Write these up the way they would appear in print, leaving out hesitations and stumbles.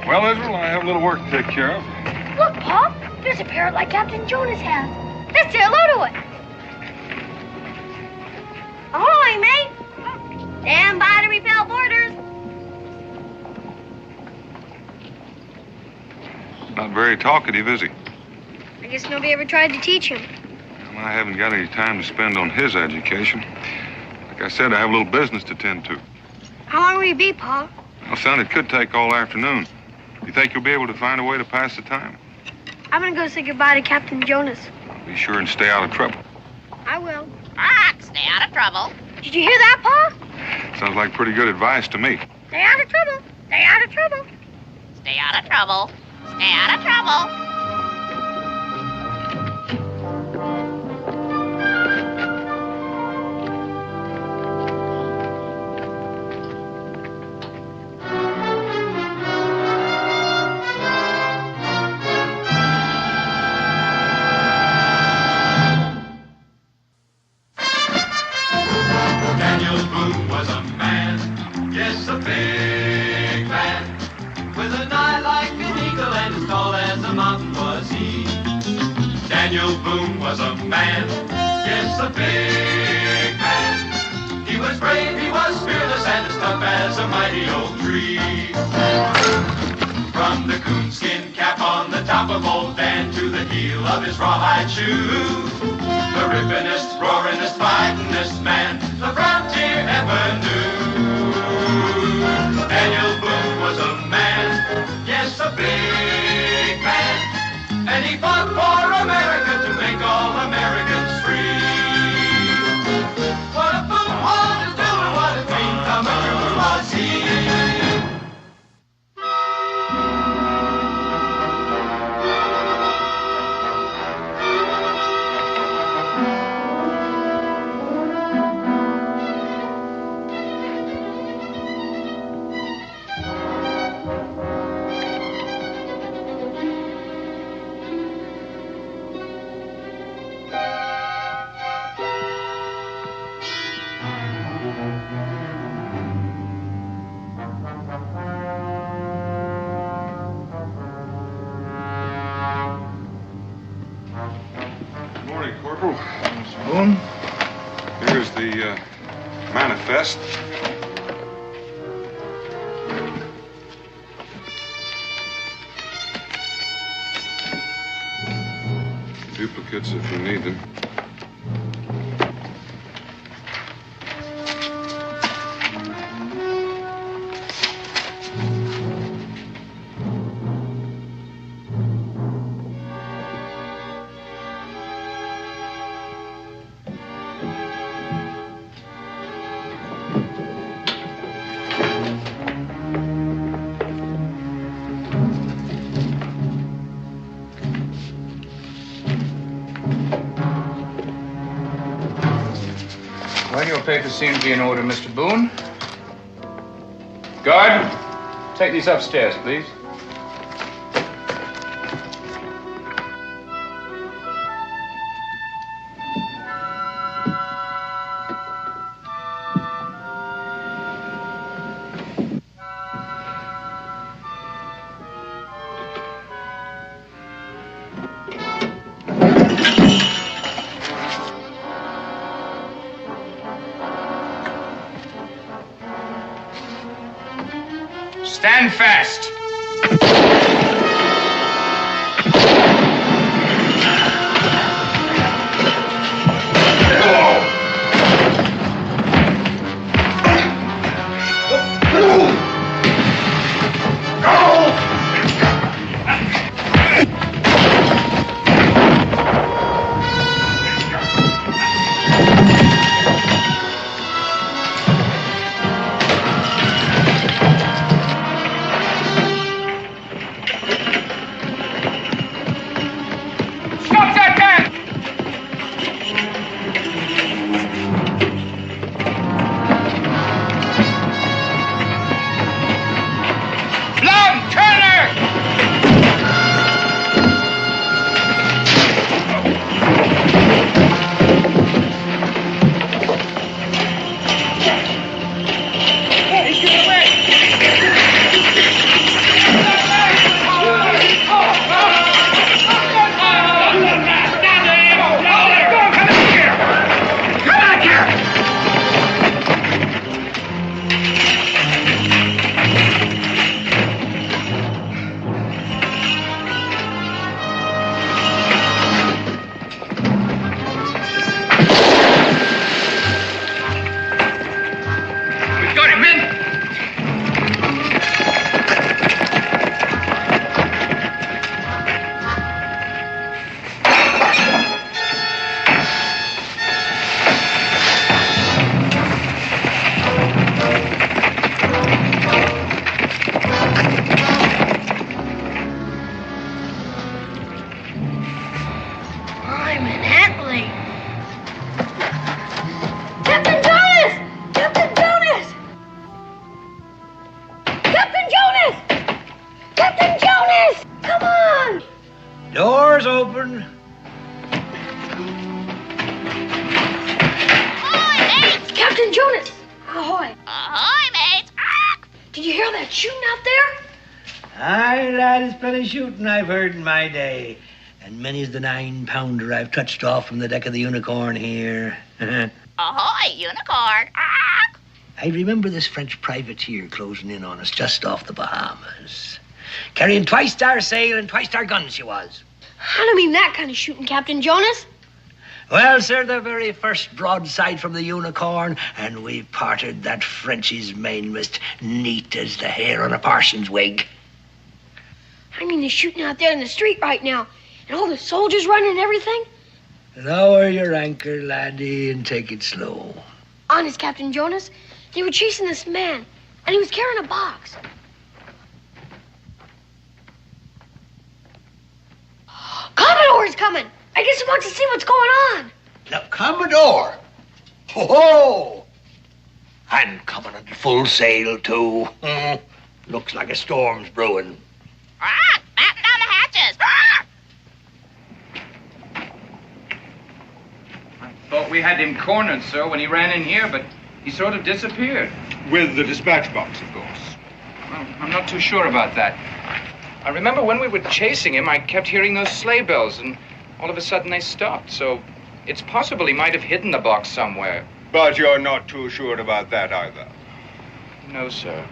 Well, Israel, I have a little work to take care of. Look, Pop. There's a parrot like Captain Jonas has. Let's say hello to it. Ahoy, mate. Stand by to repel boarders. Not very talkative, is he? I guess nobody ever tried to teach him. Well, I haven't got any time to spend on his education. Like I said, I have a little business to tend to. How long will you be, Pa? Well, son, it could take all afternoon. You think you'll be able to find a way to pass the time? I'm gonna go say goodbye to Captain Jonas. Be sure and stay out of trouble. I will. Stay out of trouble. Did you hear that, Pa? Sounds like pretty good advice to me. Stay out of trouble. Stay out of trouble. Stay out of trouble. Stay out of trouble. Daniel Boone was a man, yes, a big man, with an eye like an eagle and as tall as a mountain was he. Daniel Boone was a man, yes, a big man. He was brave, he was fearless, and as tough as a mighty oak tree. From the coonskin cap on the top of old Dan to the heel of his rawhide shoe, the rippinest, roaringest, fightingest man the frontier ever knew. Daniel Boone was a man, yes, a big man, and he fought for America to make all Americans free. What a Boone wanted to do and what a dream come true was he. Good morning, Corporal. Mr. Boone? Here's the manifest. Duplicates if you need them. Well, your papers seem to be in order, Mr. Boone. Guard, take these upstairs, please. Stand fast. open. Ahoy, mates! Captain Jonas! Ahoy! Ahoy, mates! Did you hear that shooting out there? Aye, lad, it's plenty shooting I've heard in my day. And many's the 9-pounder I've touched off from the deck of the Unicorn here. Ahoy, unicorn! I remember this French privateer closing in on us just off the Bahamas. Carrying twice-star sail and twice-star guns she was. I don't mean that kind of shooting, Captain Jonas. Well, sir, the very first broadside from the Unicorn, and we parted that Frenchie's mainmast neat as the hair on a parson's wig. I mean the shooting out there in the street right now, and all the soldiers running and everything. Lower your anchor, laddie, and take it slow. Honest, Captain Jonas, they were chasing this man, and he was carrying a box. Commodore's coming! I guess he wants to see what's going on. Now, Commodore! Ho-ho! I'm coming at full sail, too. Looks like a storm's brewing. Batten down the hatches! I thought we had him cornered, sir, when he ran in here, but he sort of disappeared. With the dispatch box, of course. Well, I'm not too sure about that. I remember when we were chasing him, I kept hearing those sleigh bells, and all of a sudden they stopped, so it's possible he might have hidden the box somewhere. But you're not too sure about that either. No, sir.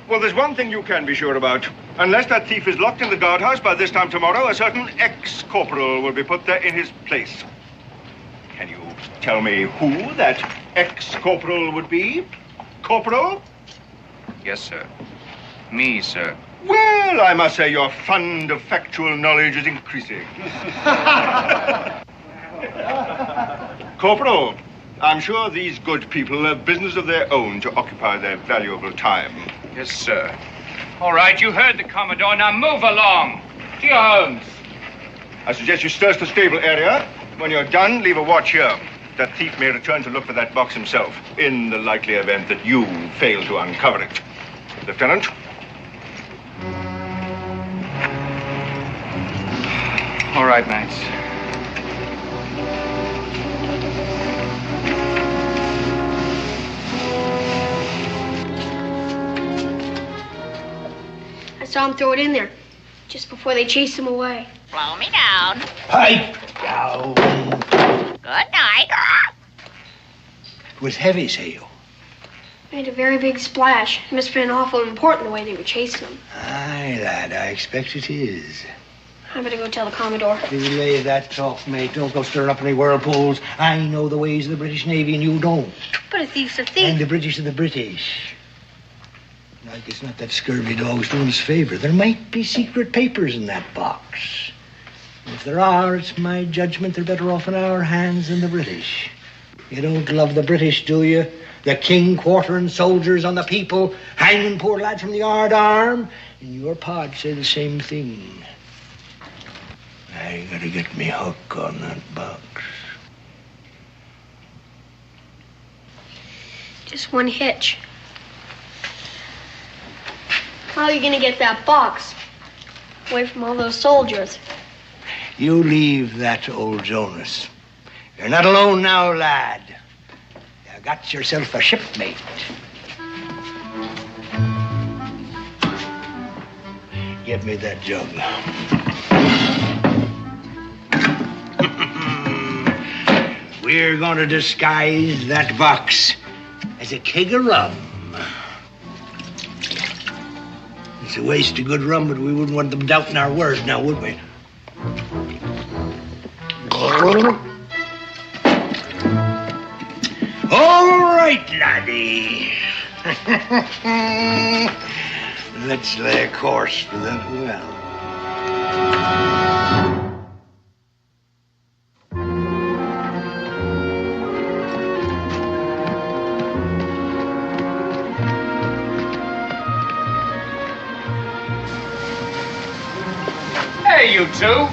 Well, there's one thing you can be sure about. Unless that thief is locked in the guardhouse by this time tomorrow, a certain ex-corporal will be put there in his place. Can you tell me who that ex-corporal would be? Corporal? Yes, sir. Me, sir. Well, I must say your fund of factual knowledge is increasing. Corporal, I'm sure these good people have business of their own to occupy their valuable time. Yes, sir. All right, you heard the Commodore. Now move along. To your homes. I suggest you search the stable area. When you're done, leave a watch here. That thief may return to look for that box himself, in the likely event that you fail to uncover it. Lieutenant? All right, mates. I saw him throw it in there, just before they chased him away. Blow me down. Pipe down. Good night. It was heavy sail. Made a very big splash. It must have been awful important the way they were chasing him. Aye, lad, I expect it is. I better go tell the Commodore. Relay that talk, mate. Don't go stirring up any whirlpools. I know the ways of the British Navy, and you don't. But a thief's a And thief. the British are the British. Like it's not that scurvy dog's doing us a favor. There might be secret papers in that box. If there are, it's my judgment they're better off in our hands than the British. You don't love the British, do you? The king quartering soldiers on the people, hanging poor lads from the yard arm. And your pod say the same thing. I gotta get me hook on that box. Just one hitch. How are you gonna get that box away from all those soldiers? You leave that to old Jonas. You're not alone now, lad. You got yourself a shipmate. Give me that jug. We're going to disguise that box as a keg of rum. It's a waste of good rum, but we wouldn't want them doubting our word now, would we? All right, laddie. Let's lay a course for that well. Hey, you two.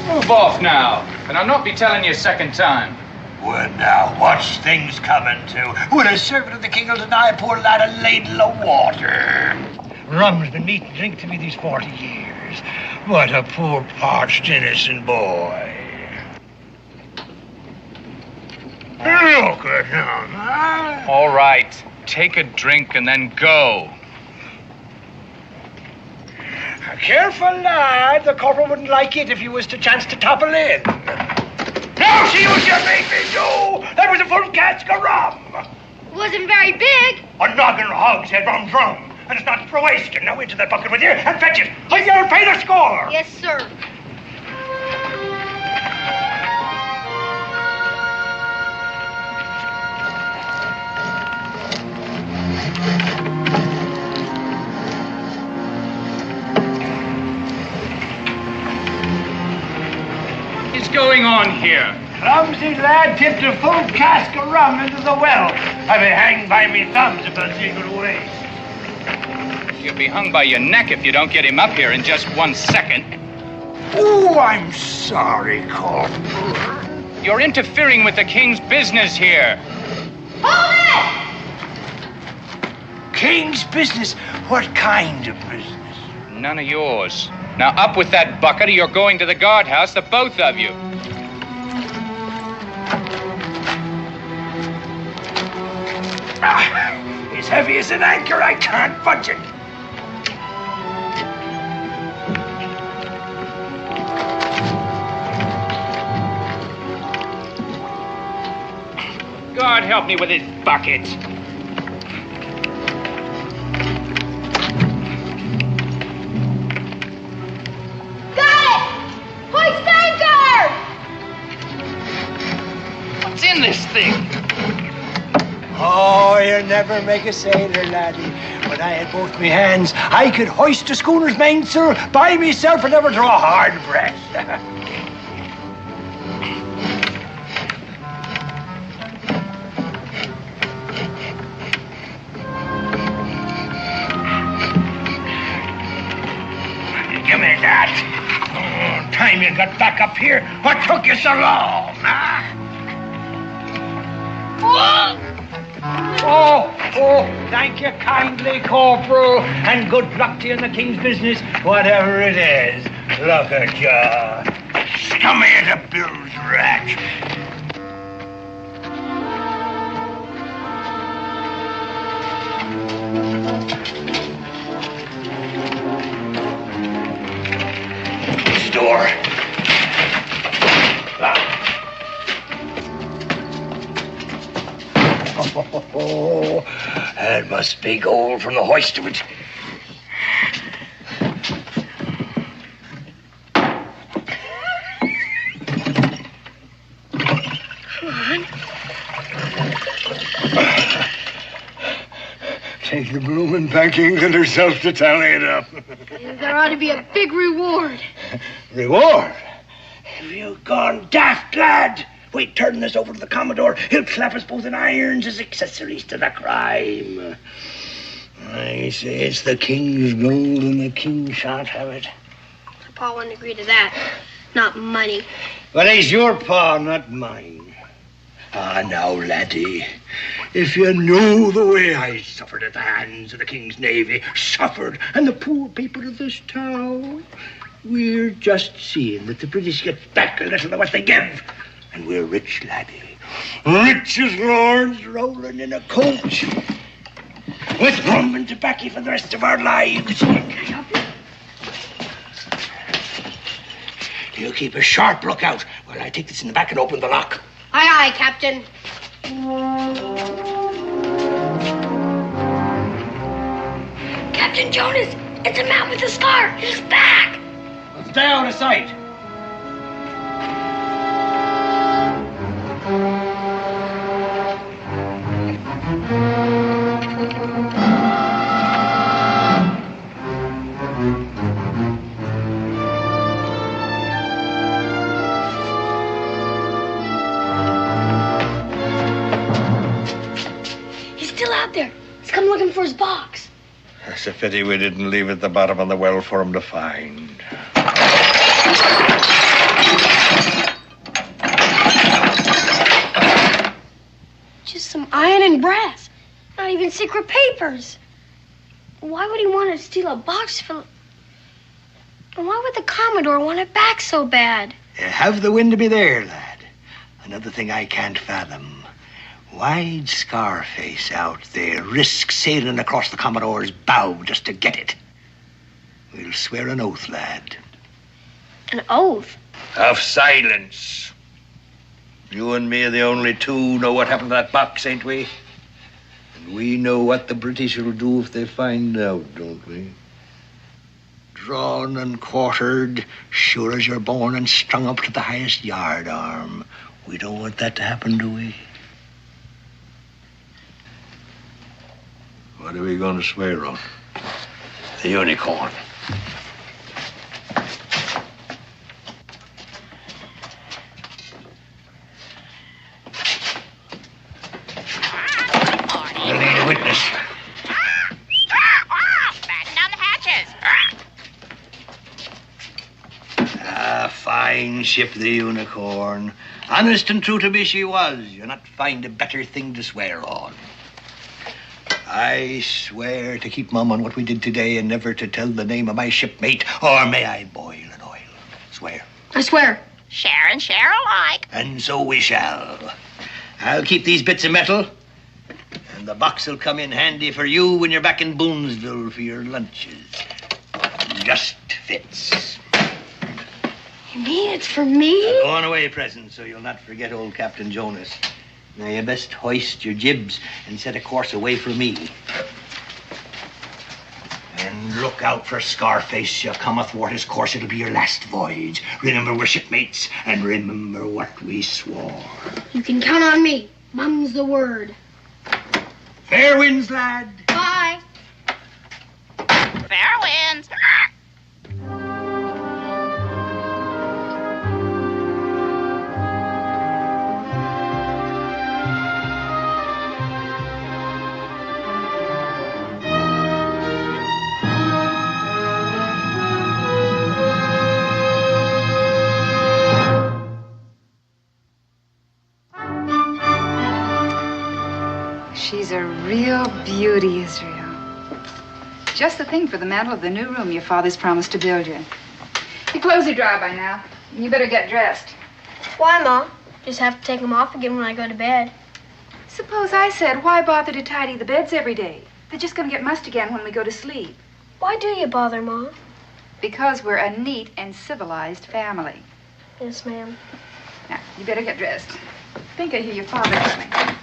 Move off now, and I'll not be telling you a second time. Well, now, what's things coming to? When a servant of the king will deny a poor lad a ladle of water? Rum's been meat and drink to me these 40 years. What a poor, parched, innocent boy. Look at him, huh? All right. Take a drink and then go. Careful, lad. The corporal wouldn't like it if you was to chance to topple in. Now see what you made me do! That was a full cask of rum! Wasn't very big. A noggin of hogshead rum drum. And it's not for wasting. Now into that bucket with you and fetch it. Or you'll pay the score! Yes, sir. What's going on here? Clumsy lad tipped a full cask of rum into the well. I'll be hanged by me thumbs if I see it go to waste. You'll be hung by your neck if you don't get him up here in just 1 second. Oh, I'm sorry, Corporal. You're interfering with the king's business here. Hold it! King's business? What kind of business? None of yours. Now up with that bucket or you're going to the guardhouse, the both of you. It's heavy as an anchor. I can't budge it. God help me with this bucket. What's in this thing? Oh, you'll never make a sailor, laddie. When I had both me hands, I could hoist a schooner's mainsail by myself and never draw a hard breath. Give me that. Oh, time you got back up here, what took you so long, huh? Oh, thank you kindly, Corporal, and good luck to you in the king's business, whatever it is. Look at you. Scummy as a bill's rat. Door. Oh, that must be gold from the hoist of it. Come on. Take the bloomin' back England herself to tally it up. There ought to be a big reward. Reward? Have you gone daft, lad? Wait, turn this over to the Commodore. He'll clap us both in irons as accessories to the crime. I say it's the king's gold and the king shan't have it. Pa wouldn't agree to that. Not money. But he's your pa, not mine. Ah, now, laddie, if you knew the way I suffered at the hands of the king's navy, suffered, and the poor people of this town, we're just seeing that the British get back a little of what they give. And we're rich, laddie. Rich as lords rolling in a coach. With rum and tobacco for the rest of our lives. You keep a sharp lookout while I take this in the back and open the lock. Aye, aye, Captain. Captain Jonas, it's a man with a scar. He's back. Let's stay out of sight. He's still out there. He's come looking for his box. It's a pity we didn't leave it at the bottom of the well for him to find. just some iron and brass. Not even secret papers. Why would he want to steal a box full? And why would the Commodore want it back so bad? Have the wind to be there, lad. Another thing I can't fathom. Why'd Scarface out there risk sailing across the Commodore's bow just to get it? We'll swear an oath, lad. An oath? Of silence. You and me are the only two know what happened to that box, ain't we? And we know what the British will do if they find out, don't we? Drawn and quartered, sure as you're born, and strung up to the highest yard arm. We don't want that to happen, do we? What are we going to swear on? The unicorn. We'll need a witness. Batten down the hatches. Ah, fine ship, the unicorn. Honest and true to me she was. You'll not find a better thing to swear on. I swear to keep mum on what we did today and never to tell the name of my shipmate, or may I boil in oil. Swear. I swear. Share and share alike. And so we shall. I'll keep these bits of metal, and the box will come in handy for you when you're back in Boonesville for your lunches. Just fits. You mean it's for me? A going away present, so you'll not forget old Captain Jonas. Now, you best hoist your jibs and set a course away from me. And look out for Scarface. You come athwart his course, it'll be your last voyage. Remember, we're shipmates, and remember what we swore. You can count on me. Mum's the word. Fair winds, lad. Bye. Fair winds. She's a real beauty, Israel. Just the thing for the mantel of the new room your father's promised to build you. Your clothes are dry by now. You better get dressed. Why, Mom? Just have to take them off again when I go to bed. Suppose I said, why bother to tidy the beds every day? They're just going to get mussed again when we go to sleep. Why do you bother, Mom? Because we're a neat and civilized family. Yes, ma'am. Now, you better get dressed. I think I hear your father coming.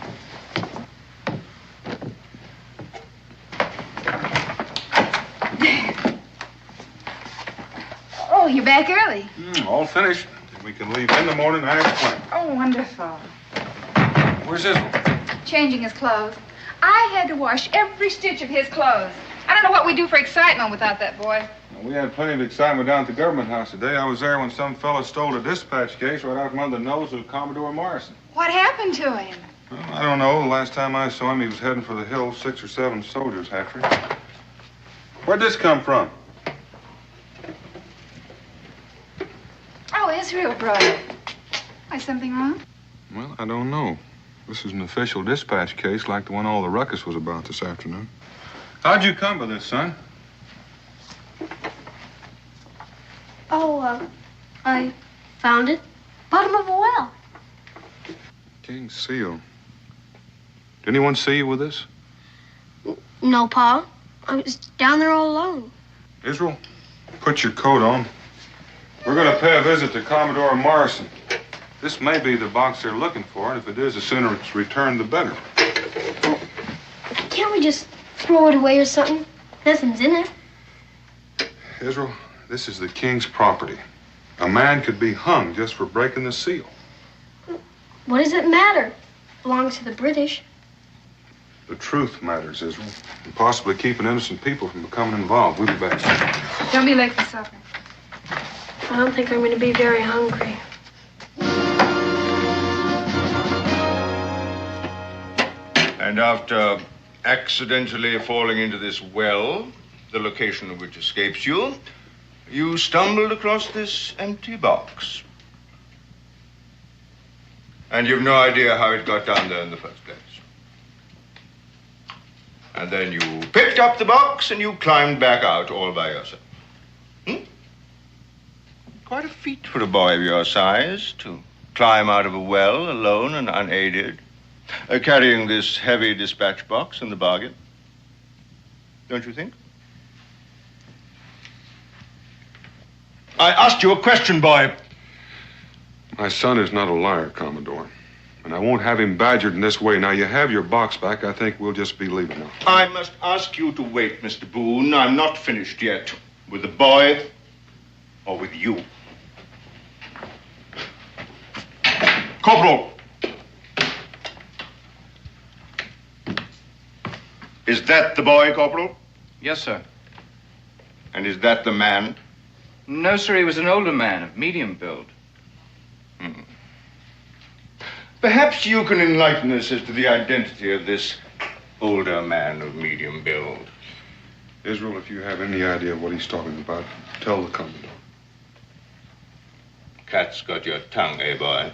Oh, you're back early. All finished. We can leave in the morning as planned. Oh, wonderful. Where's Israel? Changing his clothes. I had to wash every stitch of his clothes. I don't know what we'd do for excitement without that boy. Well, we had plenty of excitement down at the government house today. I was there when some fella stole a dispatch case right out from under the nose of Commodore Morrison. What happened to him? Well, I don't know. The last time I saw him, he was heading for the hills. 6 or 7 soldiers after him. Where'd this come from? Oh, Israel brought it. Is something wrong? Well, I don't know. This is an official dispatch case like the one all the ruckus was about this afternoon. How'd you come by this, son? Oh, I found it. Bottom of a well. King's seal. Did anyone see you with this? No, Pa. I was down there all alone. Israel, put your coat on. We're going to pay a visit to Commodore Morrison. This may be the box they're looking for, and if it is, the sooner it's returned, the better. Can't we just throw it away or something? Nothing's in it. Israel, this is the king's property. A man could be hung just for breaking the seal. What does it matter? It belongs to the British. The truth matters, Israel, and possibly keeping innocent people from becoming involved. We'll be back. Don't be late for supper. I don't think I'm going to be very hungry. And after accidentally falling into this well, the location of which escapes you, you stumbled across this empty box. And you've no idea how it got down there in the first place. And then you picked up the box and you climbed back out all by yourself. Quite a feat for a boy of your size to climb out of a well alone and unaided, carrying this heavy dispatch box in the bargain. Don't you think? I asked you a question, boy. My son is not a liar, Commodore. And I won't have him badgered in this way. Now, you have your box back. I think we'll just be leaving now. I must ask you to wait, Mr. Boone. I'm not finished yet. With the boy or with you. Corporal. Is that the boy, Corporal? Yes, sir. And is that the man? No, sir, he was an older man of medium build. Perhaps you can enlighten us as to the identity of this older man of medium build. Israel, if you have any idea what he's talking about, tell the Commodore. Cat's got your tongue, eh, boy?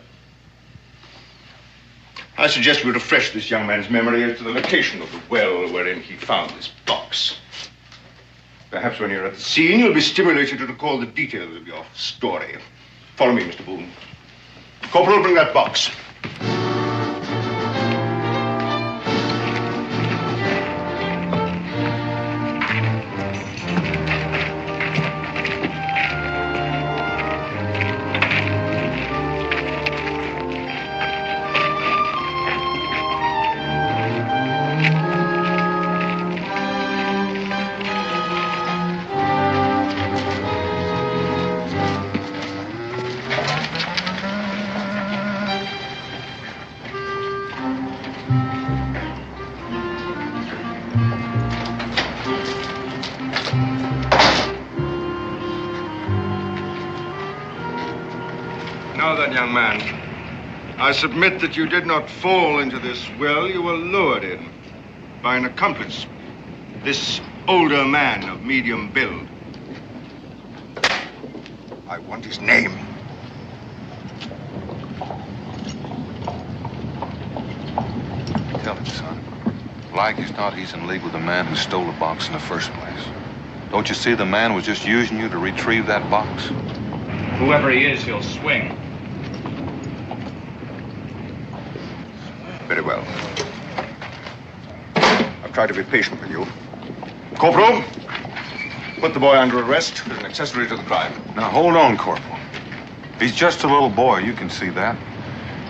I suggest we refresh this young man's memory as to the location of the well wherein he found this box. Perhaps when you're at the scene, you'll be stimulated to recall the details of your story. Follow me, Mr. Boone. Corporal, bring that box. Young man, I submit that you did not fall into this well. You were lured in by an accomplice, this older man of medium build. I want his name. Tell him, son. Like as not, he's in league with the man who stole the box in the first place. Don't you see the man was just using you to retrieve that box? Whoever he is, he'll swing. Very well. I've tried to be patient with you. Corporal, put the boy under arrest as an accessory to the crime. Now, hold on, Corporal. He's just a little boy, you can see that.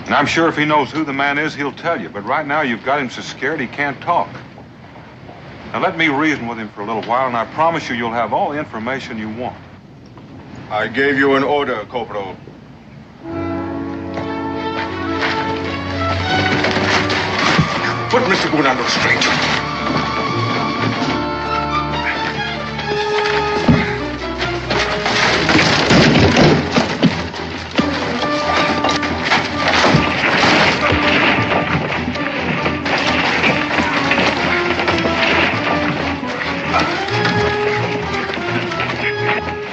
And I'm sure if he knows who the man is, he'll tell you. But right now, you've got him so scared he can't talk. Now, let me reason with him for a little while, and I promise you you'll have all the information you want. I gave you an order, Corporal. Put Mr. Boone under restraint.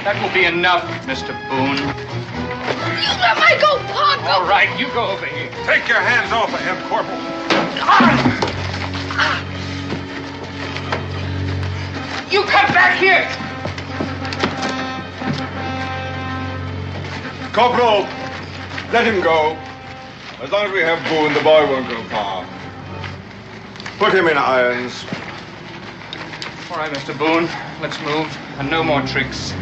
That will be enough, Mr. Boone. You let me go, Pop! All right, you go over here. Take your hands off of him, Corporal. You come back here! Corporal, let him go. As long as we have Boone, the boy won't go far. Put him in irons. All right, Mr. Boone, let's move. And no more tricks.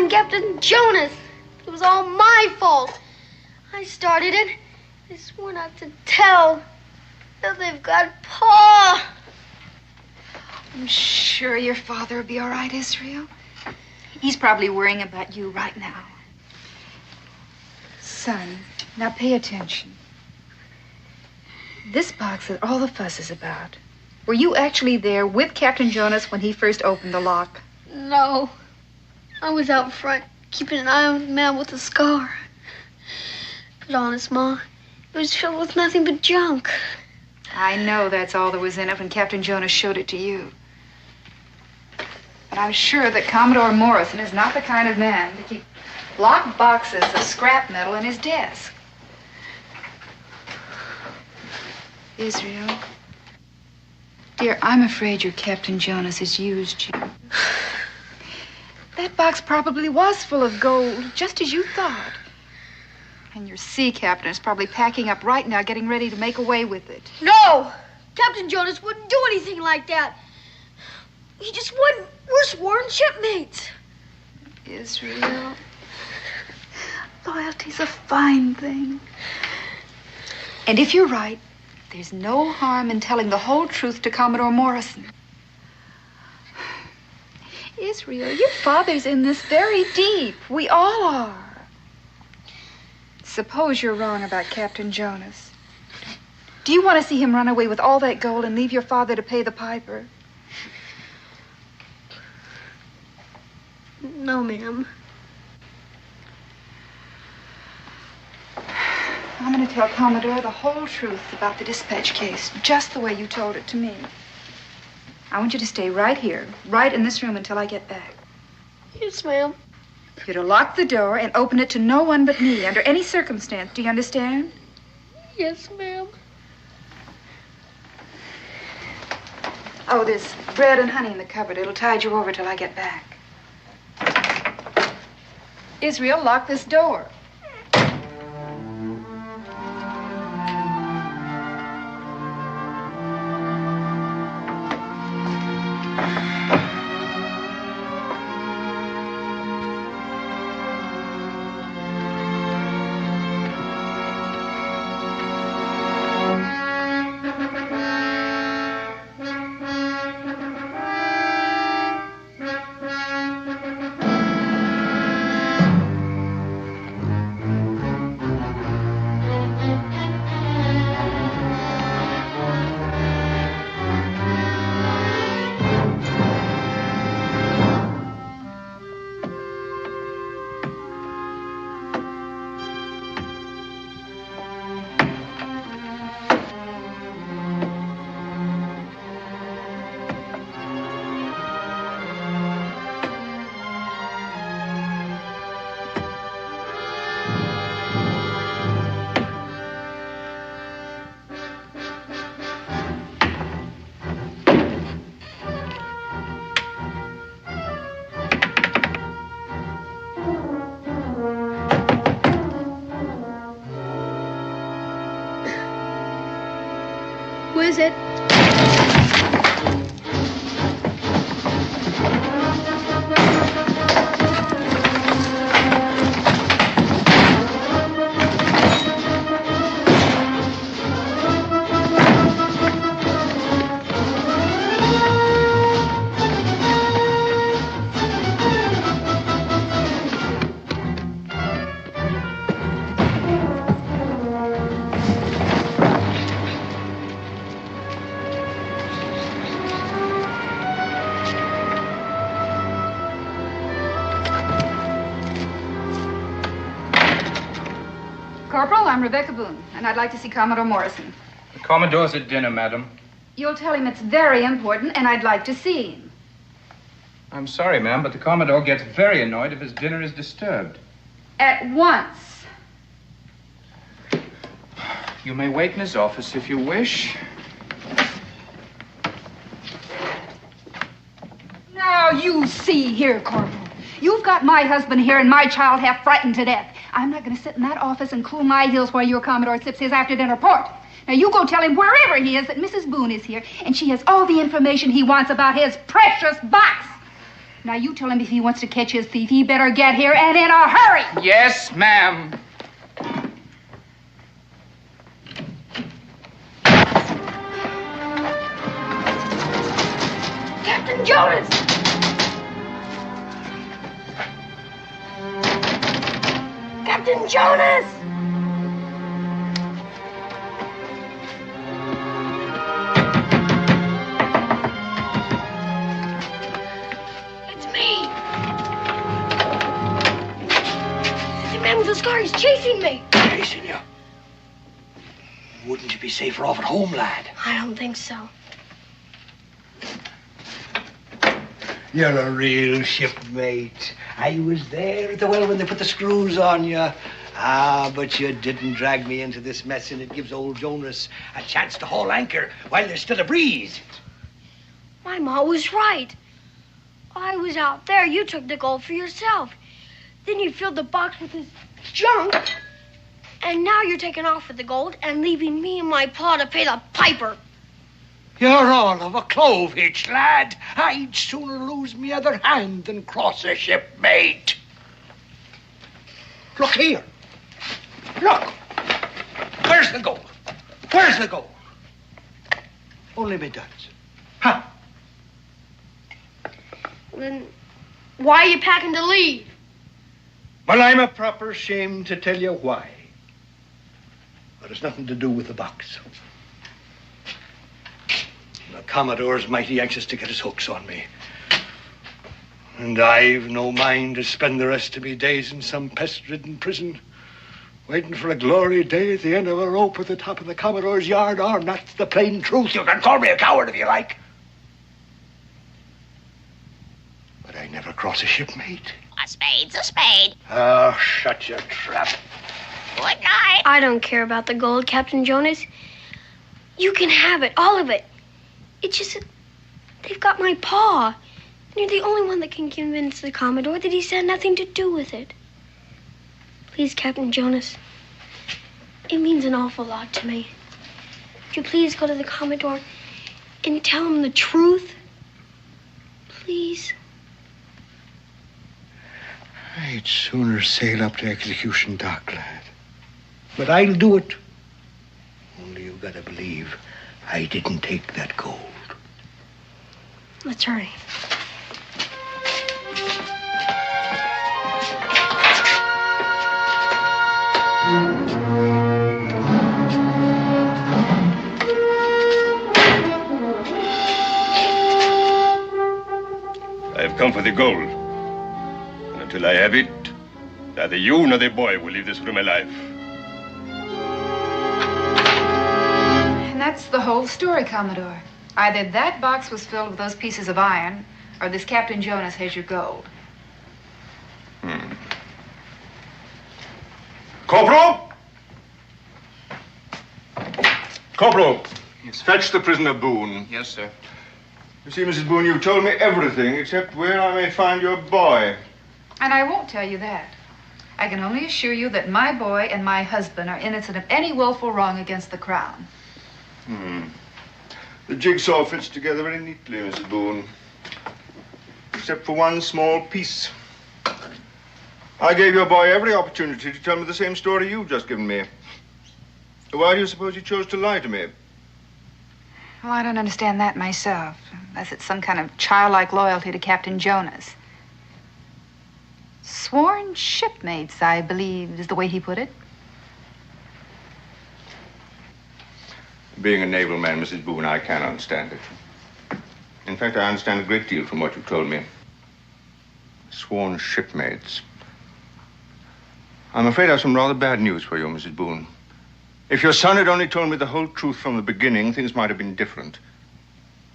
Captain Jonas. It was all my fault. I started it. I swore not to tell. Now they've got Pa. I'm sure your father will be all right, Israel. He's probably worrying about you right now. Son, now pay attention. This box that all the fuss is about. Were you actually there with Captain Jonas when he first opened the lock? No. I was out front, keeping an eye on the man with the scar. But honest, Ma, it was filled with nothing but junk. I know that's all there was in it when Captain Jonas showed it to you. But I'm sure that Commodore Morrison is not the kind of man to keep locked boxes of scrap metal in his desk. Israel, dear, I'm afraid your Captain Jonas has used you. That box probably was full of gold, just as you thought. And your sea captain is probably packing up right now, getting ready to make away with it. No! Captain Jonas wouldn't do anything like that. He just wouldn't. We're sworn shipmates. Israel, loyalty's a fine thing. And if you're right, there's no harm in telling the whole truth to Commodore Morrison. Israel, your father's in this very deep. We all are. Suppose you're wrong about Captain Jonas. Do you want to see him run away with all that gold and leave your father to pay the piper? No, ma'am. I'm going to tell Commodore the whole truth about the dispatch case, just the way you told it to me. I want you to stay right here, right in this room until I get back. Yes, ma'am. You're to lock the door and open it to no one but me, under any circumstance. Do you understand? Yes, ma'am. Oh, there's bread and honey in the cupboard. It'll tide you over till I get back. Israel, lock this door. Who is it? Corporal, I'm Rebecca Boone, and I'd like to see Commodore Morrison. The Commodore's at dinner, madam. You'll tell him it's very important, and I'd like to see him. I'm sorry, ma'am, but the Commodore gets very annoyed if his dinner is disturbed. At once. You may wait in his office if you wish. Now, you see here, Corporal. You've got my husband here and my child half frightened to death. I'm not going to sit in that office and cool my heels while your Commodore sips his after-dinner port. Now, you go tell him wherever he is that Mrs. Boone is here, and she has all the information he wants about his precious box. Now, you tell him if he wants to catch his thief, he better get here and in a hurry. Yes, ma'am. Captain Jonas! Captain Jonas! It's me! The man with the scar is chasing me! Chasing you? Wouldn't you be safer off at home, lad? I don't think so. You're a real shipmate. I was there at the well when they put the screws on you. Ah, but you didn't drag me into this mess, and it gives old Jonas a chance to haul anchor while there's still a breeze. My ma was right. I was out there. You took the gold for yourself. Then you filled the box with this junk. And now you're taking off with the gold and leaving me and my pa to pay the piper. You're all of a clove hitch, lad. I'd sooner lose me other hand than cross a shipmate. Look here. Look. Where's the gold? Where's the gold? Only me duds. Huh? Then why are you packing to leave? Well, I'm a proper shame to tell you why. But it's nothing to do with the box. The Commodore's mighty anxious to get his hooks on me. And I've no mind to spend the rest of me days in some pest-ridden prison, waiting for a glory day at the end of a rope at the top of the Commodore's yard arm. That's the plain truth. You can call me a coward if you like. But I never cross a shipmate. A spade's a spade. Oh, shut your trap. Good night. I don't care about the gold, Captain Jonas. You can have it, all of it. It's just that they've got my paw. And you're the only one that can convince the Commodore that he's had nothing to do with it. Please, Captain Jonas. It means an awful lot to me. Would you please go to the Commodore and tell him the truth? Please. I'd sooner sail up to execution dock, lad. But I'll do it. Only you gotta believe I didn't take that gold. Let's hurry. I've come for the gold. And until I have it, neither you nor the boy will leave this room alive. And that's the whole story, Commodore. Either that box was filled with those pieces of iron, or this Captain Jonas has your gold. Corporal! Corporal! Yes. Fetch the prisoner Boone. Yes, sir. You see, Mrs. Boone, you've told me everything except where I may find your boy. And I won't tell you that. I can only assure you that my boy and my husband are innocent of any willful wrong against the Crown. The jigsaw fits together very neatly, Mrs. Boone. Except for one small piece. I gave your boy every opportunity to tell me the same story you've just given me. Why do you suppose he chose to lie to me? Well, I don't understand that myself, unless it's some kind of childlike loyalty to Captain Jonas. Sworn shipmates, I believe, is the way he put it. Being a naval man, Mrs. Boone, I can understand it. In fact, I understand a great deal from what you told me. Sworn shipmates. I'm afraid I have some rather bad news for you, Mrs. Boone. If your son had only told me the whole truth from the beginning, things might have been different.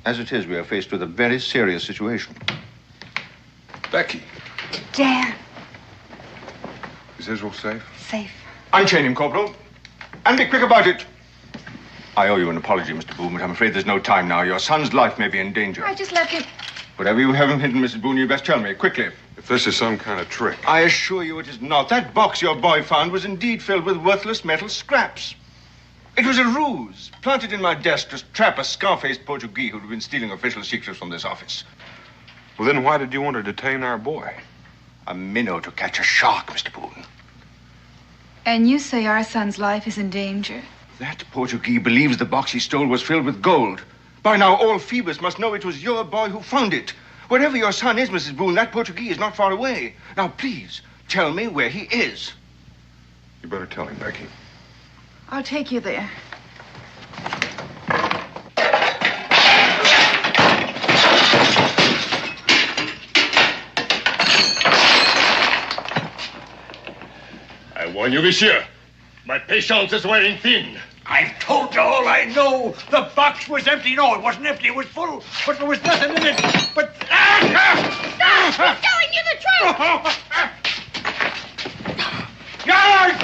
As it is, we are faced with a very serious situation. Becky, Dan. is Israel safe? Safe. Unchain him, Corporal. And be quick about it. I owe you an apology, Mr. Boone, but I'm afraid there's no time now. Your son's life may be in danger. I just left him. Whatever you have him hidden, Mrs. Boone, you best tell me, quickly. If this is some kind of trick. I assure you it is not. That box your boy found was indeed filled with worthless metal scraps. It was a ruse, planted in my desk to trap a scar-faced Portuguese who'd been stealing official secrets from this office. Well, then why did you want to detain our boy? A minnow to catch a shark, Mr. Boone. And you say our son's life is in danger? That Portuguese believes the box he stole was filled with gold. By now, all Phoebus must know it was your boy who found it. Wherever your son is, Mrs. Boone, that Portuguese is not far away. Now, please, tell me where he is. You better tell him, Becky. I'll take you there. I warn you, monsieur. My patience is wearing thin. I've told you all I know. The box was empty. No, it wasn't empty. It was full. But there was nothing in it. But... Stop! I'm telling you the truth! Guard!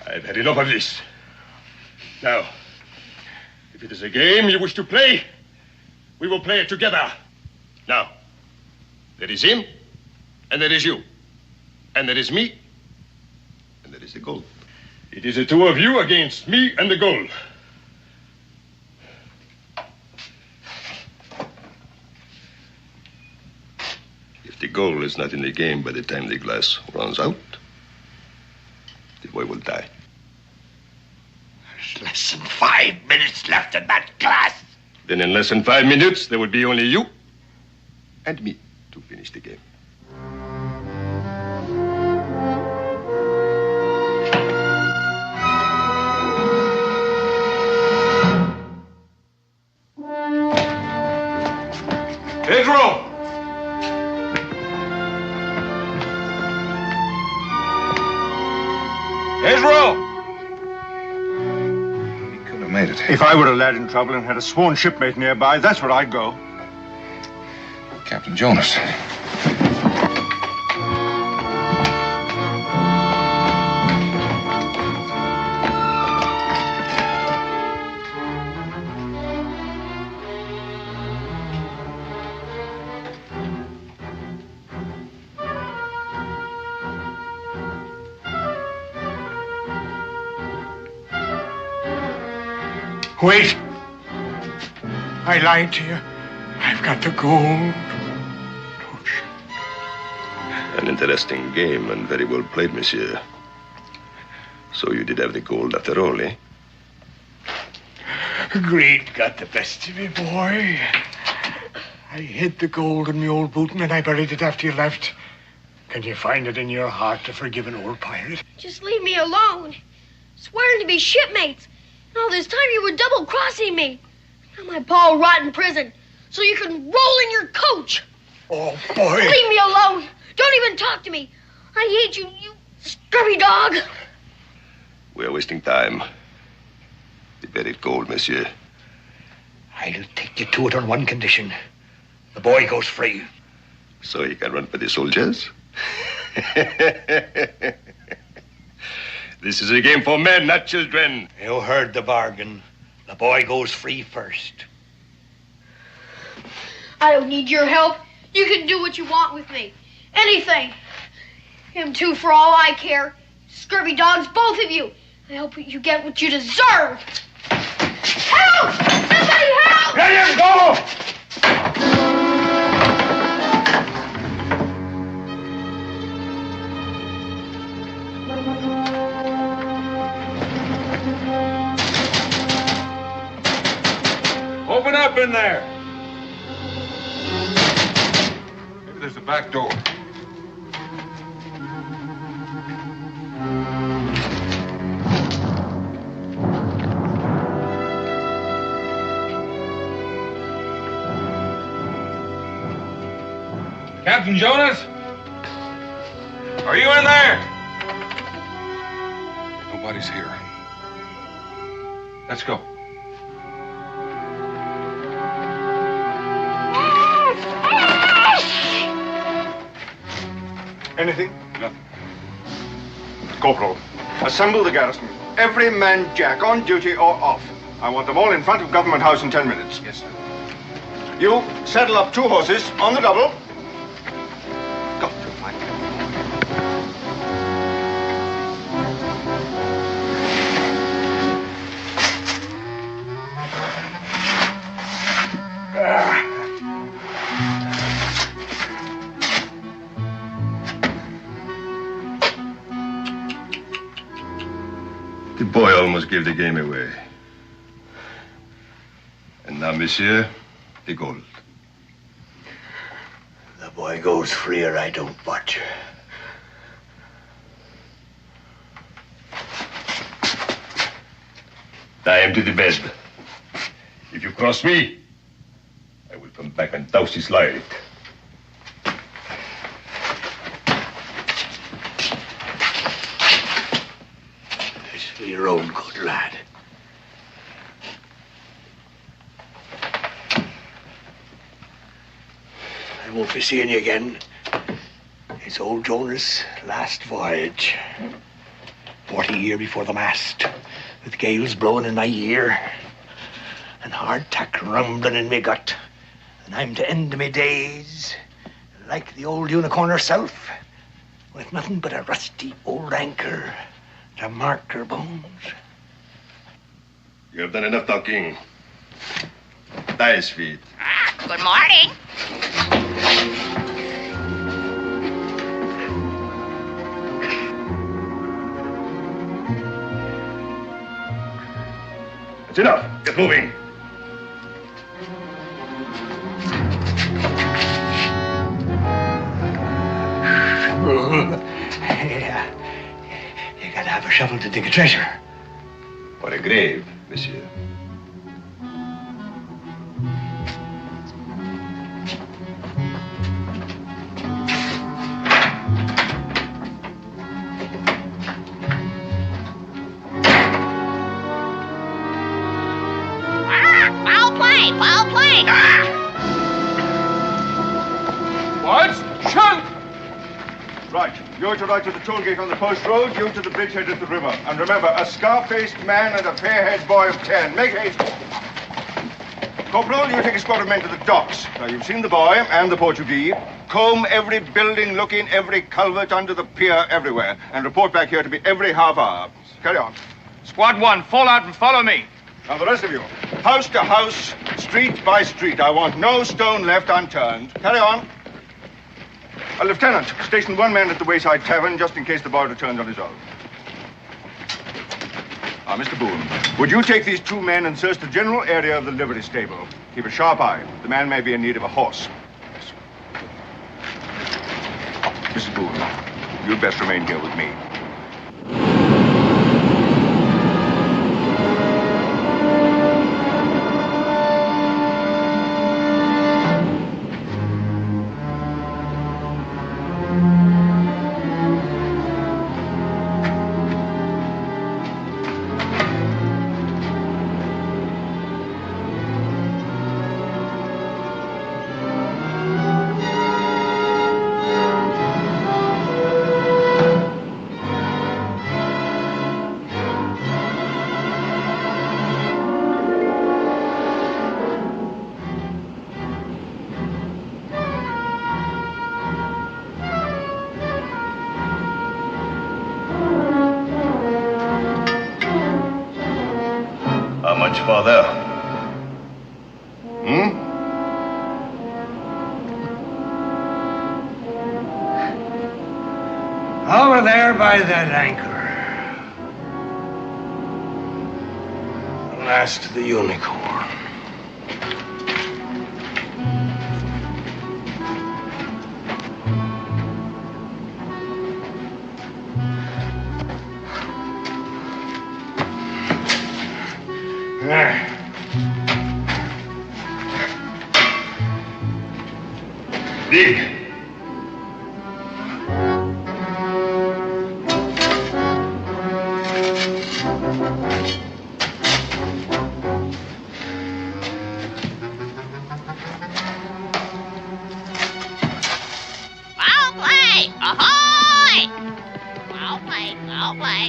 I've had enough of this. Now, if it is a game you wish to play, we will play it together. Now, there is him, and there is you, and there is me, and there is the gold. It is the two of you against me and the gold. If the gold is not in the game by the time the glass runs out, the boy will die. There's less than 5 minutes left in that glass. Then in less than 5 minutes, there will be only you and me to finish the game. Pedro! Pedro! He could have made it. If I were a lad in trouble and had a sworn shipmate nearby, that's where I'd go. Captain Jonas. Wait. I lied to you. I've got the gold. Don't shoot. An interesting game and very well played, monsieur. So you did have the gold after all, eh? Greed got the best of me, boy. I hid the gold in my old boot and I buried it after you left. Can you find it in your heart to forgive an old pirate? Just leave me alone. Swearing to be shipmates. And all this time you were double-crossing me. Now my pa will rot in prison, so you can roll in your coach. Oh, boy. Leave me alone. Don't even talk to me. I hate you, you scurvy dog. We are wasting time. The buried gold, monsieur. I'll take you to it on one condition. The boy goes free. So he can run for the soldiers? This is a game for men, not children. You heard the bargain. The boy goes free first. I don't need your help. You can do what you want with me. Anything. Him too, for all I care. Scurvy dogs, both of you. I hope you get what you deserve. Help! Somebody help! Let him go! Open up in there. Maybe there's a back door. Captain Jonas? Are you in there? Nobody's here. Let's go. Anything? Nothing. Corporal, assemble the garrison. Every man jack, on duty or off. I want them all in front of Government House in 10 minutes. Yes, sir. You saddle up 2 horses on the double. Got to find The boy almost gave the game away. And now, monsieur, the gold. The boy goes free or I don't watch. I am to the bed. If you cross me, I will come back and douse his light. It's for your own good, lad. I won't be seeing you again. It's old Jonah's last voyage. 40 years before the mast, with gales blowing in my ear and hardtack rumbling in me gut. And I'm to end my days like the old unicorn herself, with nothing but a rusty old anchor to mark her bones. You have done enough talking. Nice feet. Good morning. It's enough. Get moving. You gotta have a shovel to dig a treasure. Or a grave, monsieur. Foul play! Foul play! What? Shoot! Right. You're to ride to the toll gate on the post road, you to the bridgehead at the river. And remember, a scar-faced man and a fair-haired boy of 10. Make haste. Corporal, you take a squad of men to the docks. Now, you've seen the boy and the Portuguese. Comb every building, look in every culvert, under the pier, everywhere. And report back here to me every half hour. Carry on. Squad 1, fall out and follow me. Now, the rest of you, house to house, street by street. I want no stone left unturned. Carry on. Lieutenant, station one man at the Wayside Tavern, just in case the boy returns on his own. Mr. Boone, would you take these two men and search the general area of the livery stable? Keep a sharp eye. The man may be in need of a horse. Mrs. Boone, you'd best remain here with me. Father. Over there by that anchor. The last of the unicorn. There. Dig. Foul play! Ahoy! Foul play, foul play.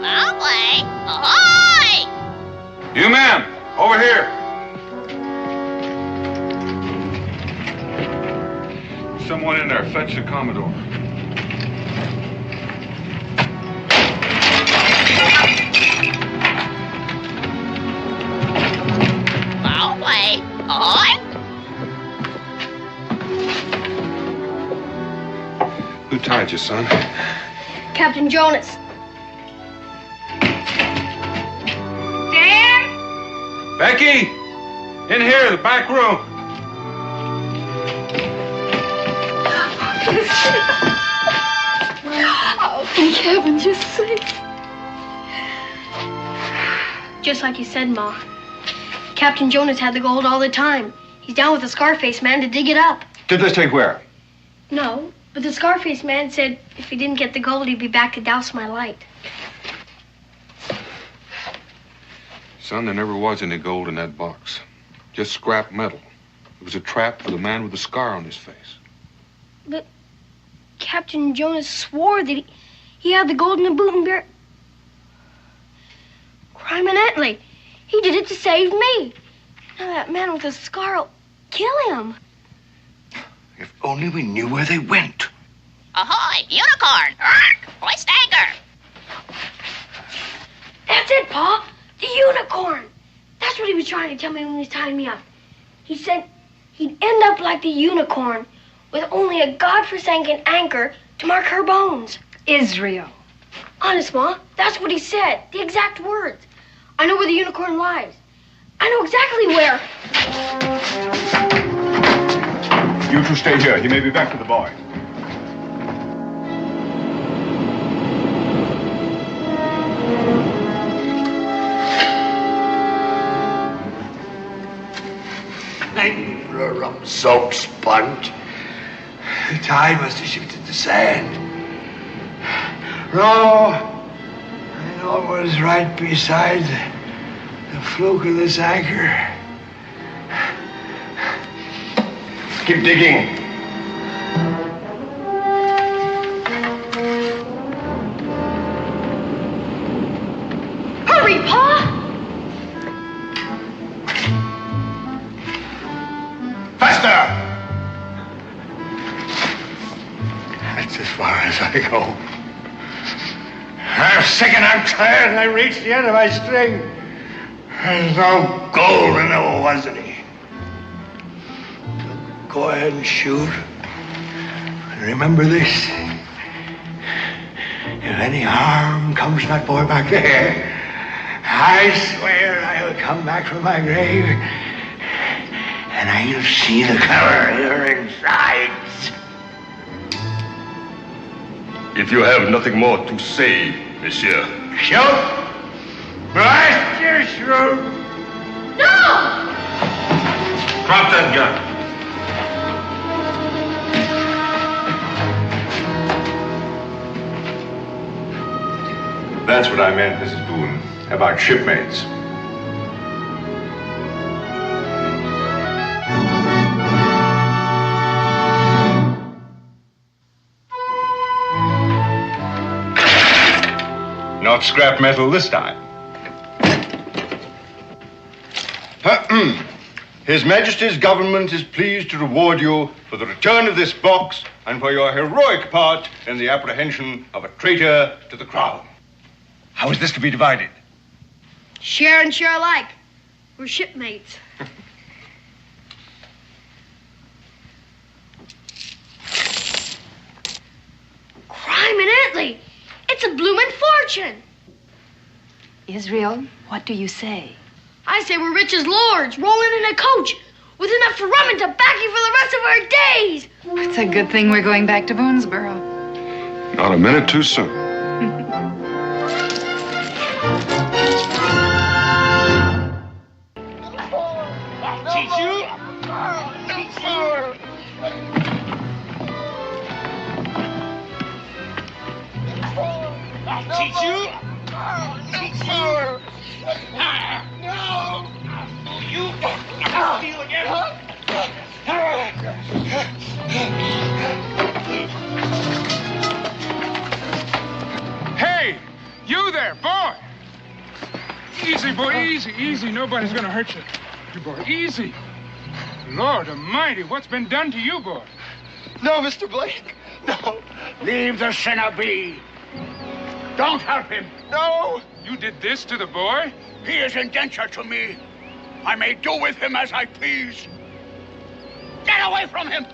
Foul play! Ahoy! You men, over here. Someone in there, fetch the Commodore. Foul play! Ahoy! Who tied you, son? Captain Jonas. Dan? Becky! In here, the back room. Oh, thank heavens, you're safe. Just like you said, Ma. Captain Jonas had the gold all the time. He's down with the Scarface man to dig it up. Did this take where? No, but the Scarface man said if he didn't get the gold, he'd be back to douse my light. Son, there never was any gold in that box. Just scrap metal. It was a trap for the man with the scar on his face. But Captain Jonas swore that he had the gold in the boot and bear. Criminally, he did it to save me. Now that man with the scar will kill him. If only we knew where they went. Ahoy, unicorn! Hoist anchor! That's it, Pa. The unicorn. That's what he was trying to tell me when he was tying me up. He said he'd end up like the unicorn with only a godforsaken anchor to mark her bones. Israel. Honest, Ma, that's what he said. The exact words. I know where the unicorn lies. I know exactly where. You two stay here. He may be back with the boy. For a rum-soaked sponge. The tide must have shifted the sand. No, I know it was right beside the fluke of this anchor. Keep digging. Hurry, Pa! Faster! That's as far as I go. I'm sick and I'm tired, and I reached the end of my string. There's no gold, and there wasn't any. Go ahead and shoot. And remember this. If any harm comes to that boy back there, I swear I'll come back from my grave and I'll see the color of your insides. If you have nothing more to say, monsieur. Shoot! Blast your throat! No! Drop that gun. That's what I meant, Mrs. Boone, about shipmates. Not scrap metal this time. His Majesty's government is pleased to reward you for the return of this box and for your heroic part in the apprehension of a traitor to the crown. How is this to be divided? Share and share alike. We're shipmates. Crime in Italy. It's a bloomin' fortune. Israel, what do you say? I say we're rich as lords, rolling in a coach with enough for rum and tobacco for the rest of our days. It's a good thing we're going back to Boonesboro. Not a minute too soon. Teach you? Teach you? Teach you? No! You steal again? Hey, you there, boy! Easy, boy, easy, easy. Nobody's gonna hurt you. You boy, easy. Lord Almighty, what's been done to you, boy? No, Mr. Blake. No. Leave the sinner be. Don't help him. No. You did this to the boy? He is indentured to me. I may do with him as I please. Get away from him!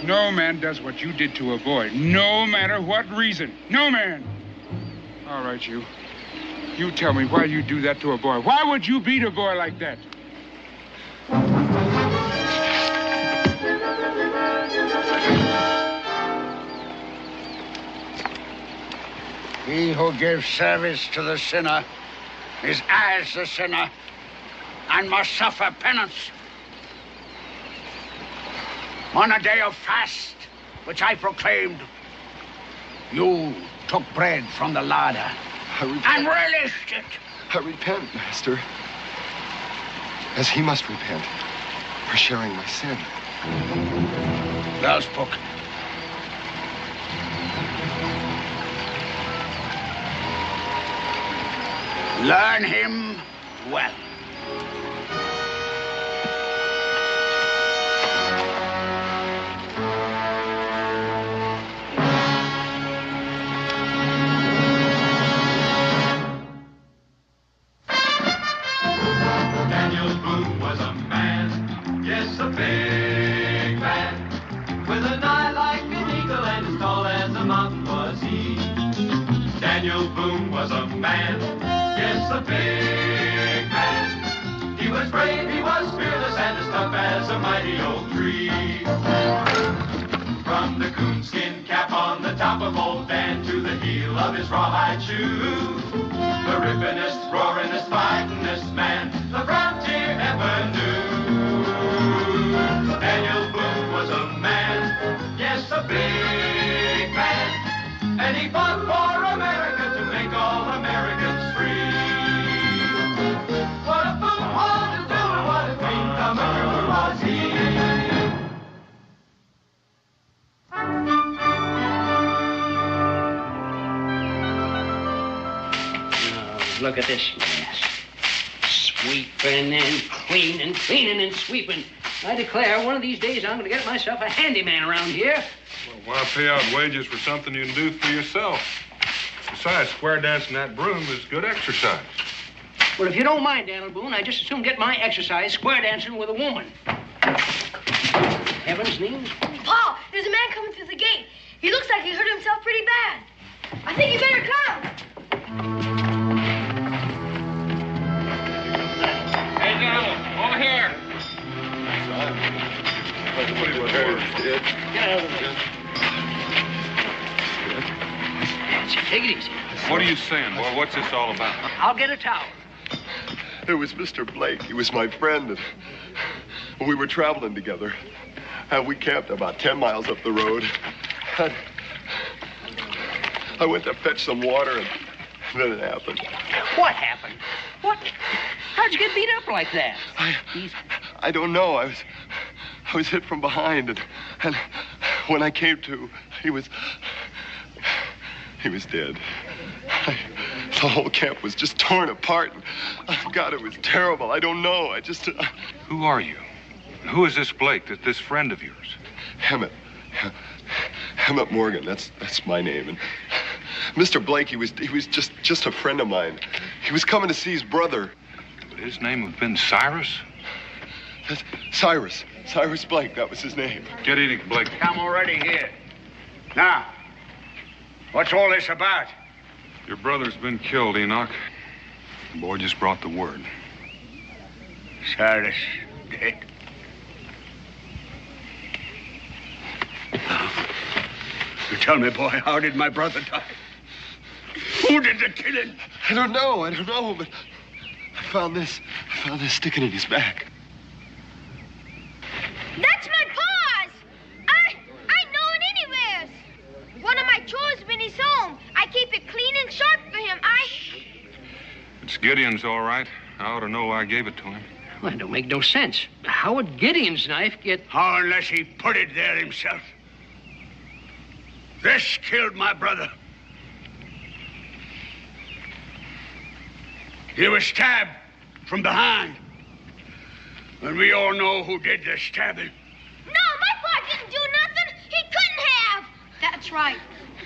No man does what you did to a boy, no matter what reason. No man. All right, you. You tell me why you do that to a boy. Why would you beat a boy like that? He who gives service to the sinner is as the sinner and must suffer penance. On a day of fast, which I proclaimed, you took bread from the larder and relished it. I repent, Master, as he must repent for sharing my sin. Well spoken. Learn him well. Daniel Boone was a man, yes, a big man, with an eye like an eagle and as tall as a mountain was he. Daniel Boone was a man, yes, a big man. He was brave, he was fearless, and as tough as a mighty old tree. From the coonskin cap on the top of old Dan to the heel of his rawhide shoe, the rippinest, roaringest, fightingest man the frontier ever knew. Daniel Boone was a man, yes, a big man, and he fought for America to make all Americans free. What a Boone was to do, and what a great American was he. Look at this mess. Sweeping and cleaning, cleaning and sweeping. I declare, one of these days I'm going to get myself a handyman around here. Well, why pay out wages for something you can do for yourself? Besides, square dancing that broom is good exercise. Well, if you don't mind, Daniel Boone, I just as soon get my exercise square dancing with a woman. Heavens, knees. Pa, there's a man coming through the gate. He looks like he hurt himself pretty bad. I think you better come. Hey, gentlemen, over here. Take it easy. What are you saying, boy? What's this all about? I'll get a towel. It was Mr. Blake. He was my friend, and we were traveling together. And we camped about 10 miles up the road. And I went to fetch some water, and then it happened. What happened? What? How'd you get beat up like that? I don't know. I was hit from behind, and when I came to, he was dead. The whole camp was just torn apart. And, God, it was terrible. I don't know. Who are you? Who is this Blake, this friend of yours? Emmett. Emmett Morgan. That's my name. And Mr. Blake, he was just a friend of mine. He was coming to see his brother. Would his name have been Cyrus? That's Cyrus. Cyrus Blake. That was his name. Get eating, Blake. I'm already here. Now, what's all this about? Your brother's been killed, Enoch. The boy just brought the word. Cyrus dead. You tell me, boy, how did my brother die? Who did the killing? I don't know, but I found this sticking in his back. That's my paws! I know it anywheres. One of my chores when he's home. I keep it clean and sharp for him. It's Gideon's, all right. I ought to know I gave it to him. Well, that don't make no sense. How would Gideon's knife get... How unless he put it there himself? This killed my brother. He was stabbed from behind. And we all know who did the stabbing. No, my pa didn't do nothing. He couldn't have. That's right.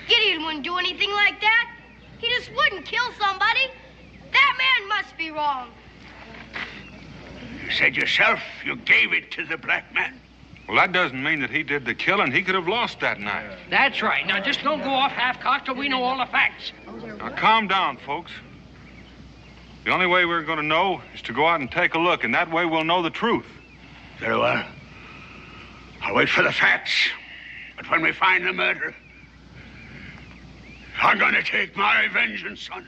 Gideon wouldn't do anything like that. He just wouldn't kill somebody. That man must be wrong. You said yourself you gave it to the black man. Well, that doesn't mean that he did the killing. He could have lost that knife. That's right. Now, just don't go off half-cocked till we know all the facts. Now, calm down, folks. The only way we're going to know is to go out and take a look, and that way we'll know the truth. Very well. I'll wait for the facts. But when we find the murderer, I'm gonna take my vengeance, son.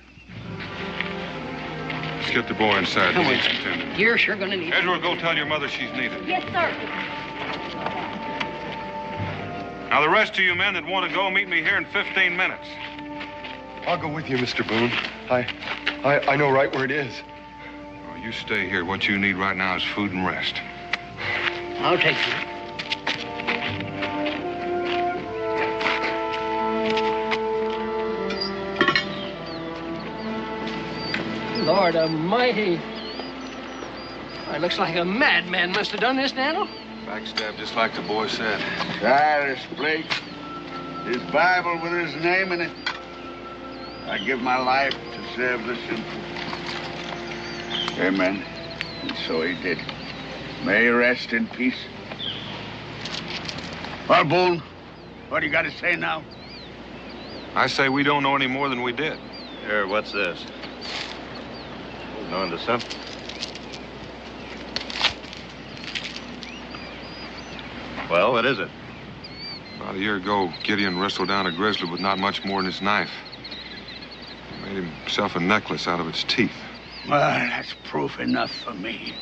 Let's get the boy inside. Come He on. needs attending. You're sure gonna need it. Edward, go tell your mother she's needed. Yes, sir. Now, the rest of you men that want to go, meet me here in 15 minutes. I'll go with you, Mr. Boone. I know right where it is. Oh, you stay here. What you need right now is food and rest. I'll take you. Lord Almighty. It looks like a madman must have done this, Daniel. Backstab, just like the boy said. Cyrus Blake. His Bible with his name in it. I give my life to serve the simple. Amen. And so he did. May he rest in peace. Well, Boone, what do you got to say now? I say we don't know any more than we did. Here, what's this? Holding on to something. Well, what is it? About a year ago, Gideon wrestled down a grizzly with not much more than his knife. He made himself a necklace out of its teeth. Well, that's proof enough for me.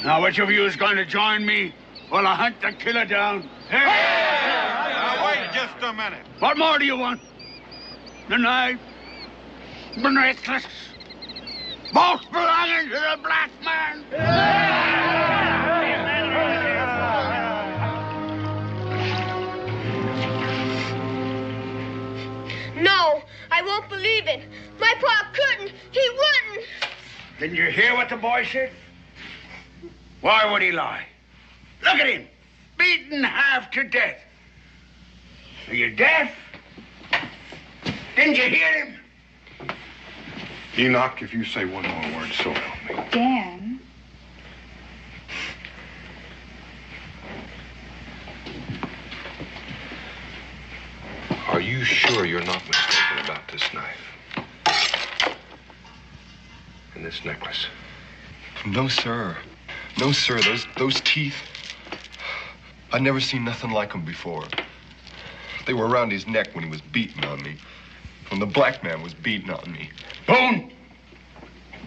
Now, which of you is going to join me while I hunt the killer down? Now, wait just a minute. What more do you want? The knife, the necklace, both belonging to the black man. No, I won't believe it. My pa couldn't. He wouldn't. Didn't you hear what the boy said? Why would he lie? Look at him, beaten half to death. Are you deaf? Didn't you hear him? Enoch, if you say one more word, so help me. Dan. Are you sure you're not mistaken about this knife? And this necklace? No, sir. No, sir. Those teeth. I'd never seen nothing like them before. They were around his neck when he was beating on me. When the black man was beating on me. Boone,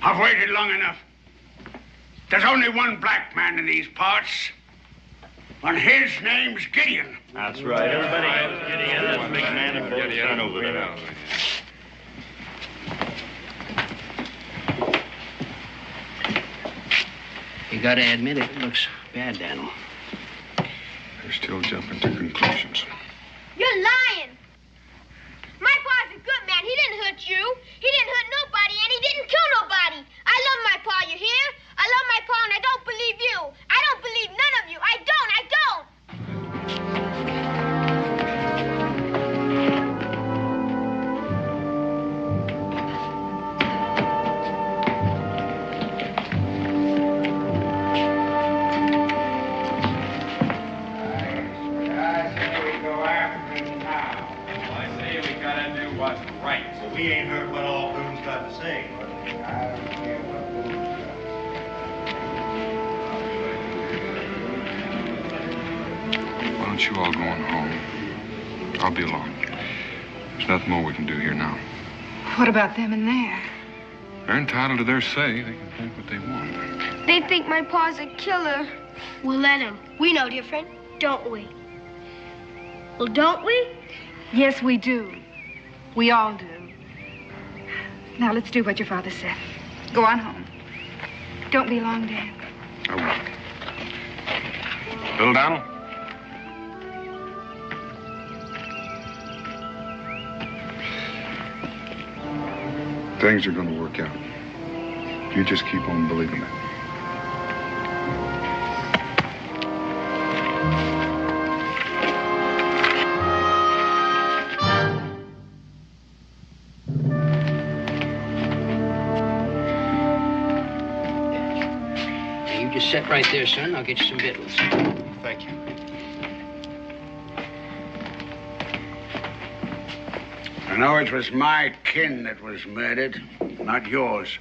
I've waited long enough. There's only one black man in these parts, and his name's Gideon. That's right. Everybody knows Gideon. That's big man and both turn over there. You gotta admit it looks bad, Daniel. They're still jumping to conclusions. You're lying. My pa's a good man. He didn't hurt you. He didn't hurt nobody, and he didn't kill nobody. I love my pa, you hear? I love my pa, and I don't believe you. I don't believe none of you. I don't. What's right. So we ain't heard what all Boone's got to say. I don't care what Boone's got. Why don't you all go on home? I'll be along. There's nothing more we can do here now. What about them in there? They're entitled to their say. They can think what they want. They think my pa's a killer. We'll let him. We know different, don't we? Well, don't we? Yes, we do. We all do. Now, let's do what your father said. Go on home. Don't be long, Dan. I will. Little Donald? Things are going to work out. You just keep on believing it. Just sit right there, son. I'll get you some victuals. Thank you. I know it was my kin that was murdered, not yours.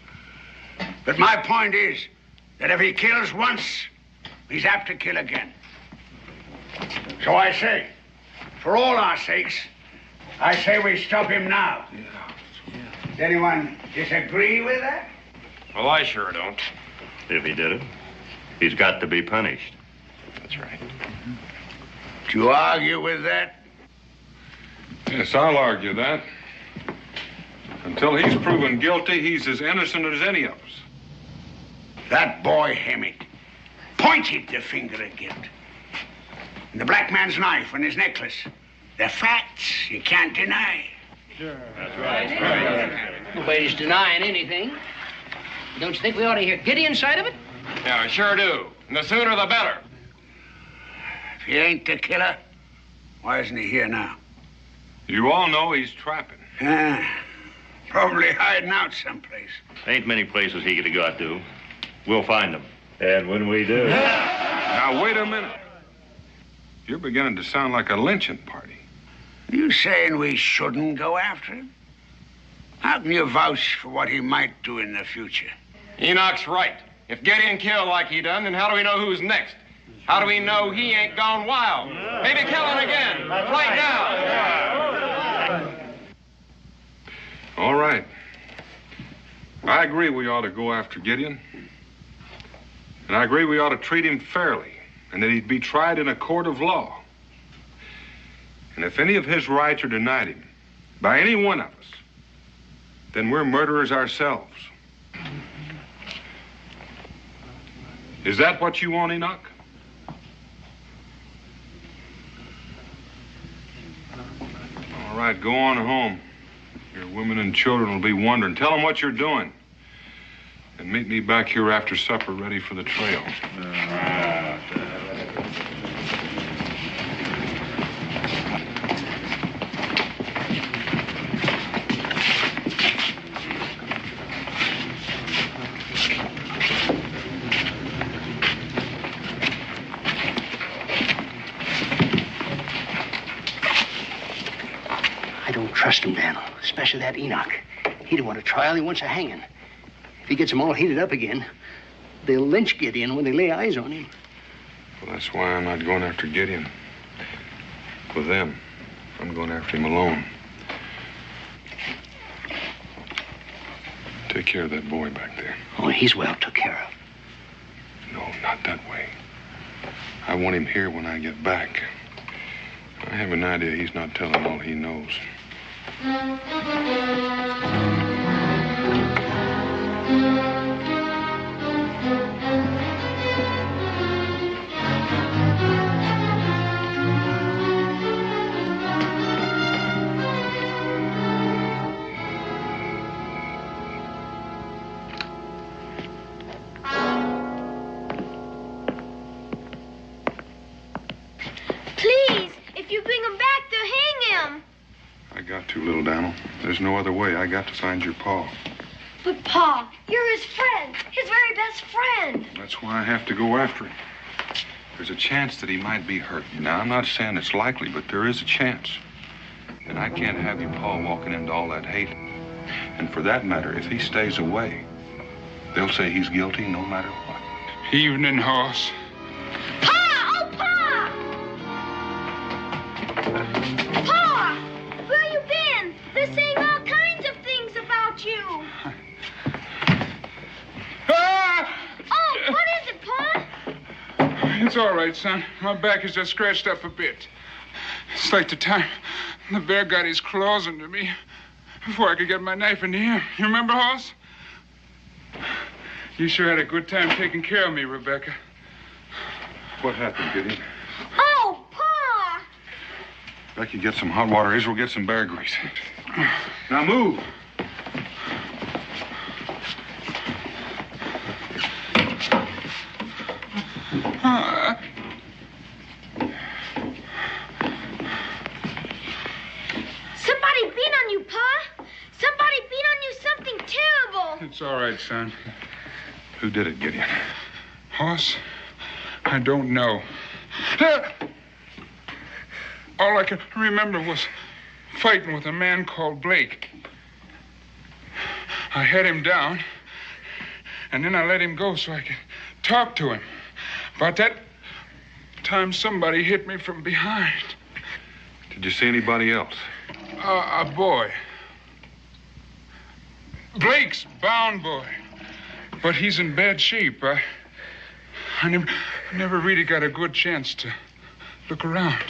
But my point is that if he kills once, he's apt to kill again. So I say, for all our sakes, I say we stop him now. Does anyone disagree with that? Well, I sure don't. If he did it, he's got to be punished. That's right. Do you argue with that? Yes, I'll argue that. Until he's proven guilty, he's as innocent as any of us. That boy Hemmett pointed the finger at guilt. And the black man's knife and his necklace. They're facts you can't deny. Sure. That's right. Nobody's denying anything. Don't you think we ought to hear Gideon's side of it? Yeah, I sure do. And the sooner the better. If he ain't the killer, why isn't he here now? You all know he's trapping. Probably hiding out someplace. Ain't many places he could have got to. We'll find him. And when we do... Now, wait a minute. You're beginning to sound like a lynching party. You saying we shouldn't go after him? How can you vouch for what he might do in the future? Enoch's right. If Gideon killed like he done, then how do we know who's next? How do we know he ain't gone wild? Maybe kill him again, right now. All right. I agree we ought to go after Gideon. And I agree we ought to treat him fairly, and that he'd be tried in a court of law. And if any of his rights are denied him by any one of us, then we're murderers ourselves. Is that what you want, Enoch? All right, go on home. Your women and children will be wondering. Tell them what you're doing. And meet me back here after supper, ready for the trail. I don't trust him, Daniel, especially that Enoch. He don't want a trial, he wants a hanging. If he gets them all heated up again, they'll lynch Gideon when they lay eyes on him. Well, that's why I'm not going after Gideon. With them. I'm going after him alone. Take care of that boy back there. Oh, he's well took care of. No, not that way. I want him here when I get back. I have an idea he's not telling all he knows. Please, if you bring him back, they'll hang him. I got to, little Daniel. There's no other way. I got to find your pa. But, Pa, you're his friend, his very best friend. That's why I have to go after him. There's a chance that he might be hurt. Now, I'm not saying it's likely, but there is a chance. And I can't have your pa walking into all that hate. And for that matter, if he stays away, they'll say he's guilty no matter what. Evening, horse. Pa! Oh, Pa! Pa! Where you been? They're saying all kinds of things about you. Ah! Oh, what is it, Pa? It's all right, son. My back is just scratched up a bit. It's like the time the bear got his claws into me before I could get my knife into him. You remember, Hoss? You sure had a good time taking care of me, Rebecca. What happened, Gideon? Oh, Pa! Becky, get some hot water. Israel, get some bear grease. Now move. Somebody beat on you, Pa! Somebody beat on you something terrible! It's all right, son. Who did it, Gideon? Hoss, I don't know. All I can remember was fighting with a man called Blake. I had him down, and then I let him go so I could talk to him. About that time, somebody hit me from behind. Did you see anybody else? A boy. Blake's bound boy. But he's in bad shape. I never really got a good chance to look around.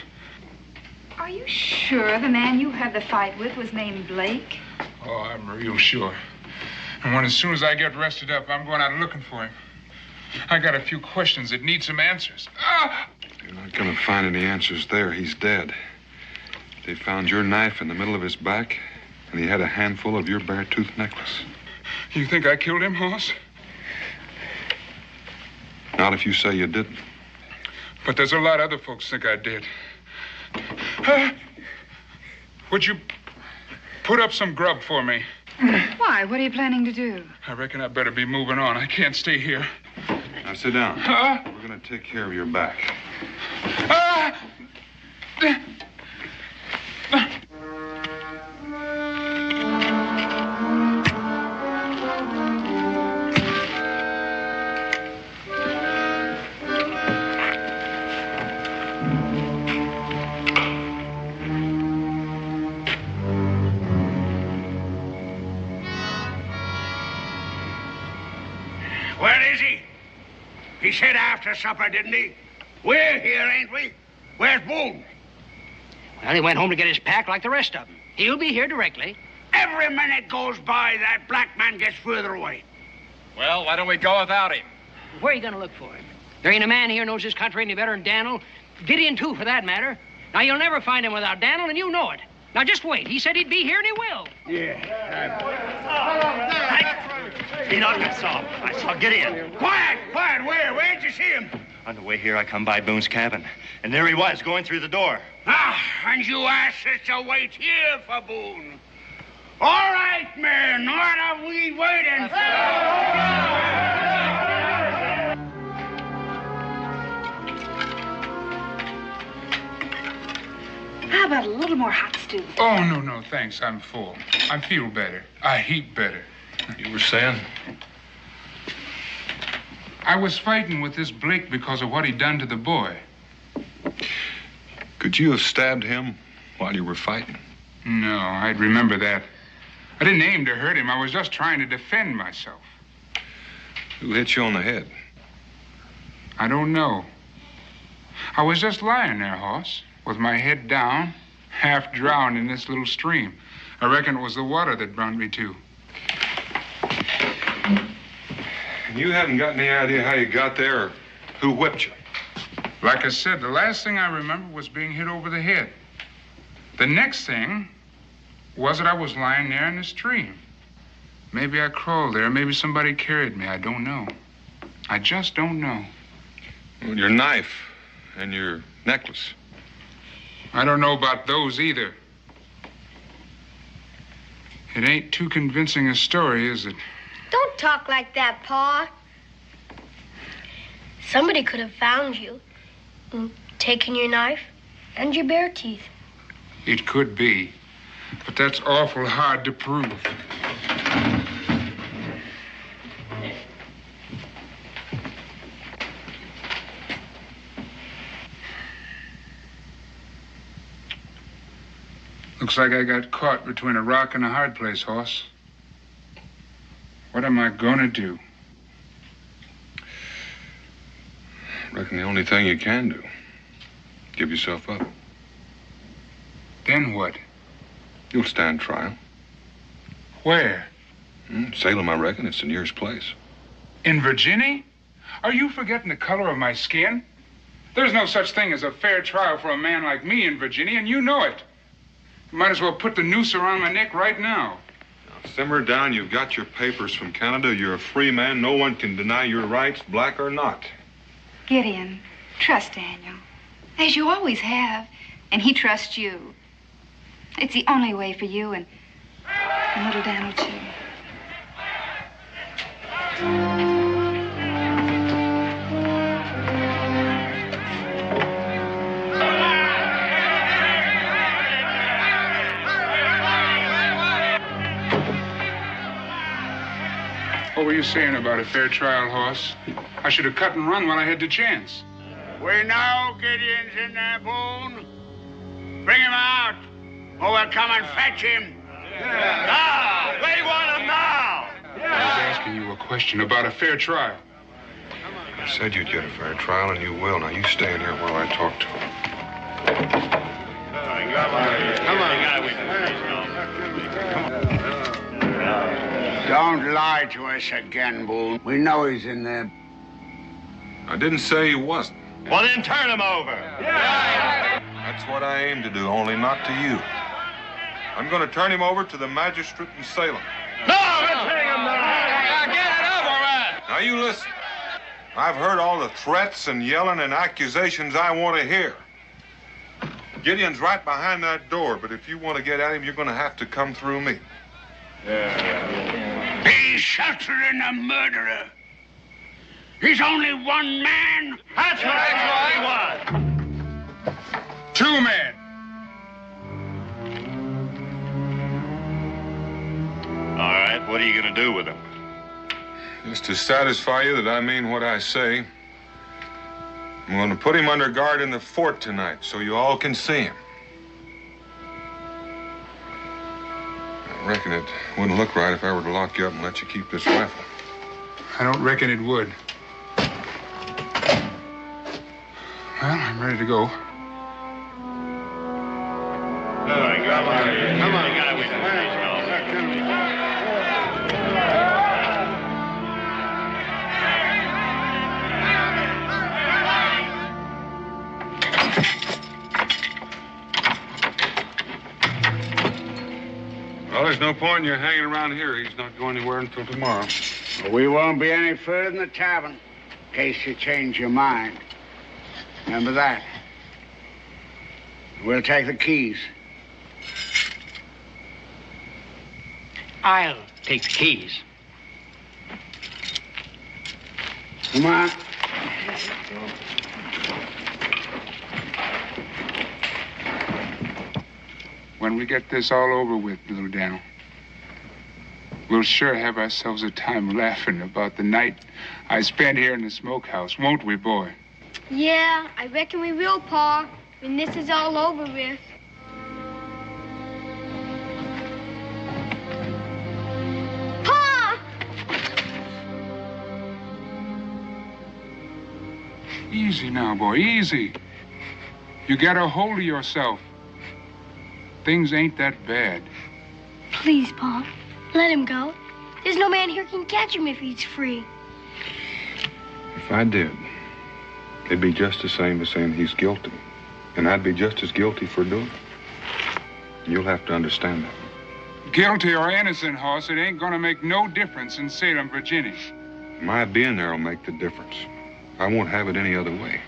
Are you sure the man you had the fight with was named Blake? Oh, I'm real sure. And as soon as I get rested up, I'm going out looking for him. I got a few questions that need some answers. You're not going to find any answers there. He's dead. They found your knife in the middle of his back, and he had a handful of your bear-tooth necklace. You think I killed him, Hoss? Not if you say you didn't. But there's a lot of other folks think I did. Would you put up some grub for me? Why? What are you planning to do? I reckon I better be moving on. I can't stay here. Now sit down. We're going to take care of your back. Where is he? He said after supper, didn't he? We're here, ain't we? Where's Boone? Well, he went home to get his pack like the rest of them. He'll be here directly. Every minute goes by, that black man gets further away. Well, why don't we go without him? Where are you going to look for him? There ain't a man here knows this country any better than Daniel. Gideon, too, for that matter. Now, you'll never find him without Daniel, and you know it. Now, just wait. He said he'd be here, and he will. Yeah. He knocked us off. I saw Gideon. Quiet! Where'd you see him? On the way here, I come by Boone's cabin, and there he was, going through the door. And you asked us to wait here for Boone. All right, men, what are we waiting for? How about a little more hot stew? Oh, no, thanks. I'm full. I feel better. A heap better. You were saying? I was fighting with this Blake because of what he'd done to the boy. Could you have stabbed him while you were fighting? No, I'd remember that. I didn't aim to hurt him. I was just trying to defend myself. Who hit you on the head? I don't know. I was just lying there, Hoss, with my head down, half drowned in this little stream. I reckon it was the water that brought me to. And you haven't got any idea how you got there or who whipped you? Like I said, the last thing I remember was being hit over the head. The next thing was that I was lying there in the stream. Maybe I crawled there. Maybe somebody carried me. I don't know. I just don't know. Well, your knife and your necklace. I don't know about those either. It ain't too convincing a story, is it? Don't talk like that, Pa. Somebody could have found you and taken your knife and your bare teeth. It could be, but that's awful hard to prove. Looks like I got caught between a rock and a hard place, Hoss. What am I gonna do? I reckon the only thing you can do, give yourself up. Then what? You'll stand trial. Where? Salem, I reckon. It's the nearest place. In Virginia? Are you forgetting the color of my skin? There's no such thing as a fair trial for a man like me in Virginia, and you know it. You might as well put the noose around my neck right now. Now, simmer down. You've got your papers from Canada. You're a free man. No one can deny your rights, black or not. Gideon, trust Daniel, as you always have, and he trusts you. It's the only way for you and little Daniel, too. What were you saying about a fair trial, Hoss? I should have cut and run when I had the chance. We know Gideon's in there, Boone. Bring him out. or we'll come and fetch him. Now! We want him now! I was asking you a question about a fair trial. I said you'd get a fair trial, and you will. Now, you stay in here while I talk to him. Don't lie to us again, Boone. We know he's in there. I didn't say he wasn't. Well, then turn him over. That's what I aim to do, only not to you. I'm going to turn him over to the magistrate in Salem. No, let's hang him now. Get it over with. Now, you listen. I've heard all the threats and yelling and accusations I want to hear. Gideon's right behind that door, but if you want to get at him, you're going to have to come through me. He's sheltering a murderer. He's only one man. That's what he was. 2 men. All right, what are you going to do with him? Just to satisfy you that I mean what I say, I'm going to put him under guard in the fort tonight so you all can see him. I reckon it wouldn't look right if I were to lock you up and let you keep this rifle. I don't reckon it would. Well, I'm ready to go. Come on. Well, there's no point in you hanging around here. He's not going anywhere until tomorrow. We won't be any further than the tavern, in case you change your mind. Remember that. We'll take the keys. I'll take the keys. Come on. When we get this all over with, little Daniel, we'll sure have ourselves a time laughing about the night I spent here in the smokehouse, won't we, boy? Yeah, I reckon we will, Pa, when this is all over with. Pa! Easy now, boy, easy. You got a hold of yourself. Things ain't that bad. Please, Pa, let him go. There's no man here can catch him if he's free. If I did, it'd be just the same as saying he's guilty. And I'd be just as guilty for doing it. You'll have to understand that. Guilty or innocent, Hoss, it ain't gonna make no difference in Salem, Virginia. My being there will make the difference. I won't have it any other way.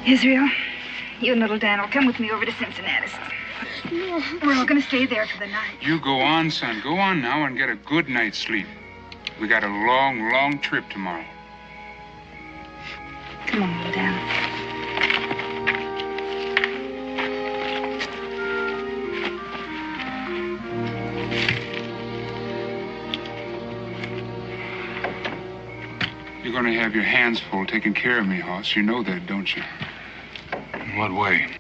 Israel, you and little Dan will come with me over to Cincinnati. We're all going to stay there for the night. You go on, son. Go on now and get a good night's sleep. We got a long, long trip tomorrow. Come on, little Dan. You're going to have your hands full taking care of me, Hoss. You know that, don't you? In what way?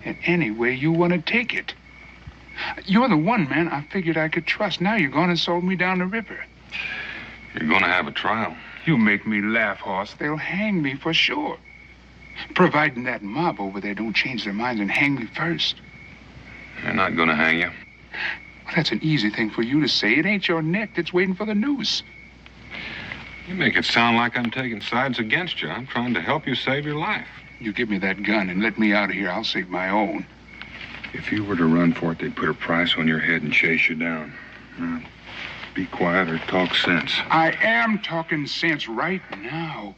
In any way you want to take it. You're the one man I figured I could trust. Now you're going to sold me down the river. You're going to have a trial. You make me laugh, Hoss. They'll hang me for sure. Providing that mob over there don't change their minds and hang me first. They're not going to hang you. Well, that's an easy thing for you to say. It ain't your neck that's waiting for the noose. You make it sound like I'm taking sides against you. I'm trying to help you save your life. You give me that gun and let me out of here, I'll save my own. If you were to run for it, they'd put a price on your head and chase you down. Be quiet or talk sense. I am talking sense right now.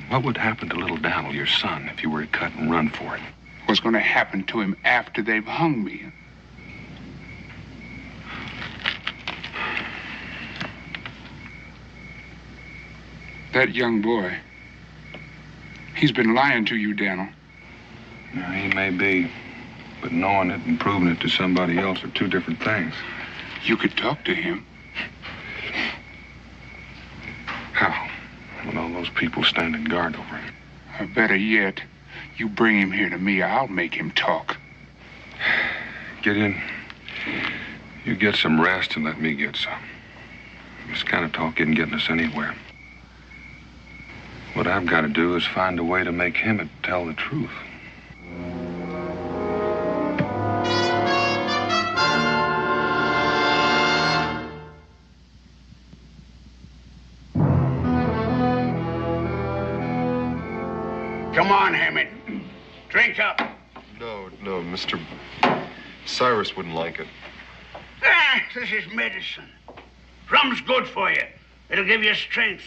What would happen to little Daniel, your son, if you were to cut and run for it? What's going to happen to him after they've hung me? That young boy, he's been lying to you, Daniel. Now, he may be, but knowing it and proving it to somebody else are two different things. You could talk to him. How? When all those people standing guard over him. Or better yet, You bring him here to me, I'll make him talk. Gideon, you get some rest and let me get some. This kind of talk isn't getting us anywhere. What I've got to do is find a way to make him tell the truth. Come on, Hammond. Drink up. No, Mr. Cyrus wouldn't like it. Ah, this is medicine. Rum's good for you. It'll give you strength.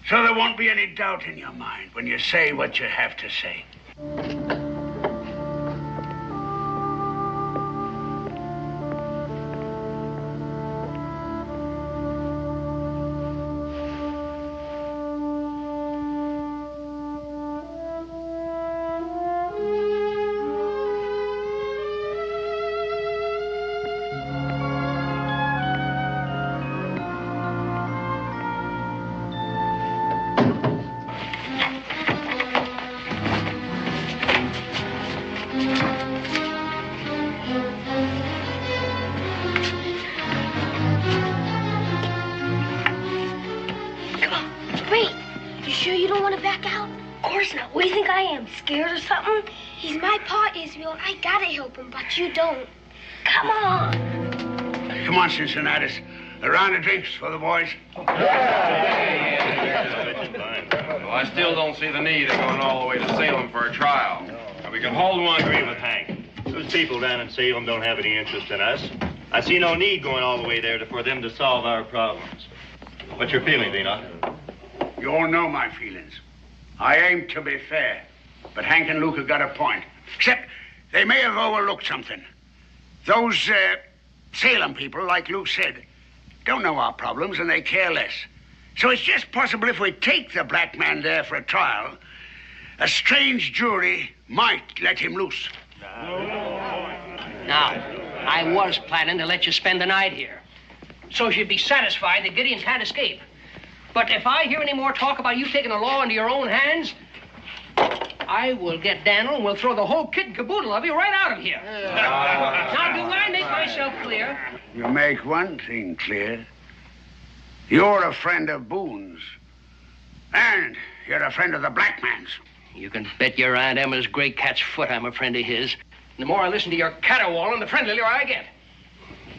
So there won't be any doubt in your mind when you say what you have to say. Scared or something? He's my pa, Israel, and I gotta help him, but you don't. Come on. Come on, Cincinnatus. A round of drinks for the boys. Well, I still don't see the need of going all the way to Salem for a trial. We can hold one. I agree with Hank. Those people down in Salem don't have any interest in us. I see no need going all the way there for them to solve our problems. What's your feeling, Enoch? You all know my feelings. I aim to be fair. But Hank and Luke have got a point. Except they may have overlooked something. Those Salem people, like Luke said, don't know our problems and they care less. So it's just possible if we take the black man there for a trial, a strange jury might let him loose. Now, I was planning to let you spend the night here, so you'd be satisfied that Gideon can't escape. But if I hear any more talk about you taking the law into your own hands, I will get Daniel and we'll throw the whole kit and caboodle of you right out of here. Now, do I make myself clear? You make one thing clear. You're a friend of Boone's. And you're a friend of the black man's. You can bet your Aunt Emma's gray cat's foot I'm a friend of his. The more I listen to your caterwauling, the friendlier I get.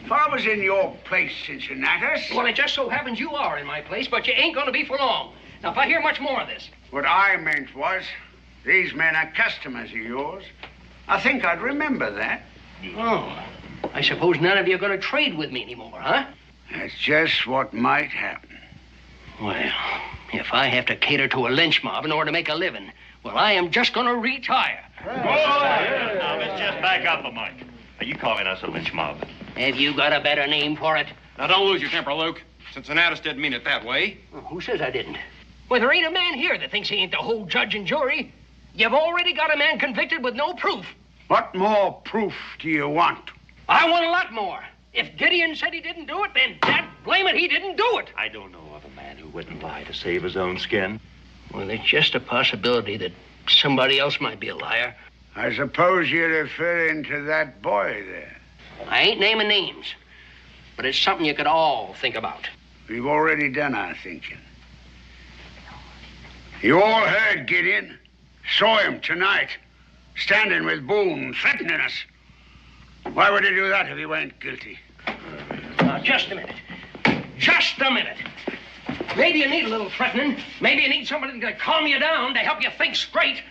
If I was in your place, Cincinnatus... Well, it just so happens you are in my place, but you ain't going to be for long. Now, if I hear much more of this... What I meant was, these men are customers of yours. I think I'd remember that. Oh, I suppose none of you are going to trade with me anymore, huh? That's just what might happen. Well, if I have to cater to a lynch mob in order to make a living, well, I am just going to retire. Now, let's just back up a mite. Are you calling us a lynch mob? Have you got a better name for it? Now, don't lose your temper, Luke. Cincinnatus didn't mean it that way. Well, who says I didn't? Well, there ain't a man here that thinks he ain't the whole judge and jury. You've already got a man convicted with no proof. What more proof do you want? I want a lot more. If Gideon said he didn't do it, then dad blame it, he didn't do it. I don't know of a man who wouldn't lie to save his own skin. Well, there's just a possibility that somebody else might be a liar. I suppose you're referring to that boy there. I ain't naming names, but it's something you could all think about. We've already done our thinking. You all heard Gideon. Saw him tonight, standing with Boone, threatening us. Why would he do that if he weren't guilty? Now, just a minute. Just a minute. Maybe you need a little threatening. Maybe you need somebody to calm you down, to help you think straight.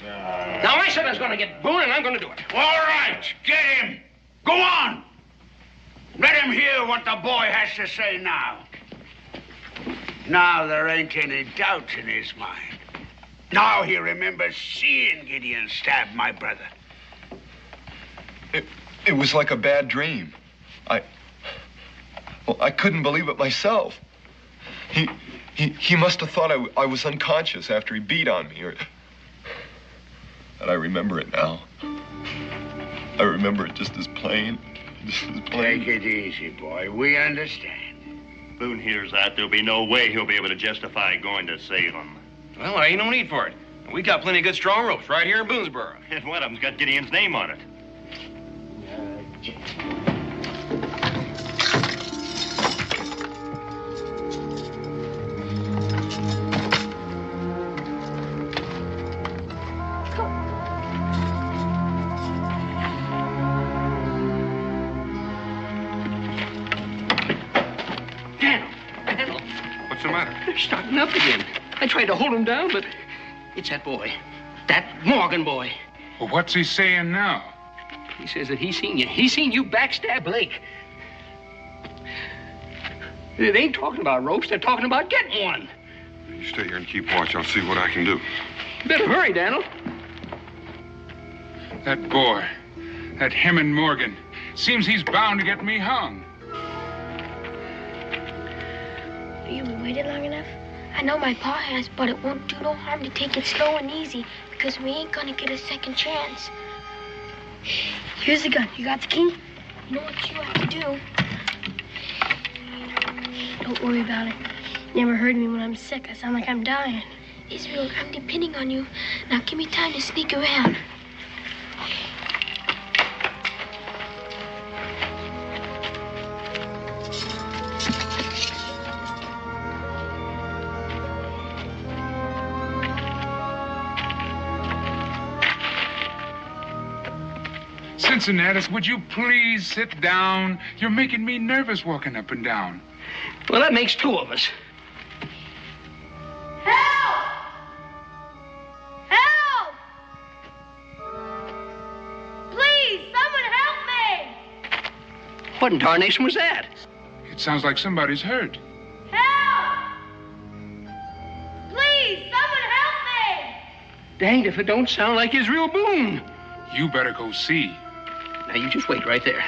Now, I said I was going to get Boone, and I'm going to do it. All right, get him. Go on. Let him hear what the boy has to say now. Now there ain't any doubt in his mind. Now he remembers seeing Gideon stab my brother. It was like a bad dream. I couldn't believe it myself. He must have thought I was unconscious after he beat on me, and I remember it now. I remember it just as plain. Take it easy, boy. We understand. Boone hears that. There'll be no way he'll be able to justify going to Salem. Well, there ain't no need for it. We got plenty of good strong ropes right here in Boonesboro. And one of them's got Gideon's name on it. Daniel. What's the matter? They're starting up again. I tried to hold them down, but it's that boy. That Morgan boy. Well, what's he saying now? He says that he's seen you. He's seen you backstab Blake. They ain't talking about ropes. They're talking about getting one. You stay here and keep watch. I'll see what I can do. You better hurry, Daniel. That boy, that Hammond Morgan, seems he's bound to get me hung. You waited long enough? I know my pa has, but it won't do no harm to take it slow and easy, because we ain't gonna get a second chance. Here's the gun. You got the key? You know what you have to do. Don't worry about it. You never heard me when I'm sick. I sound like I'm dying. Israel, I'm depending on you. Now give me time to sneak around. Cincinnatus, would you please sit down? You're making me nervous walking up and down. Well, that makes two of us. Help! Help! Please, someone help me! What in tarnation was that? It sounds like somebody's hurt. Help! Please, someone help me! Danged if it don't sound like Israel Boone. You better go see. Now, you just wait right there.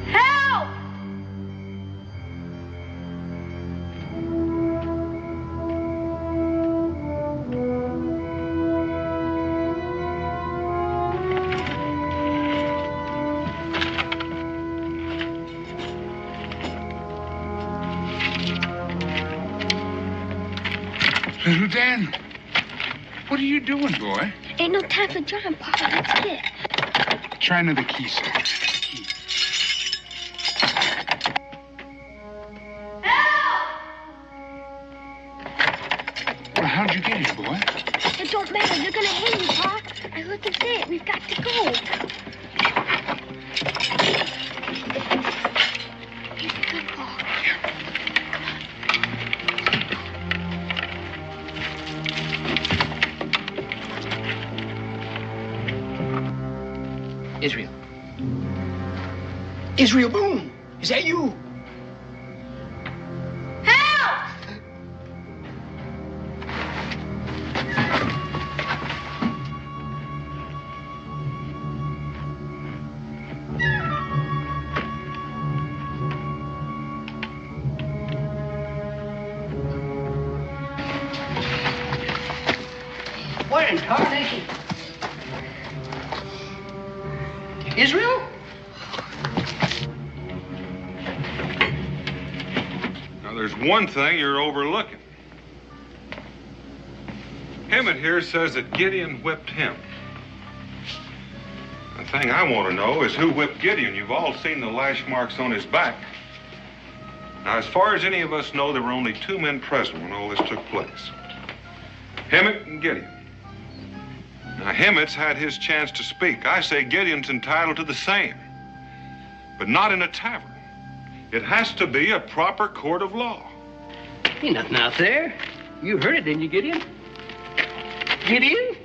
Help! Little Dan, what are you doing, boy? Ain't no time for John, Papa. Let's get. Try another key, sir. Well, how'd you get here, boy? It don't matter. They're gonna hang you, Pa. I heard them say it. We've got to go. Here's the gun, Pa. Israel. Israel Boone! Is that you? Help! What in tarnation? Israel? Now, there's one thing you're overlooking. Emmett here says that Gideon whipped him. The thing I want to know is who whipped Gideon. You've all seen the lash marks on his back. Now, as far as any of us know, there were only two men present when all this took place. Emmett and Gideon. Now, Emmett's had his chance to speak. I say Gideon's entitled to the same. But not in a tavern. It has to be a proper court of law. Ain't nothing out there. You heard it, didn't you, Gideon? Gideon?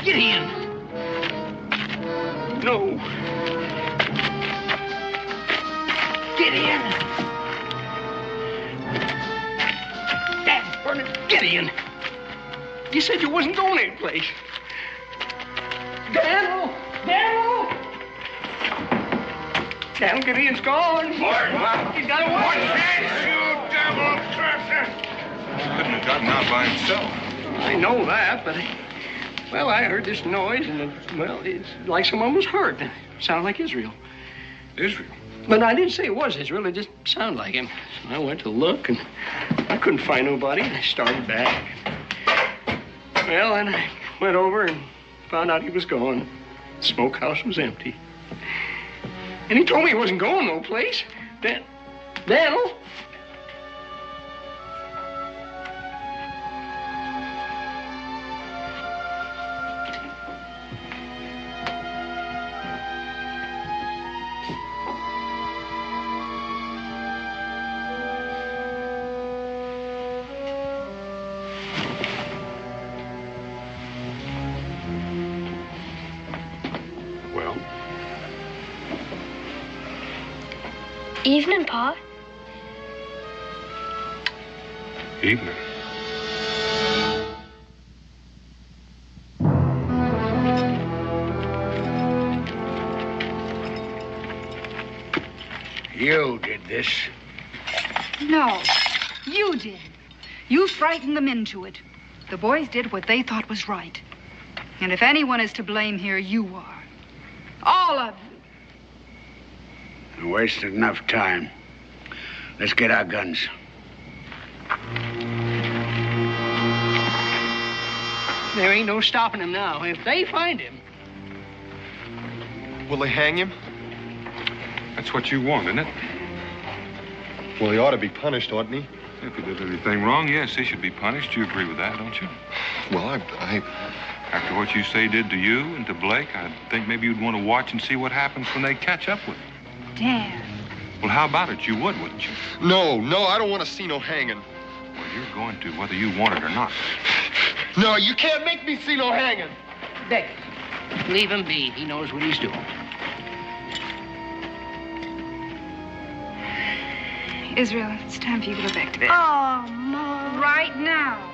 Gideon! No. Gideon! Dad, burn it, Gideon! You said you wasn't going anyplace. Daniel! Daniel! Daniel, Gideon's gone. He's got away. You devil crusher! He couldn't have gotten out by himself. I know that, but Well, I heard this noise, and, it's like someone was hurt. It sounded like Israel. Israel? But I didn't say it was Israel. It just sounded like him. So I went to look, and I couldn't find nobody, and I started back. Well, and I went over and found out he was gone. The smokehouse was empty. And he told me he wasn't going no place. Daniel? Evening, Pa. Evening. You did this. No, you did. You frightened them into it. The boys did what they thought was right. And if anyone is to blame here, you are. All of you. You wasted enough time. Let's get our guns. There ain't no stopping him now. If they find him. Will they hang him? That's what you want, isn't it? Well, he ought to be punished, oughtn't he? If he did anything wrong, yes, he should be punished. You agree with that, don't you? Well, After what you say did to you and to Blake, I think maybe you'd want to watch and see what happens when they catch up with him. Dan. Well, how about it? You would, wouldn't you? No, I don't want to see no hanging. Well, you're going to, whether you want it or not. No, you can't make me see no hanging. Beck, leave him be. He knows what he's doing. Israel, it's time for you to go back to bed. Oh, Mom. Right now.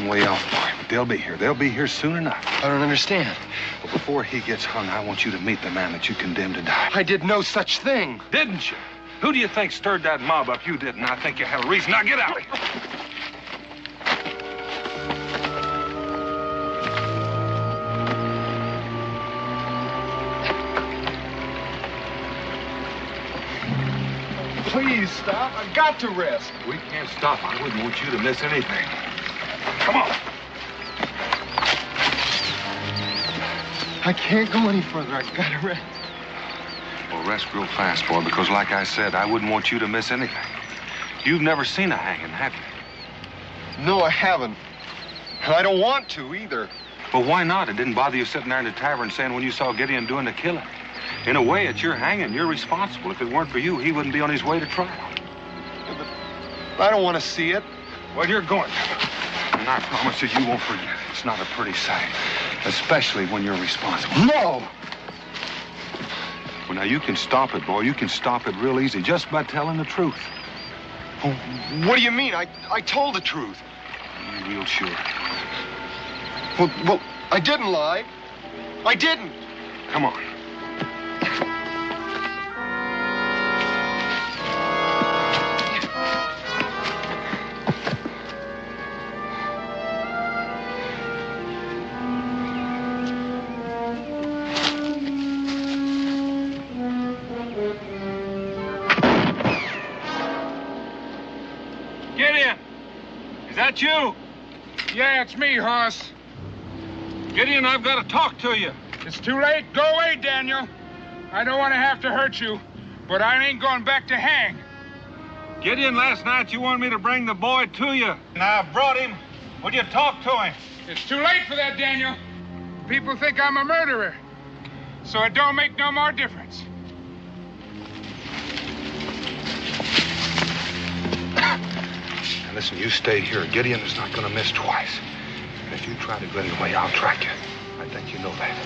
Way off, boy. But they'll be here. They'll be here soon enough. I don't understand. But before he gets hung, I want you to meet the man that you condemned to die. I did no such thing. Didn't you? Who do you think stirred that mob up? You didn't. I think you had a reason. Now get out of here. Please stop. I got to rest. We can't stop. I wouldn't want you to miss anything. Come on. I can't go any further. I gotta rest. Well, rest real fast, boy, because like I said, I wouldn't want you to miss anything. You've never seen a hanging, have you? No, I haven't. And I don't want to either. Well, why not? It didn't bother you sitting there in the tavern saying when you saw Gideon doing the killing. In a way, it's your hanging. You're responsible. If it weren't for you, he wouldn't be on his way to trial. Yeah, but I don't want to see it. Well, you're going to. And I promise you, you won't forget. It's not a pretty sight, especially when you're responsible. No! Well, now, you can stop it, boy. You can stop it real easy just by telling the truth. Oh, what do you mean? I told the truth. Are you real sure? Well, I didn't lie. I didn't. Come on. You? Yeah, it's me, Hoss. Gideon, I've got to talk to you. It's too late. Go away, Daniel. I don't want to have to hurt you, but I ain't going back to hang. Gideon, last night you wanted me to bring the boy to you. And I brought him. Would you talk to him? It's too late for that, Daniel. People think I'm a murderer, so it don't make no more difference. Now listen, you stay here. Gideon is not going to miss twice. And if you try to get away, I'll track you. I think you know that.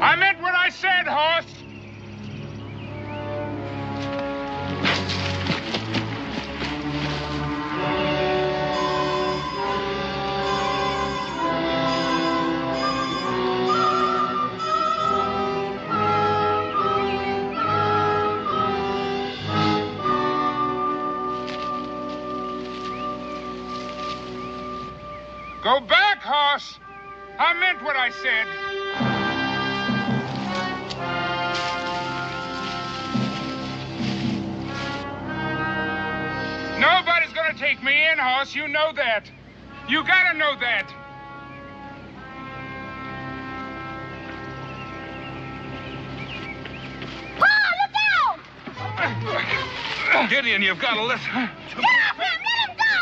I meant what I said, Hoss. Go back, Hoss. I meant what I said. Nobody's gonna take me in, Hoss. You know that. You gotta know that. Pa, look out! Gideon, you've got to listen. Get off him! Let him go!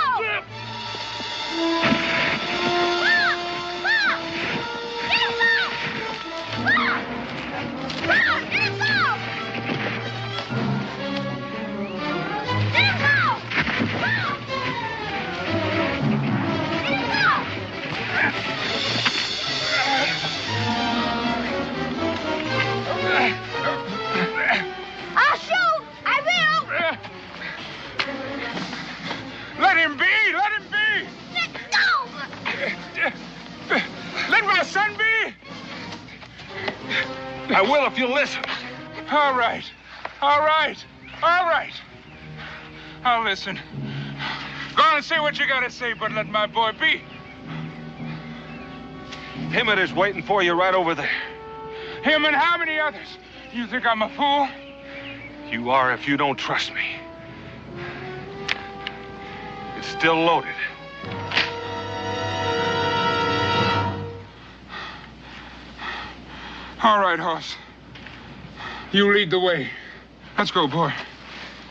I'll shoot! I will! Let him be! Let him be! Let go! Let my son be! I will if you'll listen. All right. All right. All right. I'll listen. Go on and say what you gotta say, but let my boy be. Emmett is waiting for you right over there. Him and how many others? You think I'm a fool? You are if you don't trust me. It's still loaded. All right, Hoss. You lead the way. Let's go, boy.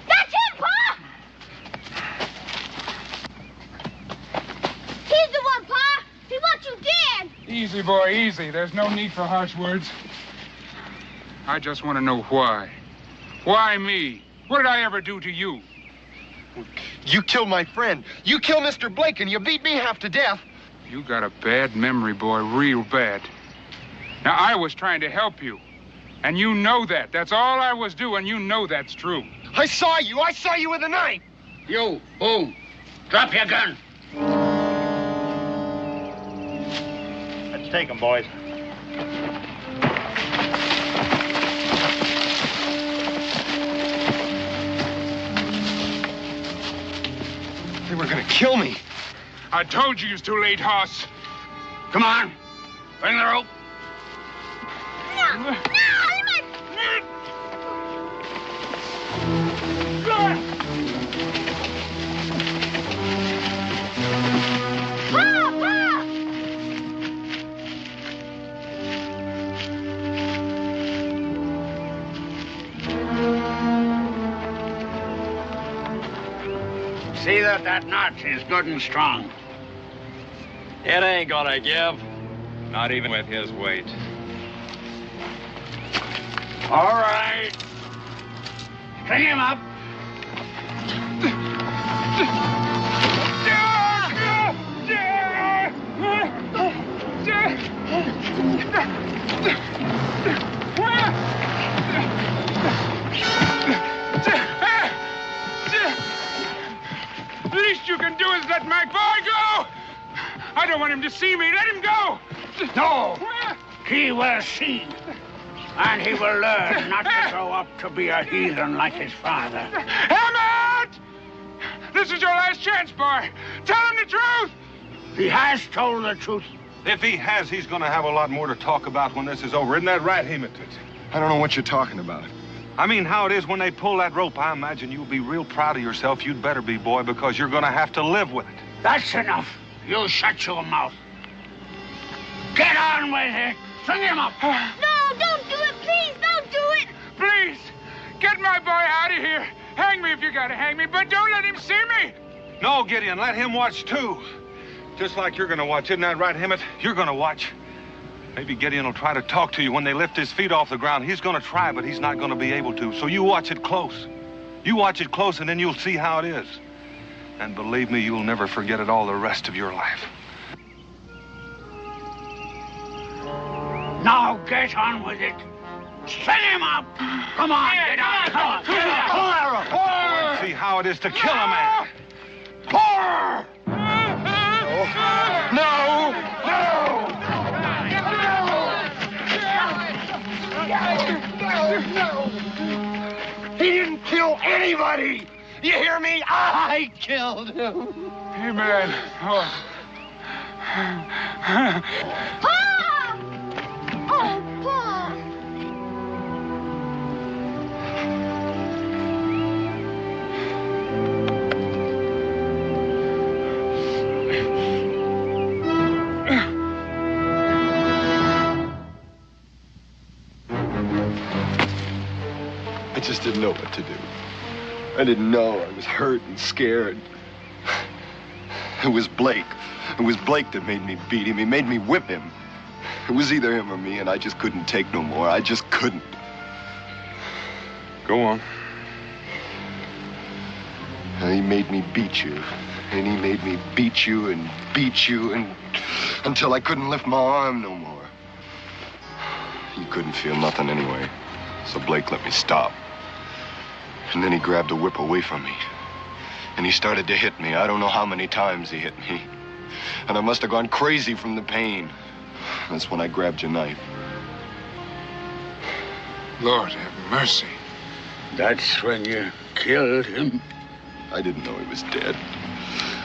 That's him, Pa! He's the one, Pa! He wants you dead! Easy, boy, easy. There's no need for harsh words. I just want to know why. Why me? What did I ever do to you? You killed my friend. You killed Mr. Blake, and you beat me half to death. You got a bad memory, boy, real bad. Now, I was trying to help you. And you know that. That's all I was doing. You know that's true. I saw you. I saw you with a knife. You, Boone, drop your gun. Let's take him, boys. They were gonna kill me. I told you it was too late, Hoss. Come on. Bring the rope. No! No! See that knot is good and strong. It ain't gonna give. Not even with his weight. All right. String him up. The least you can do is let my boy go. I don't want him to see me. Let him go. No. He will see. And he will learn not to grow up to be a heathen like his father. Emmett! This is your last chance, boy. Tell him the truth. He has told the truth. If he has, he's going to have a lot more to talk about when this is over. Isn't that right, Emmett? I don't know what you're talking about. I mean, how it is when they pull that rope. I imagine you'll be real proud of yourself. You'd better be, boy, because you're going to have to live with it. That's enough. You shut your mouth. Get on with it. String him up. No, don't do it. Please, don't do it. Please, get my boy out of here. Hang me if you gotta hang me, but don't let him see me. No, Gideon, let him watch, too. Just like you're going to watch. Isn't that right, Emmett? You're going to watch. Maybe Gideon will try to talk to you when they lift his feet off the ground. He's going to try, but he's not going to be able to. So you watch it close. You watch it close, and then you'll see how it is. And believe me, you'll never forget it all the rest of your life. Now get on with it. Send him up. Come on, get on. Come on. See how it is to kill a man. Pour! No! He didn't kill anybody. You hear me? I killed him. Hey, man. Oh. Pa! Oh, Pa! I just didn't know what to do. I didn't know. I was hurt and scared. It was Blake. It was Blake that made me beat him. He made me whip him. It was either him or me, and I just couldn't take no more. I just couldn't. Go on. And he made me beat you. And he made me beat you and until I couldn't lift my arm no more. You couldn't feel nothing anyway. So Blake let me stop. And then he grabbed the whip away from me. And he started to hit me. I don't know how many times he hit me. And I must have gone crazy from the pain. That's when I grabbed your knife. Lord have mercy. That's when you killed him? I didn't know he was dead.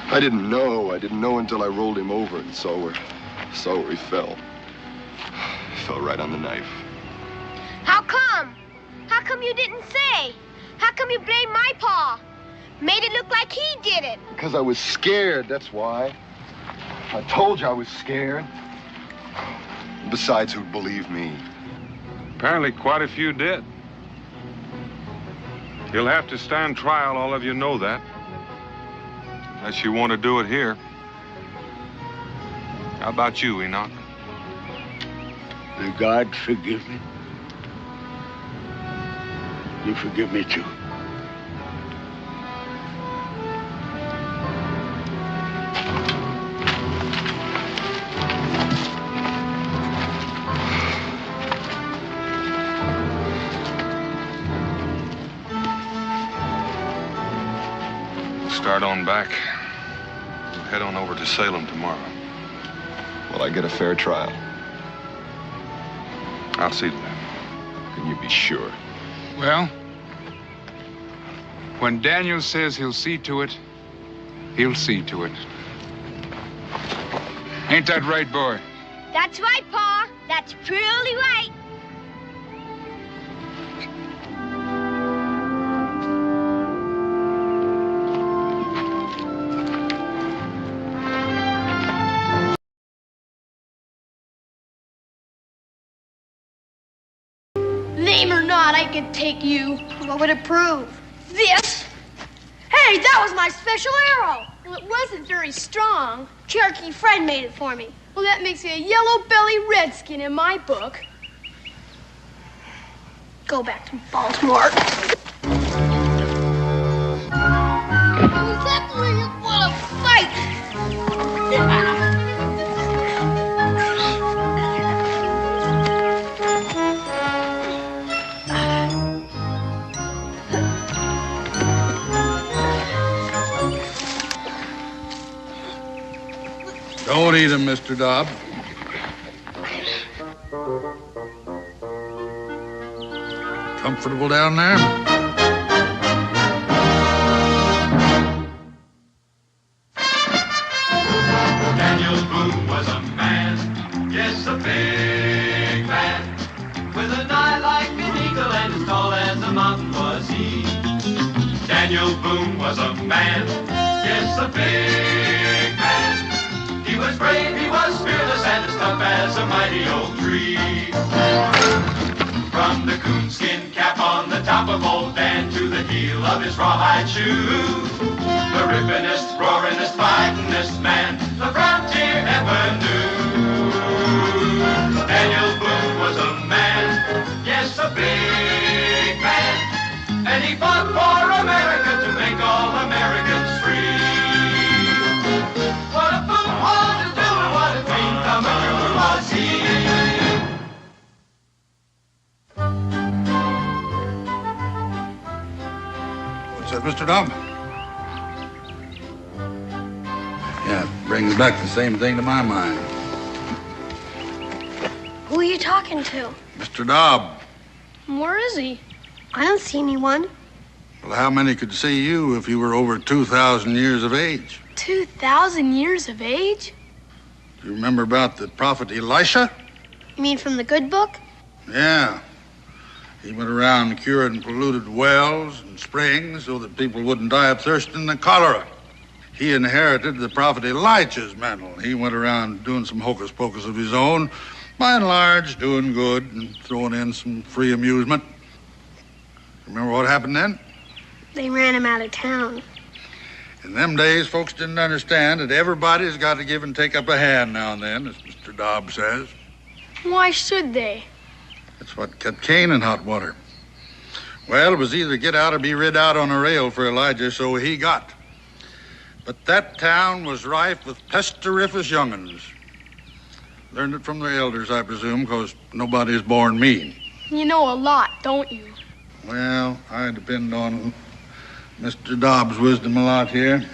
I didn't know. I didn't know until I rolled him over and saw where he fell. He fell right on the knife. How come? How come you didn't say? How come you blamed my pa? Made it look like he did it. Because I was scared, that's why. I told you I was scared. Besides, who'd believe me? Apparently quite a few did. You'll have to stand trial, all of you know that. Unless you want to do it here. How about you, Enoch? May God forgive me. You forgive me, too. Start on back. We'll head on over to Salem tomorrow. Will I get a fair trial? I'll see to that. Can you be sure? Well, when Daniel says he'll see to it, he'll see to it. Ain't that right, boy? That's right, Pa. That's truly right. Name or not, I could take you. What would it prove? This? Hey, that was my special arrow. Well, it wasn't very strong. Cherokee Fred made it for me. Well, that makes me a yellow-belly redskin in my book. Go back to Baltimore. Exactly what a fight! Don't eat him, Mr. Dobb. Comfortable down there? Daniel Boone was a man, yes, a big man, with an eye like an eagle and as tall as a mountain was he. Daniel Boone was a man, yes, a big man. He was brave, he was fearless, and as tough as a mighty old tree. From the coonskin cap on the top of old Dan to the heel of his rawhide shoe, the rippinest, roaringest, fightingest man the frontier ever knew. Daniel Boone was a man, yes, a big man, and he fought for America to make all Americans free. that Mr. Dobb? Yeah, it brings back the same thing to my mind. Who are you talking to? Mr. Dobb. Where is he? I don't see anyone. Well, how many could see you if you were over 2,000 years of age? 2,000 years of age? Do you remember about the prophet Elisha? You mean from the good book? Yeah. He went around curing polluted wells and springs so that people wouldn't die of thirst and the cholera. He inherited the prophet Elijah's mantle. He went around doing some hocus pocus of his own, by and large doing good and throwing in some free amusement. Remember what happened then? They ran him out of town. In them days, folks didn't understand that everybody's got to give and take up a hand now and then, as Mr. Dobb says. Why should they? That's what cut Cain in hot water. Well, it was either get out or be rid out on a rail for Elijah, so he got. But that town was rife with pesteriferous young'uns. Learned it from the elders, I presume, because nobody's born mean. You know a lot, don't you? Well, I depend on Mr. Dobb's wisdom a lot here.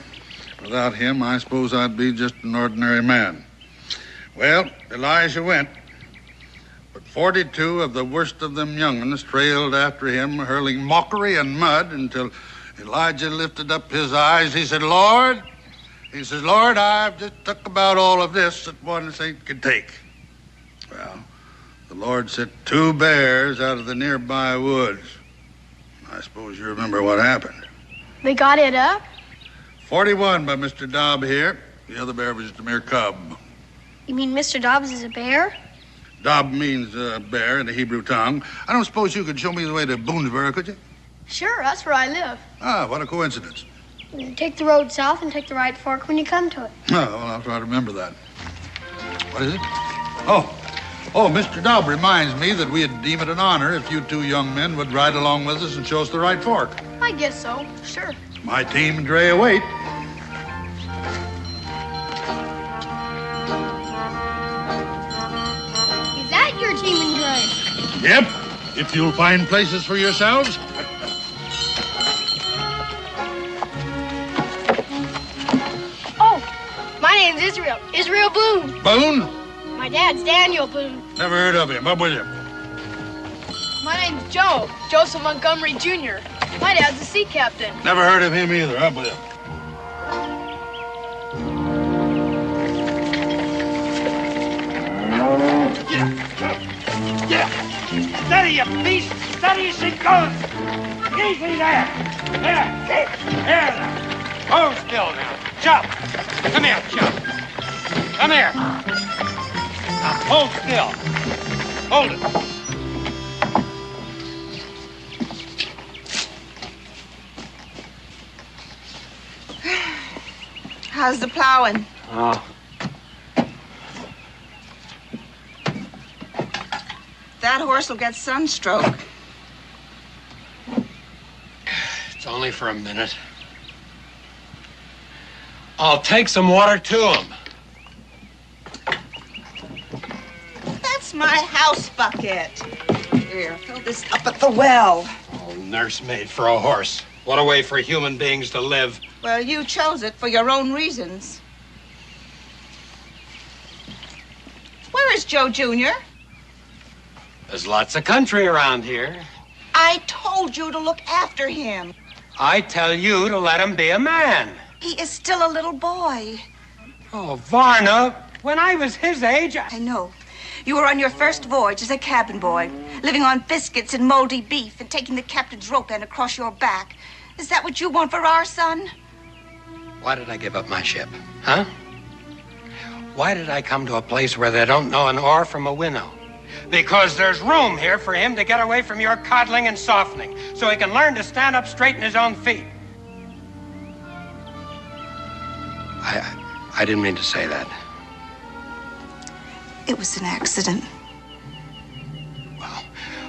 Without him, I suppose I'd be just an ordinary man. Well, Elijah went. But 42 of the worst of them young'uns trailed after him, hurling mockery and mud until Elijah lifted up his eyes. He said, Lord, I've just took about all of this that one saint could take. Well, the Lord sent 2 bears out of the nearby woods. I suppose you remember what happened. They got it up? 41 by Mr. Dobb here. The other bear was just a mere cub. You mean Mr. Dobbs is a bear? Dobb means bear in the Hebrew tongue. I don't suppose you could show me the way to Boonesboro, could you? Sure, that's where I live. Ah, what a coincidence. You take the road south and take the right fork when you come to it. Oh, well, I'll try to remember that. What is it? Oh, Mr. Dobb reminds me that we'd deem it an honor if you 2 young men would ride along with us and show us the right fork. I guess so, sure. My team and Dre await. Is that your team and Dre? Yep, if you'll find places for yourselves. My name's Israel. Israel Boone. Boone? My dad's Daniel Boone. Never heard of him. Up with him. My name's Joe. Joseph Montgomery Jr. My dad's a sea captain. Never heard of him either. Up with him. Yeah. Steady, you beast. Steady as she goes. Easy there. There. Hold still now. Jump. Come here, Jump. Come here. Now, hold still. Hold it. How's the plowing? Oh. That horse will get sunstroke. It's only for a minute. I'll take some water to him. That's my house bucket. Here, fill this up at the well. Oh, nursemaid for a horse. What a way for human beings to live. Well, you chose it for your own reasons. Where is Joe Jr.? There's lots of country around here. I told you to look after him. I tell you to let him be a man. He is still a little boy. Oh, Varna, when I was his age, I know. You were on your first voyage as a cabin boy, living on biscuits and moldy beef and taking the captain's rope end across your back. Is that what you want for our son? Why did I give up my ship, huh? Why did I come to a place where they don't know an oar from a winnow? Because there's room here for him to get away from your coddling and softening, so he can learn to stand up straight in his own feet. I didn't mean to say that. It was an accident. Well,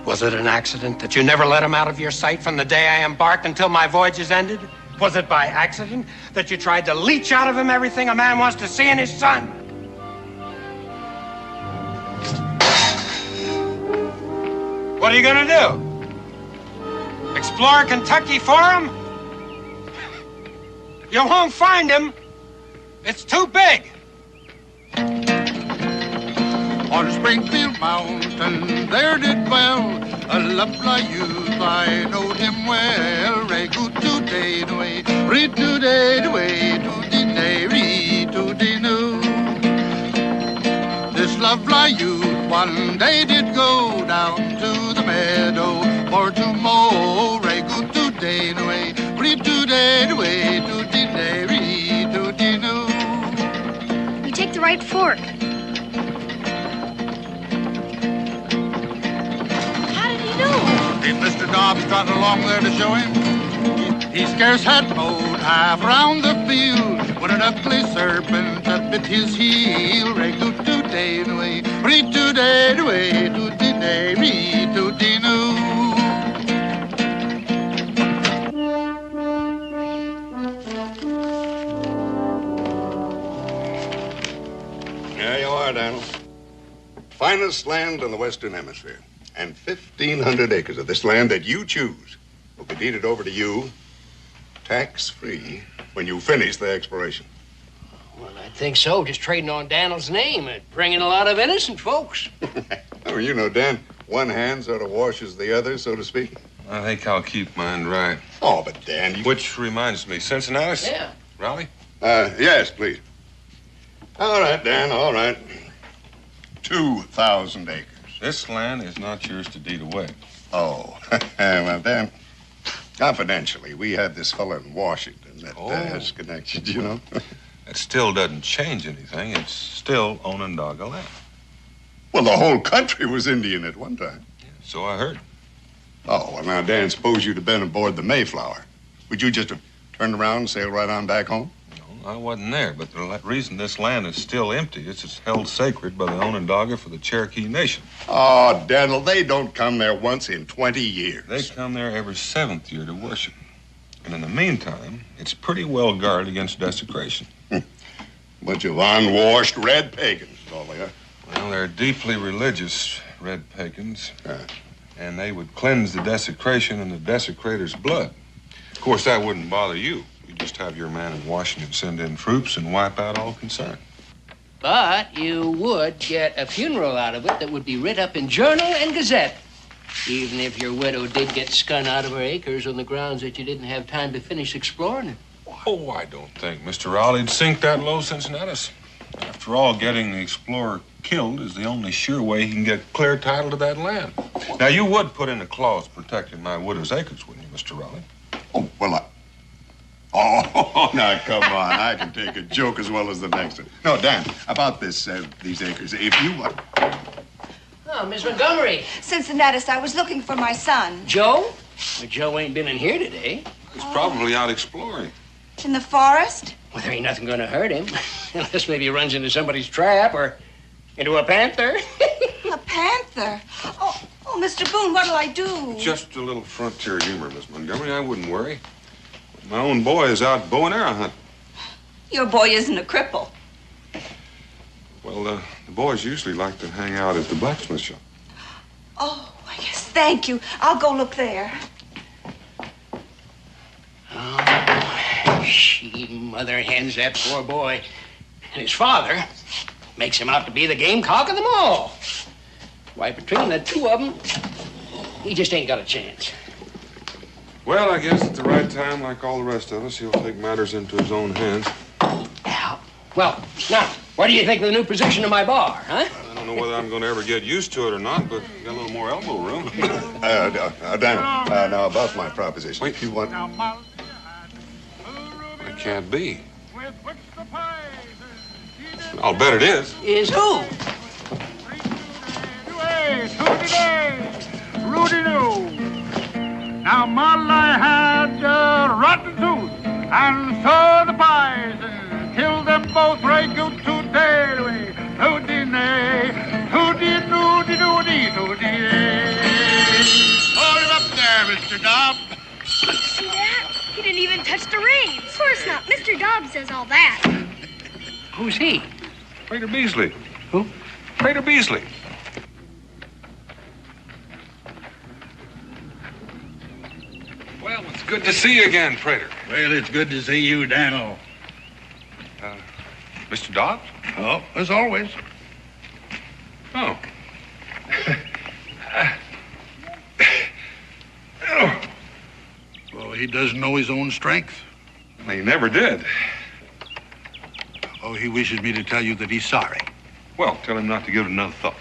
was it an accident that you never let him out of your sight from the day I embarked until my voyage is ended? Was it by accident that you tried to leech out of him everything a man wants to see in his son? What are you gonna do? Explore Kentucky for him? You won't find him. It's too big. On Springfield Mountain, there did dwell a lovely youth. I knowed him well. Re-good today, re today, to dinay, re to dinu. This lovely youth one day did go down to the meadow for to mow. Re-good today, re today, to dinay, re to dinu. You take the right fork. If Mr. Dobbs trotted along there to show him, he scarce had mowed half round the field when an ugly serpent bit his heel. Re-good today, re today, to dinay, re to dinu. There you are, Daniel. Finest land in the Western Hemisphere. And 1,500 acres of this land that you choose will be deeded over to you, tax-free, when you finish the exploration. Well, I think so. Just trading on Daniel's name and bringing a lot of innocent folks. Oh, you know, Dan, one hand sort of washes the other, so to speak. I think I'll keep mine dry. Oh, but Dan, you... Which reminds me, Cincinnati? Yeah. Raleigh? Yes, please. All right, Dan, all right. 2,000 acres. This land is not yours to deed away. Oh, well, Dan, confidentially, we had this fella in Washington that has connections, you know. That still doesn't change anything. It's still Onondaga land. Well, the whole country was Indian at one time. Yeah, so I heard. Oh, well, now, Dan, suppose you'd have been aboard the Mayflower. Would you just have turned around and sailed right on back home? I wasn't there, but the reason this land is still empty is it's held sacred by the Onondaga for the Cherokee Nation. Oh, Daniel, they don't come there once in 20 years. They come there every 7th year to worship. And in the meantime, it's pretty well guarded against desecration. Bunch of unwashed red pagans, all they are. Well, they're deeply religious red pagans. And they would cleanse the desecration in the desecrator's blood. Of course, that wouldn't bother you. You just have your man in Washington send in troops and wipe out all concern. But you would get a funeral out of it that would be writ up in Journal and Gazette. Even if your widow did get skun out of her acres on the grounds that you didn't have time to finish exploring it. Oh, I don't think Mr. Raleigh'd sink that low, Cincinnatus. After all, getting the explorer killed is the only sure way he can get clear title to that land. Now, you would put in a clause protecting my widow's acres, wouldn't you, Mr. Raleigh? Oh, well, Oh, now, come on. I can take a joke as well as the next one. No, Dan, about these acres, if you... Oh, Miss Montgomery. Cincinnatus, I was looking for my son. Joe? Well, Joe ain't been in here today. He's probably out exploring. In the forest? Well, there ain't nothing going to hurt him. Unless maybe he runs into somebody's trap or into a panther. A panther? Oh, Mr. Boone, what'll I do? Just a little frontier humor, Miss Montgomery. I wouldn't worry. My own boy is out bow and arrow hunting. Your boy isn't a cripple. Well, the boys usually like to hang out at the blacksmith shop. Oh, yes, thank you. I'll go look there. Oh, she mother hens that poor boy. And his father makes him out to be the gamecock of them all. Why, between the two of them, he just ain't got a chance. Well, I guess at the right time, like all the rest of us, he'll take matters into his own hands. Well, now, what do you think of the new position of my bar, huh? I don't know whether I'm going to ever get used to it or not, but got a little more elbow room. Daniel, now about my proposition. Wait. If you want... It can't be. I'll bet it is. Is who? Rudy New. Now, Molly had a rotten tooth, and so the poison killed them both right good today. Hoody-nay, hoody-doody-doody-doody. Hold him up there, Mr. Dobbs. See that? He didn't even touch the reins. Of course not. Mr. Dobbs says all that. Who's he? Prater Beasley. Who? Prater Beasley. Well, what's Good to see you again, Prater. Well, it's good to see you, Daniel. Mr. Dobbs? Oh, as always. Oh. Well, he doesn't know his own strength. He never did. Oh, he wishes me to tell you that he's sorry. Well, tell him not to give it another thought.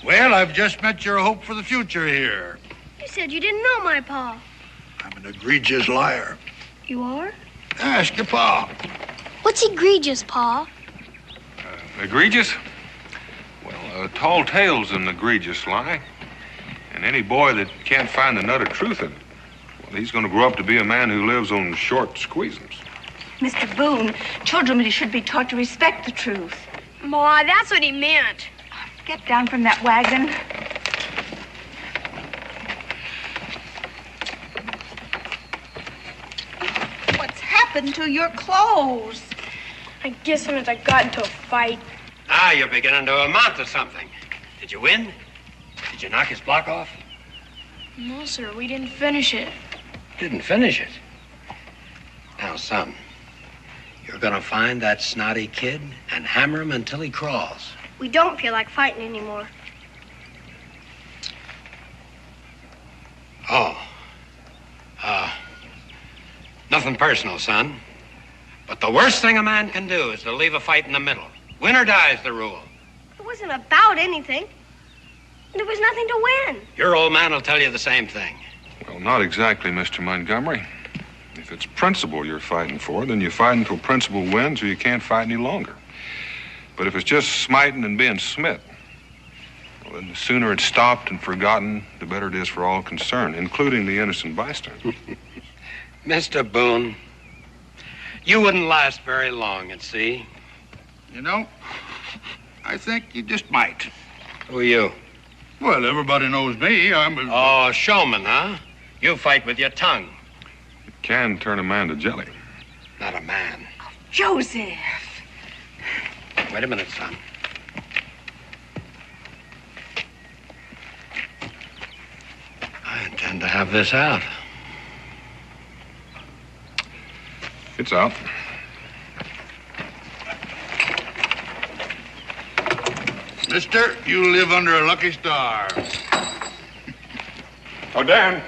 Well, I've just met your hope for the future here. You said you didn't know my pa. I'm an egregious liar. You are? Ask your pa. What's egregious, Pa? Egregious? Well, tall tale's an egregious lie. And any boy that can't find the nut of truth in it, well, he's going to grow up to be a man who lives on short squeezins. Mr. Boone, children should be taught to respect the truth. Ma, that's what he meant. Get down from that wagon. What's happened to your clothes? I guess sometimes I got into a fight. Ah, you're beginning to amount to something. Did you win? Did you knock his block off? No, sir, we didn't finish it. Didn't finish it. Now, son, you're gonna find that snotty kid and hammer him until he crawls. We don't feel like fighting anymore. Oh. Nothing personal, son. But the worst thing a man can do is to leave a fight in the middle. Win or die is the rule. It wasn't about anything. There was nothing to win. Your old man will tell you the same thing. Well, not exactly, Mr. Montgomery. If it's principle you're fighting for, then you fight until principle wins or you can't fight any longer. But if it's just smiting and being smit, well, then the sooner it's stopped and forgotten, the better it is for all concerned, including the innocent bystander. Mr. Boone, you wouldn't last very long at sea. You know, I think you just might. Who are you? Well, everybody knows me. I'm a... Oh, showman, huh? You fight with your tongue. It can turn a man to jelly. Not a man. Joseph. Wait a minute, son. I intend to have this out. It's out. Mister, you live under a lucky star. Oh, Dan.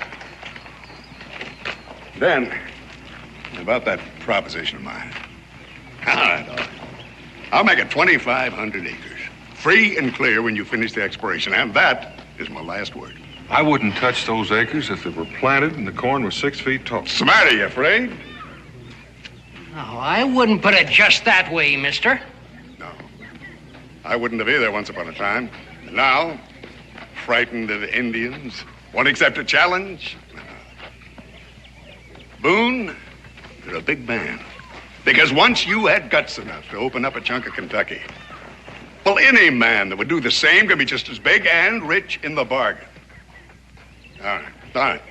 Dan, about that proposition of mine. All right. I'll make it 2,500 acres. Free and clear when you finish the exploration, and that is my last word. I wouldn't touch those acres if they were planted and the corn was 6 feet tall. What's the matter, you afraid? Oh, I wouldn't put it just that way, mister. No. I wouldn't have either once upon a time. And now, frightened of the Indians, won't accept a challenge. Boone, you're a big man. Because once you had guts enough to open up a chunk of Kentucky, well, any man that would do the same can be just as big and rich in the bargain. All right.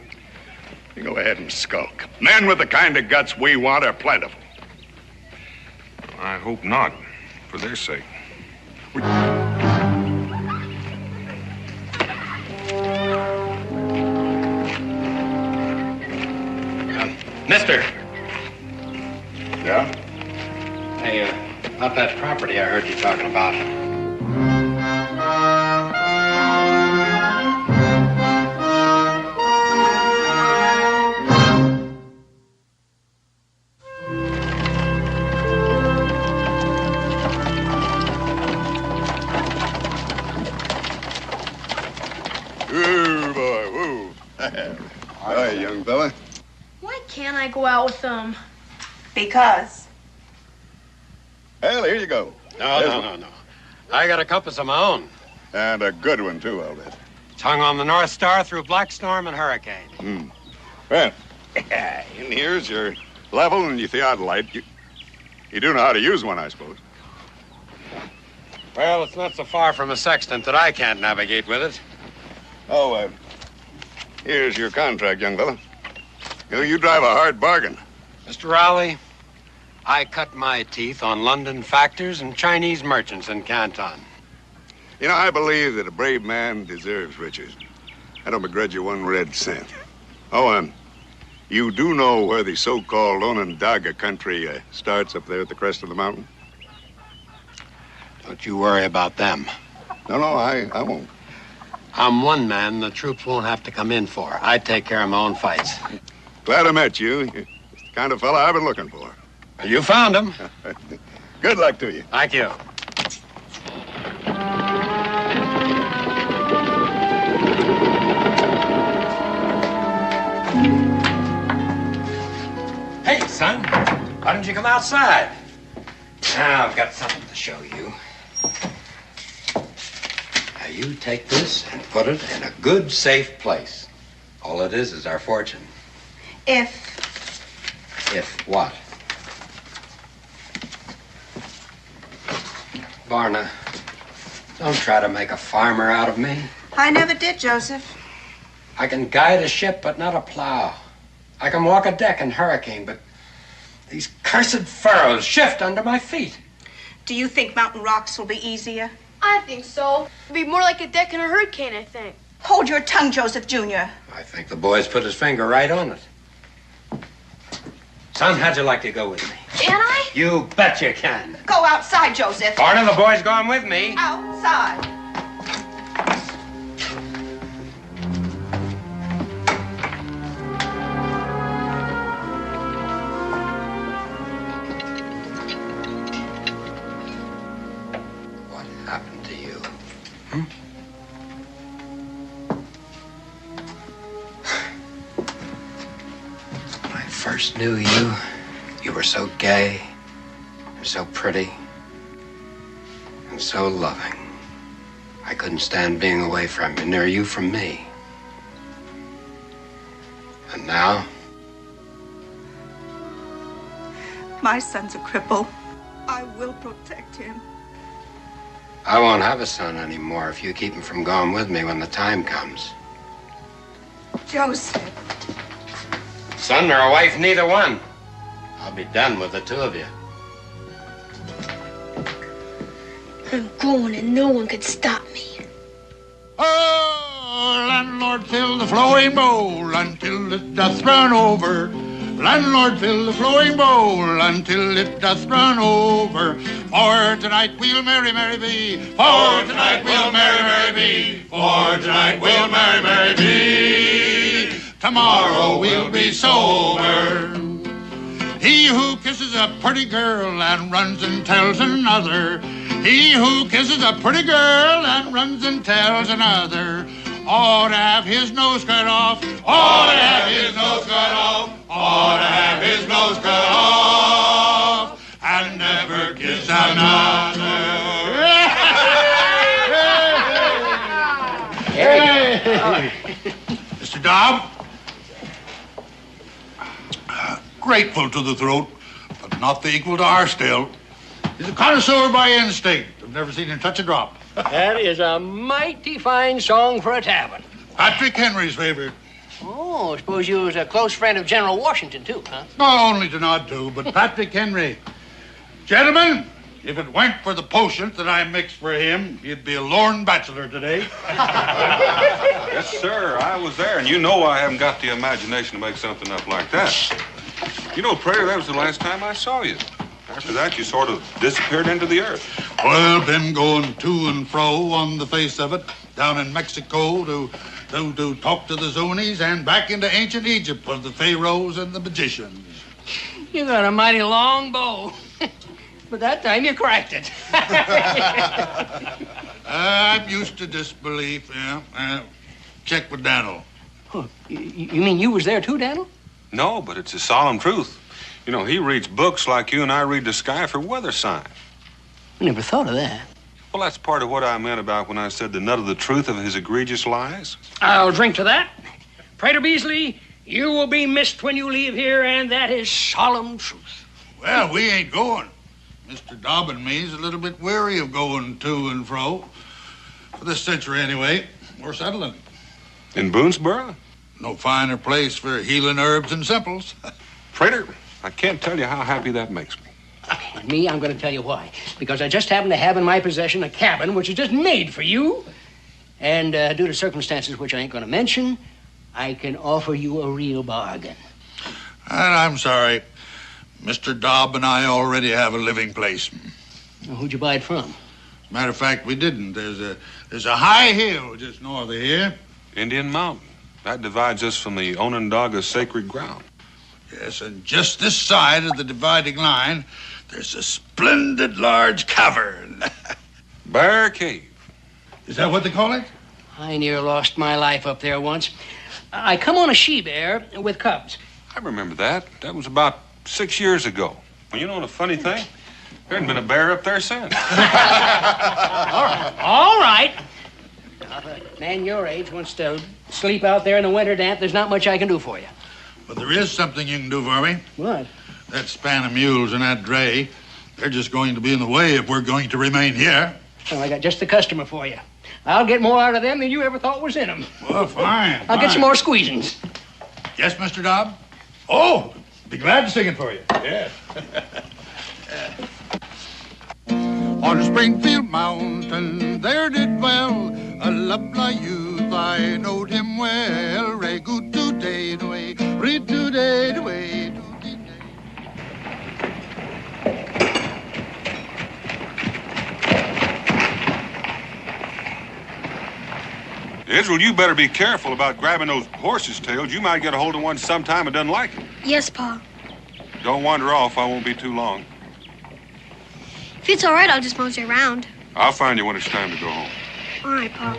You go ahead and skulk. Men with the kind of guts we want are plentiful. I hope not, for their sake. Mister. Yeah? Hey, about that property I heard you talking about. Ooh, boy, woo. Hi, young fella. Why can't I go out with them? Because. Well, here you go. No. I got a compass of my own. And a good one, too, I'll bet. It's hung on the North Star through black storm and hurricane. Well, in here's your level and your theodolite. You do know how to use one, I suppose. Well, it's not so far from a sextant that I can't navigate with it. Oh, here's your contract, young fella. You drive a hard bargain. Mr. Rowley, I cut my teeth on London factors and Chinese merchants in Canton. You know, I believe that a brave man deserves riches. I don't begrudge you one red cent. Oh, You do know where the so-called Onondaga country starts up there at the crest of the mountain? Don't you worry about them. No, I won't. I'm one man the troops won't have to come in for. I take care of my own fights. Glad I met you. You're the kind of fella I've been looking for. You found him. Good luck to you. Thank you. Hey, son. Why don't you come outside? Now, I've got something to show you. Now, you take this and put it in a good, safe place. All it is our fortune. If what? Varna, don't try to make a farmer out of me. I never did, Joseph. I can guide a ship, but not a plow. I can walk a deck in hurricane, but these cursed furrows shift under my feet. Do you think mountain rocks will be easier? I think so. It'll be more like a deck in a hurricane, I think. Hold your tongue, Joseph Jr. I think the boy's put his finger right on it. Son, how'd you like to go with me? Can I? You bet you can. Go outside, Joseph. Varna, the boy's going with me. Outside. What happened to you? When I first knew you, you were so gay, and so pretty, and so loving. I couldn't stand being away from you, nor you from me. And now? My son's a cripple. I will protect him. I won't have a son anymore if you keep him from going with me when the time comes. Joseph. Son or a wife, neither one. I'll be done with the two of you. I'm going and no one could stop me. Oh, landlord, fill the flowing bowl until it doth run over. Landlord, fill the flowing bowl until it doth run over. For tonight we'll merry, merry be. For tonight we'll merry, merry be. For tonight we'll merry, merry be. Tomorrow we'll be sober. He who kisses a pretty girl and runs and tells another. He who kisses a pretty girl and runs and tells another ought to have his nose cut off. Ought to have his nose cut off. Ought to have his nose cut off. And never kiss another. Hey. Mr. Dobb. Grateful to the throat, but not the equal to our still. He's a connoisseur by instinct. I've never seen him touch a drop. That is a mighty fine song for a tavern. Patrick Henry's favorite. Oh, I suppose you was a close friend of General Washington, too, huh? Not only to nod to, but Patrick Henry. Gentlemen, if it weren't for the potions that I mixed for him, he'd be a lorn bachelor today. Yes, sir, I was there, and you know I haven't got the imagination to make something up like that. You know, Prater, that was the last time I saw you. After that, you sort of disappeared into the earth. Well, been going to and fro on the face of it, down in Mexico to talk to the Zunis and back into ancient Egypt with the pharaohs and the magicians. You got a mighty long bow. But that time you cracked it. I'm used to disbelief, yeah. Check with Daniel. Oh, you mean you was there too, Daniel? No, but it's a solemn truth. You know, he reads books like you and I read the sky for weather signs. I never thought of that. Well, that's part of what I meant about when I said the nut of the truth of his egregious lies. I'll drink to that. Prater Beasley, you will be missed when you leave here, and that is solemn truth. Well, we ain't going. Mr. Dobb and me's a little bit weary of going to and fro. For this century, anyway. We're settling. In Boonesboro? No finer place for healing herbs and simples. Prater, I can't tell you how happy that makes me. Okay, me, I'm going to tell you why. Because I just happen to have in my possession a cabin which is just made for you. And due to circumstances which I ain't going to mention, I can offer you a real bargain. And I'm sorry. Mr. Dobb and I already have a living place. Well, who'd you buy it from? Matter of fact, we didn't. There's a high hill just north of here. Indian Mountain. That divides us from the Onondaga sacred ground. Yes, and just this side of the dividing line, there's a splendid large cavern. Bear Cave. Is that what they call it? I near lost my life up there once. I come on a she-bear with cubs. I remember that. That was about 6 years ago. Well, you know the funny thing? There hadn't been a bear up there since. All right. Now, if a man your age wants to sleep out there in the winter damp, there's not much I can do for you. But there is something you can do for me. What? That span of mules and that dray, they're just going to be in the way if we're going to remain here. Well, I got just the customer for you. I'll get more out of them than you ever thought was in them. Well, fine. I'll get some more squeezings. Yes, Mr. Dobb? Oh, be glad to sing it for you. Yes. On Springfield Mountain, there did dwell a lovely youth. I knowed him well. Ray good today, way, read today, way. Israel, you better be careful about grabbing those horses' tails. You might get a hold of one sometime and doesn't like it. Yes, Pa. Don't wander off. I won't be too long. If it's all right, I'll just mosey around. I'll find you when it's time to go home. All right, Pa.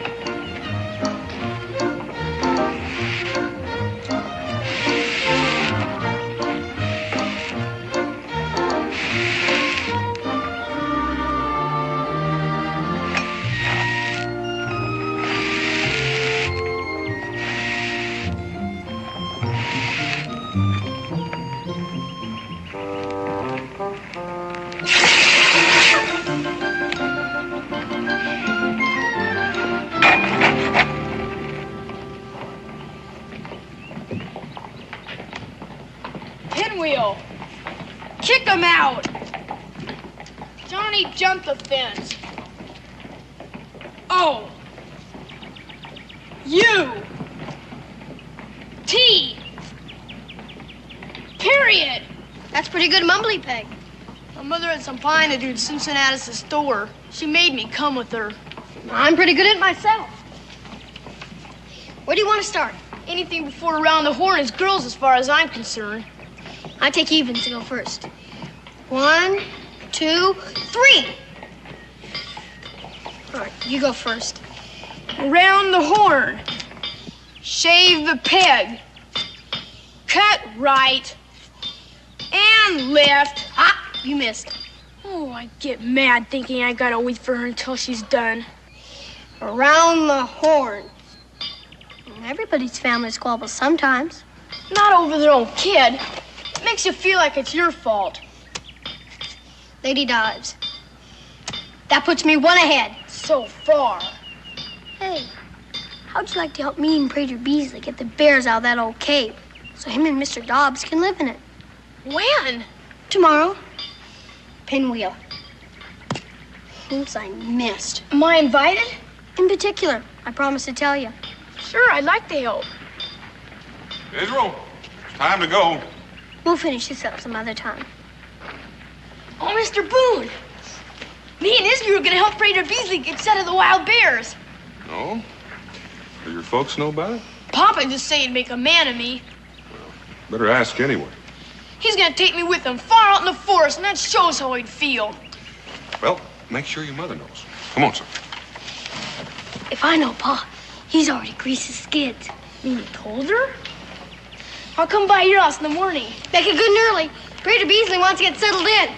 Pinwheel! Kick him out! Johnny jumped the fence. O. U. T. Period. That's pretty good mumbly peg. My mother had some pie to do at Cincinnatus' store. She made me come with her. I'm pretty good at it myself. Where do you want to start? Anything before around the horn is girls as far as I'm concerned. I take evens to go first. 1, 2, 3. All right, you go first. Around the horn. Shave the peg. Cut right. And left. Ah, you missed. Oh, I get mad thinking I gotta wait for her until she's done. Around the horn. Everybody's family squabbles sometimes. Not over their own kid. It makes you feel like it's your fault. Lady dives. That puts me one ahead. So far. Hey, how'd you like to help me and Prater Beasley get the bears out of that old cave so him and Mr. Dobbs can live in it? When? Tomorrow. Pinwheel. Oops, I missed. Am I invited? In particular, I promised to tell you. Sure, I'd like to help. Israel, it's time to go. We'll finish this up some other time. Oh, Mr. Boone. Me and Israel are gonna help Prater Beasley get set of the wild bears. No? Do your folks know about it? Papa just said he'd make a man of me. Better ask anyway. He's gonna take me with him far out in the forest, and that shows how he'd feel. Well, make sure your mother knows. Come on, son. If I know Pa, he's already greased his skids. You told her? I'll come by your house in the morning. Make it good and early. Prater Beasley wants to get settled in.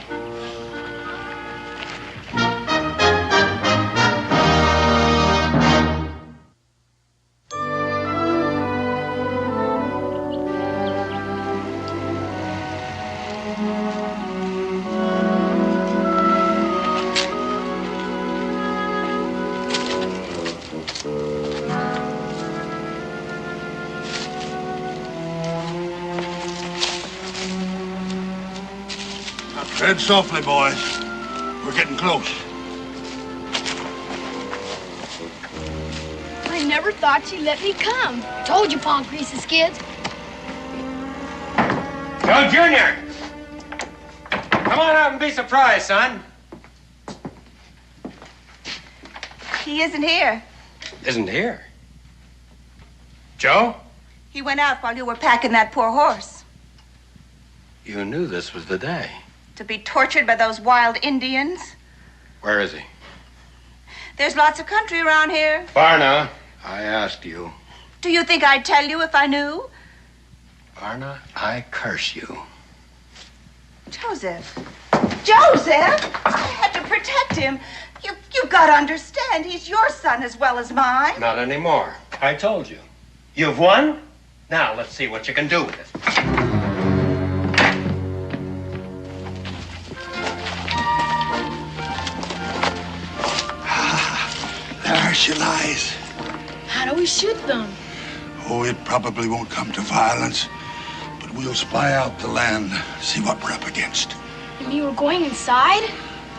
Tread softly, boys. We're getting close. I never thought she'd let me come. Told you Pa greased his skids. Joe Jr. Come on out and be surprised, son. He isn't here. Isn't here? Joe? He went out while you were packing that poor horse. You knew this was the day. To be tortured by those wild Indians. Where is he? There's lots of country around here. Varna. I asked you. Do you think I'd tell you if I knew? Varna, I curse you. Joseph. Joseph! I had to protect him. You've got to understand, he's your son as well as mine. Not anymore. I told you. You've won? Now let's see what you can do with it. There she lies. How do we shoot them? Oh, it probably won't come to violence, but we'll spy out the land, see what we're up against. You mean we're going inside?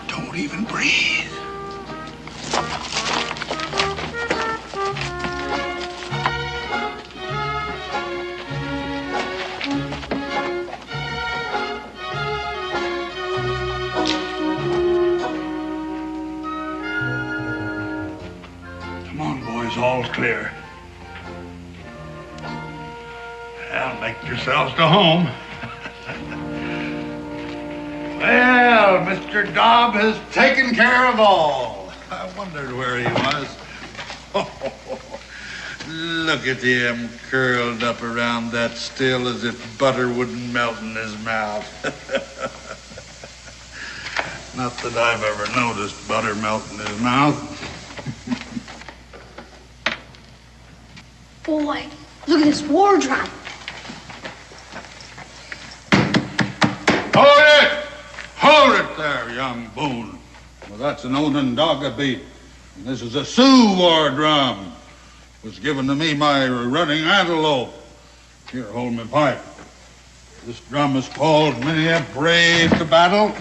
Don't even breathe. Come on, boys, all's clear. Well, make yourselves to home. Well, Mr. Dobb has taken care of all. I wondered where he was. Look at him curled up around that still as if butter wouldn't melt in his mouth. Not that I've ever noticed butter melt in his mouth. Boy, look at this war drum. Hold it! Hold it there, young Boone. Well, that's an Onondaga beat. And this is a Sioux war drum. It was given to me by running antelope. Here, hold my pipe. This drum is called Many a Brave to Battle.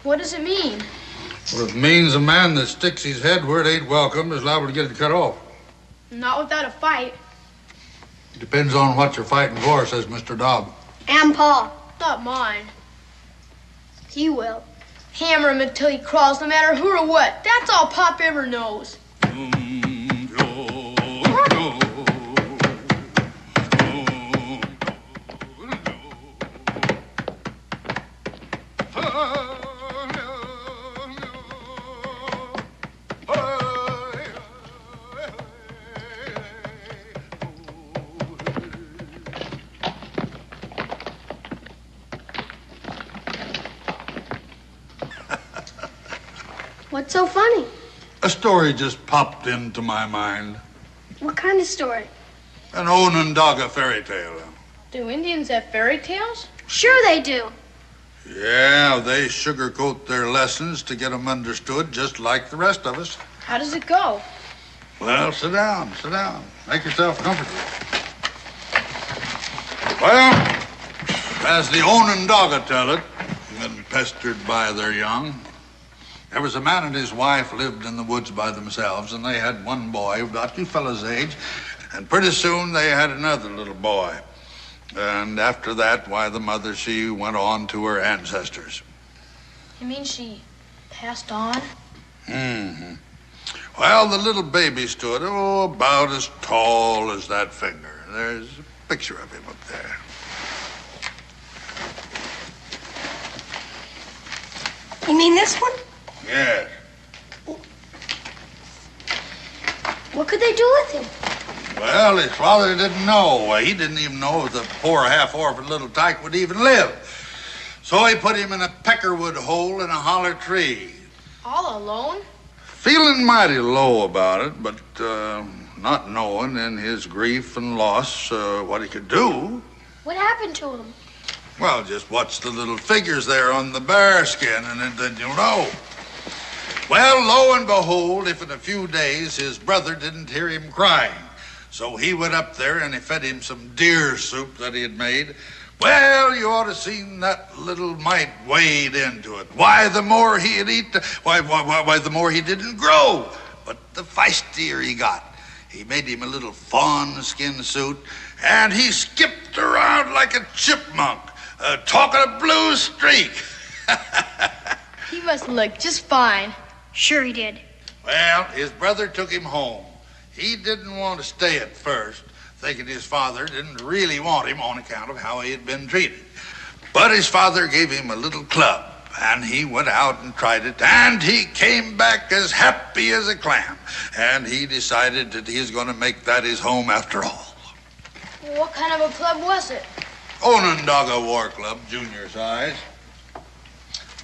What does it mean? Well, it means a man that sticks his head where it ain't welcome is liable to get it cut off. Not without a fight. It depends on what you're fighting for, says Mr. Dobb. And Pa. Not mine. He will. Hammer him until he crawls, no matter who or what. That's all Pop ever knows. What's so funny? A story just popped into my mind. What kind of story? An Onondaga fairy tale. Do Indians have fairy tales? Sure they do. Yeah, they sugarcoat their lessons to get them understood just like the rest of us. How does it go? Well, sit down, sit down. Make yourself comfortable. Well, as the Onondaga tell it, when pestered by their young, there was a man and his wife lived in the woods by themselves, and they had one boy about you fellas' age, and pretty soon they had another little boy. And after that, why, the mother, she went on to her ancestors. You mean she passed on? Mm-hmm. Well, the little baby stood, about as tall as that finger. There's a picture of him up there. You mean this one? Yes. What could they do with him? Well, his father didn't know. He didn't even know if the poor half-orphan little tyke would even live. So he put him in a peckerwood hole in a holler tree. All alone? Feeling mighty low about it, but not knowing in his grief and loss what he could do. What happened to him? Well, just watch the little figures there on the bear skin, and then you'll know. Well, lo and behold, if in a few days his brother didn't hear him crying. So he went up there and he fed him some deer soup that he had made. Well, you ought to have seen that little mite wade into it. Why, the more he'd eat, why, the more he didn't grow. But the feistier he got. He made him a little fawn skin suit, and he skipped around like a chipmunk, talking a blue streak. He must look just fine. Sure he did. Well, his brother took him home. He didn't want to stay at first, thinking his father didn't really want him on account of how he had been treated. But his father gave him a little club, and he went out and tried it, and he came back as happy as a clam. And he decided that he was going to make that his home after all. What kind of a club was it? Onondaga War Club, junior size.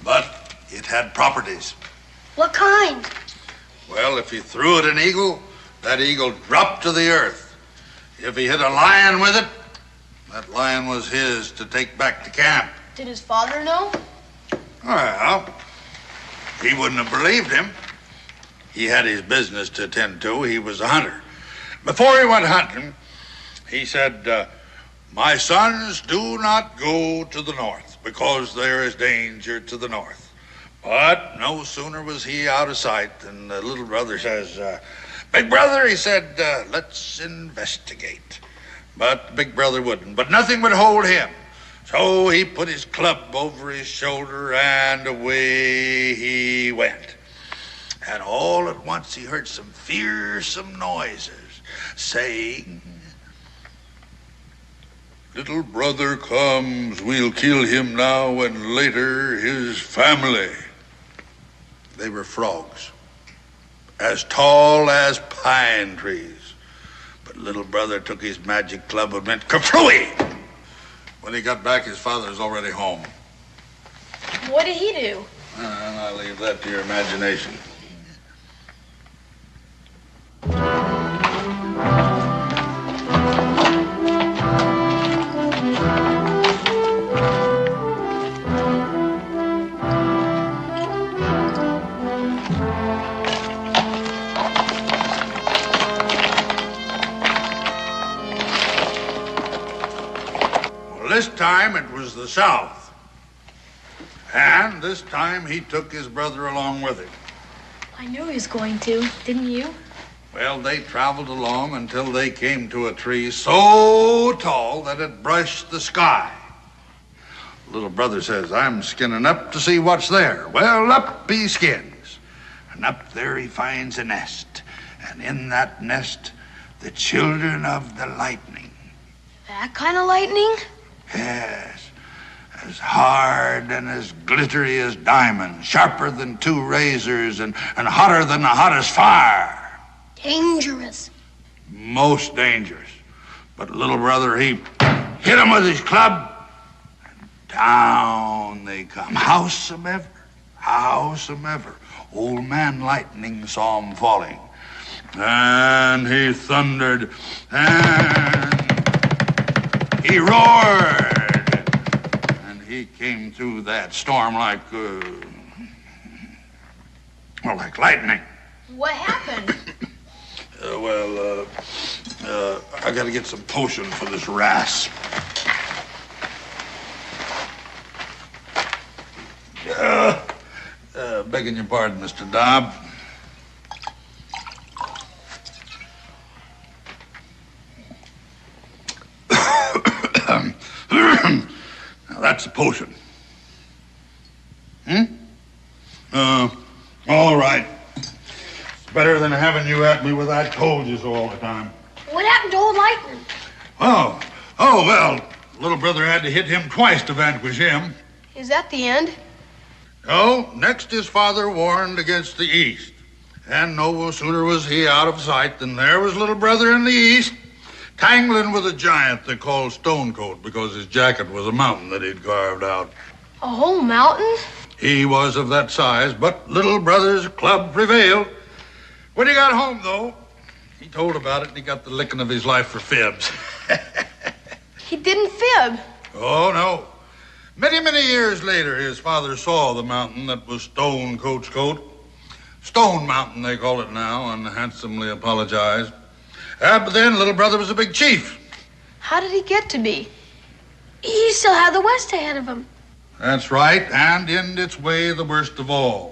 But it had properties. What kind? Well, if he threw at an eagle, that eagle dropped to the earth. If he hit a lion with it, that lion was his to take back to camp. Did his father know? Well, he wouldn't have believed him. He had his business to attend to. He was a hunter. Before he went hunting, he said, my sons, do not go to the north because there is danger to the north. But no sooner was he out of sight than the little brother says, big brother, he said, let's investigate. But big brother wouldn't. But nothing would hold him. So he put his club over his shoulder and away he went. And all at once he heard some fearsome noises saying, little brother comes, we'll kill him now and later his family. They were frogs, as tall as pine trees. But little brother took his magic club and went kerflooey. When he got back, his father was already home. What did he do? And I leave that to your imagination. This time it was the South. And this time he took his brother along with him. I knew he was going to, didn't you? Well, they traveled along until they came to a tree so tall that it brushed the sky. Little brother says, I'm skinning up to see what's there. Well, up he skins. And up there he finds a nest. And in that nest, the children of the lightning. That kind of lightning? Yes, as hard and as glittery as diamonds, sharper than two razors, and hotter than the hottest fire. Dangerous. Most dangerous. But little brother, he hit him with his club, and down they come. Howsomever, old man Lightning saw him falling. And he thundered, and he roared, and he came through that storm like lightning. What happened? I gotta get some potion for this rasp. Begging your pardon, Mr. Dobb. Now, that's a potion. All right. It's better than having you at me with I told you so all the time. What happened to old Lightning? Well, little brother had to hit him twice to vanquish him. Is that the end? No, next his father warned against the east. And no sooner was he out of sight than there was little brother in the east, tangling with a giant they called Stonecoat because his jacket was a mountain that he'd carved out. A whole mountain? He was of that size, but little brother's club prevailed. When he got home, though, He told about it, and he got the licking of his life for fibs. He didn't fib. Oh, no. Many, many years later, his father saw the mountain that was Stone Coat's coat. Stone Mountain, they call it now, and handsomely apologized. But then, little brother was a big chief. How did he get to be? He still had the West ahead of him. That's right, and in its way, the worst of all.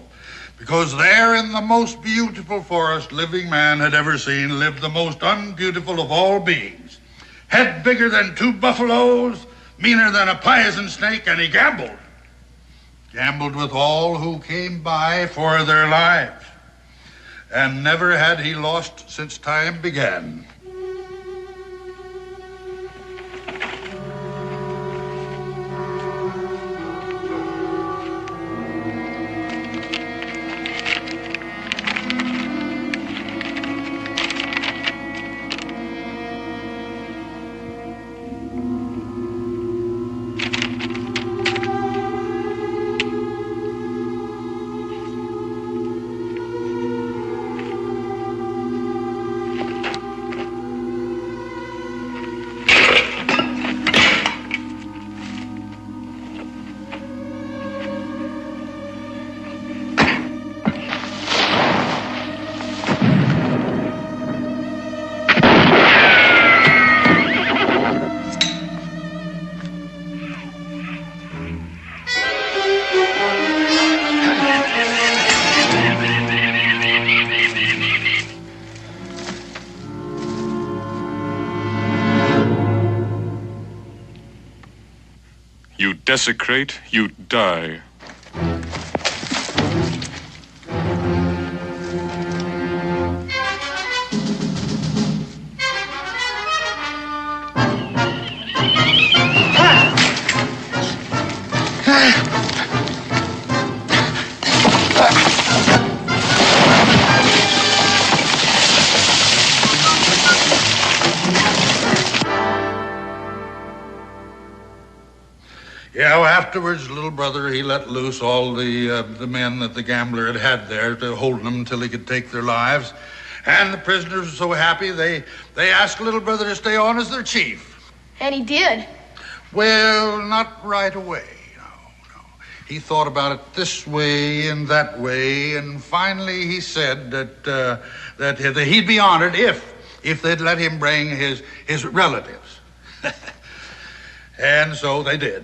Because there in the most beautiful forest living man had ever seen lived the most unbeautiful of all beings. Head bigger than 2 buffaloes, meaner than a poison snake, and he gambled. Gambled with all who came by for their lives. And never had he lost since time began. You desecrate, you die. Yeah, well, afterwards, little brother, he let loose all the men that the gambler had there to hold them until he could take their lives. And the prisoners were so happy, they asked little brother to stay on as their chief. And he did. Well, not right away. No. He thought about it this way and that way, and finally he said that he'd be honored if they'd let him bring his relatives. And so they did.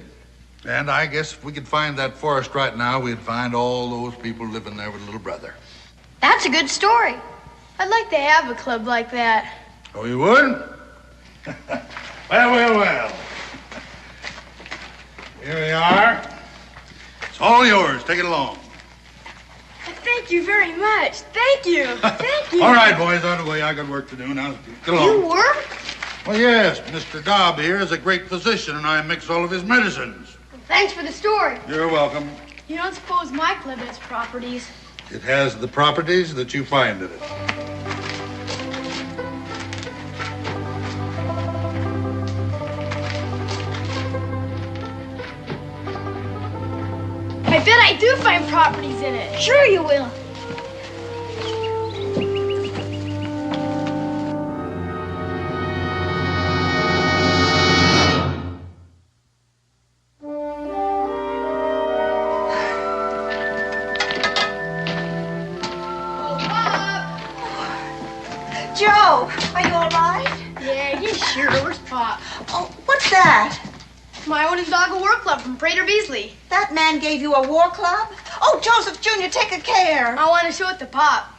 And I guess if we could find that forest right now, we'd find all those people living there with little brother. That's a good story. I'd like to have a club like that. Oh, you would? Well. Here we are. It's all yours. Take it along. Thank you very much. Thank you. Thank you. All right, boys, on the way. I got work to do now. Get along. You work? Well, yes. Mr. Dobb here is a great physician, and I mix all of his medicines. Thanks for the story. You're welcome. You don't suppose my club has properties? It has the properties that you find in it. I bet I do find properties in it. Sure you will. Joe, are you all right? Yeah, sure. Where's Pop? Oh, what's that? My own Doggo War Club from Prater Beasley. That man gave you a war club? Oh, Joseph Jr., take a care. I want to show it to Pop.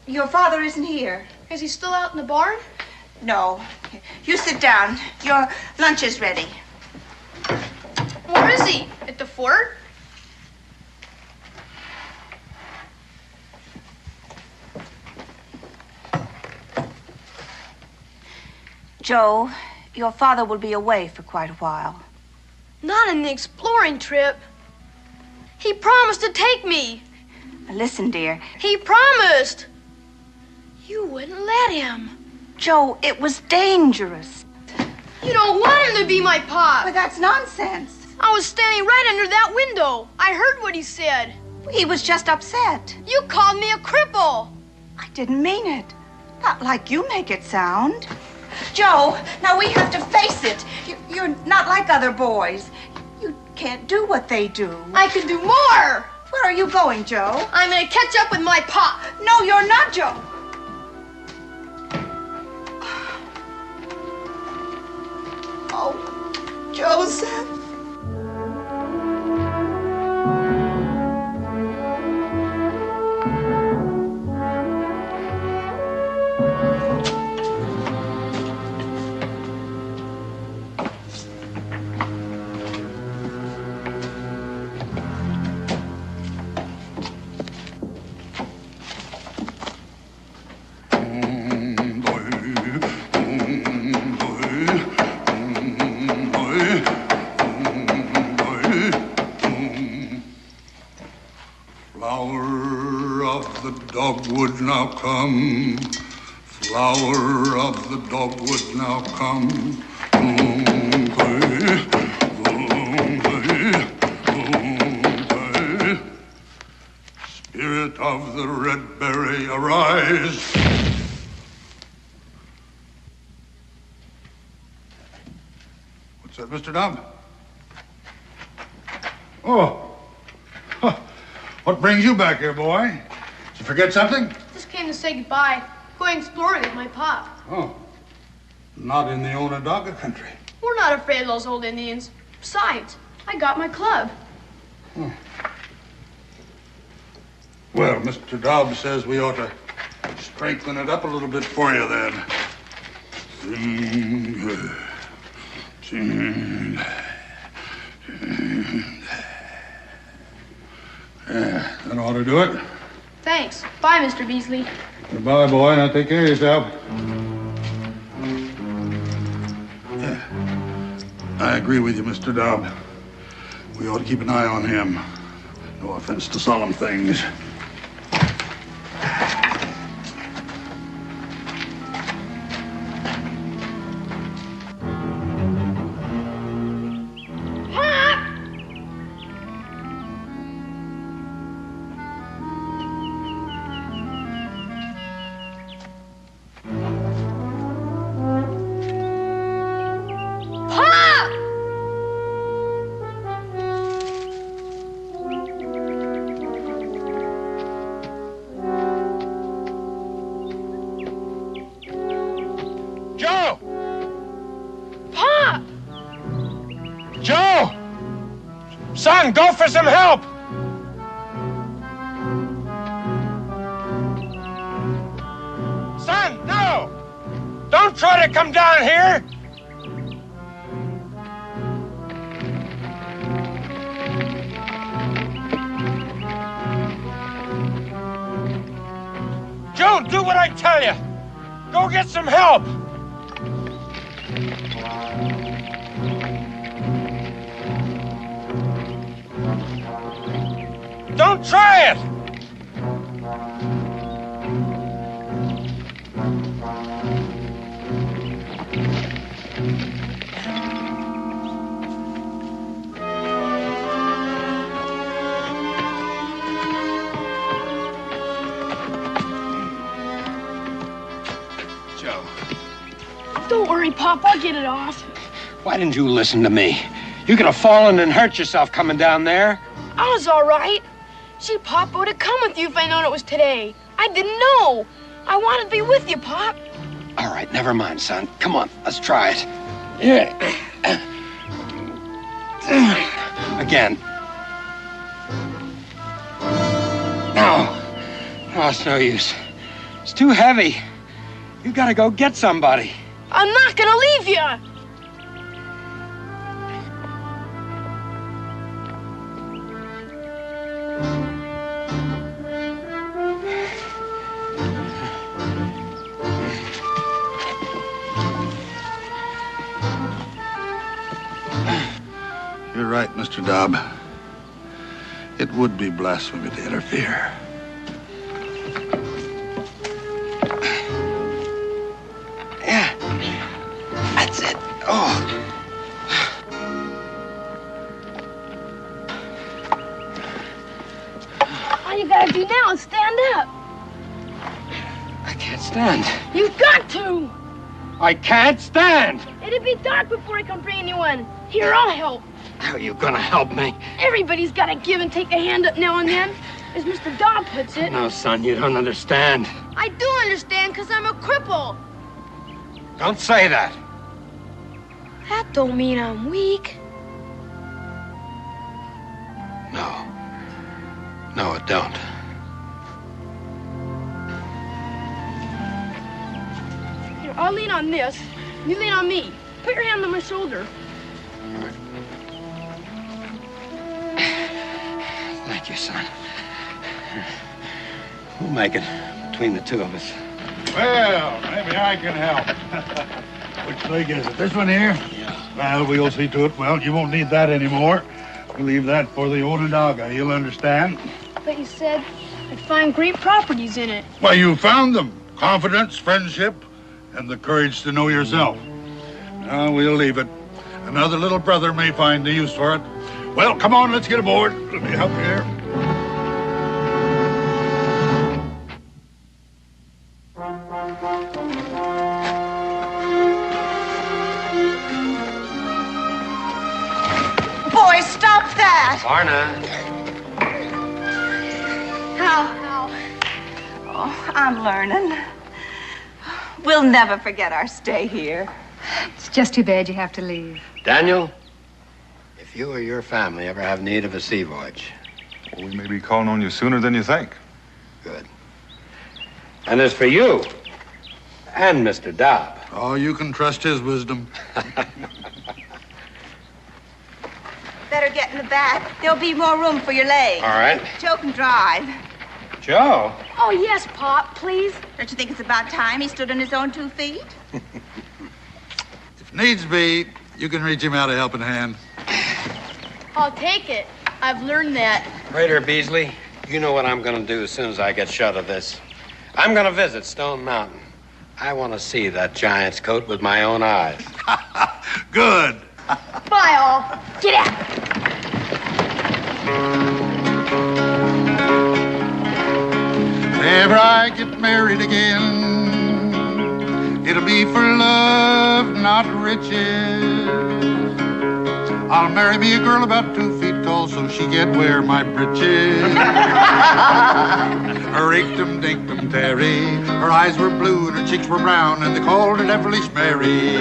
Your father isn't here. Is he still out in the barn? No. You sit down. Your lunch is ready. Where is he? At the fort? Joe, your father will be away for quite a while. Not on the exploring trip. He promised to take me. Listen, dear. He promised. You wouldn't let him. Joe, it was dangerous. You don't want him to be my pop. But that's nonsense. I was standing right under that window. I heard what he said. He was just upset. You called me a cripple. I didn't mean it. Not like you make it sound. Joe, now we have to face it. You're not like other boys. You can't do what they do. I can do more. Where are you going, Joe? I'm gonna catch up with my pop. No, you're not, Joe. Oh, Joseph. Dogwood now come, flower of the dogwood now come. Spirit of the red berry, arise. What's that, Mr. Dobb? Oh, huh. What brings you back here, boy? Did you forget something? Just came to say goodbye. Going exploring with my pop. Oh, not in the Onondaga country. We're not afraid of those old Indians. Besides, I got my club. Oh. Well, Mr. Dobbs says we ought to strengthen it up a little bit for you then. Yeah, that ought to do it. Thanks. Bye, Mr. Beasley. Goodbye, boy. Now take care of yourself. Yeah. I agree with you, Mr. Dobb. We ought to keep an eye on him. No offense to solemn things. Go for some help! Son, no! Don't try to come down here! Joe, do what I tell you! Go get some help! Don't try it! Joe. Don't worry, Pop. I'll get it off. Why didn't you listen to me? You could have fallen and hurt yourself coming down there. I was all right. See, Pop, I would have come with you if I'd known it was today. I didn't know. I wanted to be with you, Pop. All right, never mind, son. Come on, let's try it. Yeah. Again. No. No, it's no use. It's too heavy. You gotta go get somebody. I'm not gonna leave you. You're right, Mr. Dobb. It would be blasphemy to interfere. Yeah. That's it. Oh. All you gotta do now is stand up. I can't stand. You've got to. I can't stand. It'll be dark before I can bring anyone. Here, I'll help. How are you gonna help me? Everybody's got to give and take a hand up now and then, as Mr. Dobb puts it. No, son, you don't understand. I do understand, because I'm a cripple. Don't say that. That don't mean I'm weak. No. No, it don't. Here, I'll lean on this. You lean on me. Put your hand on my shoulder. Thank you, son. We'll make it between the two of us. Well, maybe I can help. Which leg is it? This one here? Yeah. Well, we'll see to it. Well, you won't need that anymore. We'll leave that for the Onondaga. He'll understand. But you said I'd find great properties in it. Well, you found them. Confidence, friendship, and the courage to know yourself. Now, we'll leave it. Another little brother may find the use for it. Well, come on, let's get aboard. Let me help you here. Boy, stop that! Varna. How? Oh, I'm learning. We'll never forget our stay here. It's just too bad you have to leave. Daniel, if you or your family ever have need of a sea voyage. Well, we may be calling on you sooner than you think. Good. And as for you and Mr. Dobb. Oh, you can trust his wisdom. Better get in the back. There'll be more room for your legs. All right. Joe can drive. Joe? Oh, yes, Pop, please. Don't you think it's about time he stood on his own 2 feet? If needs be, you can reach him out a helping hand. I'll take it. I've learned that. Raider Beasley, you know what I'm going to do as soon as I get shut of this. I'm going to visit Stone Mountain. I want to see that giant's coat with my own eyes. Good. Bye, all. Get out. If ever I get married again, it'll be for love, not riches. I'll marry me a girl about 2 feet tall so she can wear my breeches. Her inktum dinktum Terry, her eyes were blue and her cheeks were brown and they called her Devilish Mary.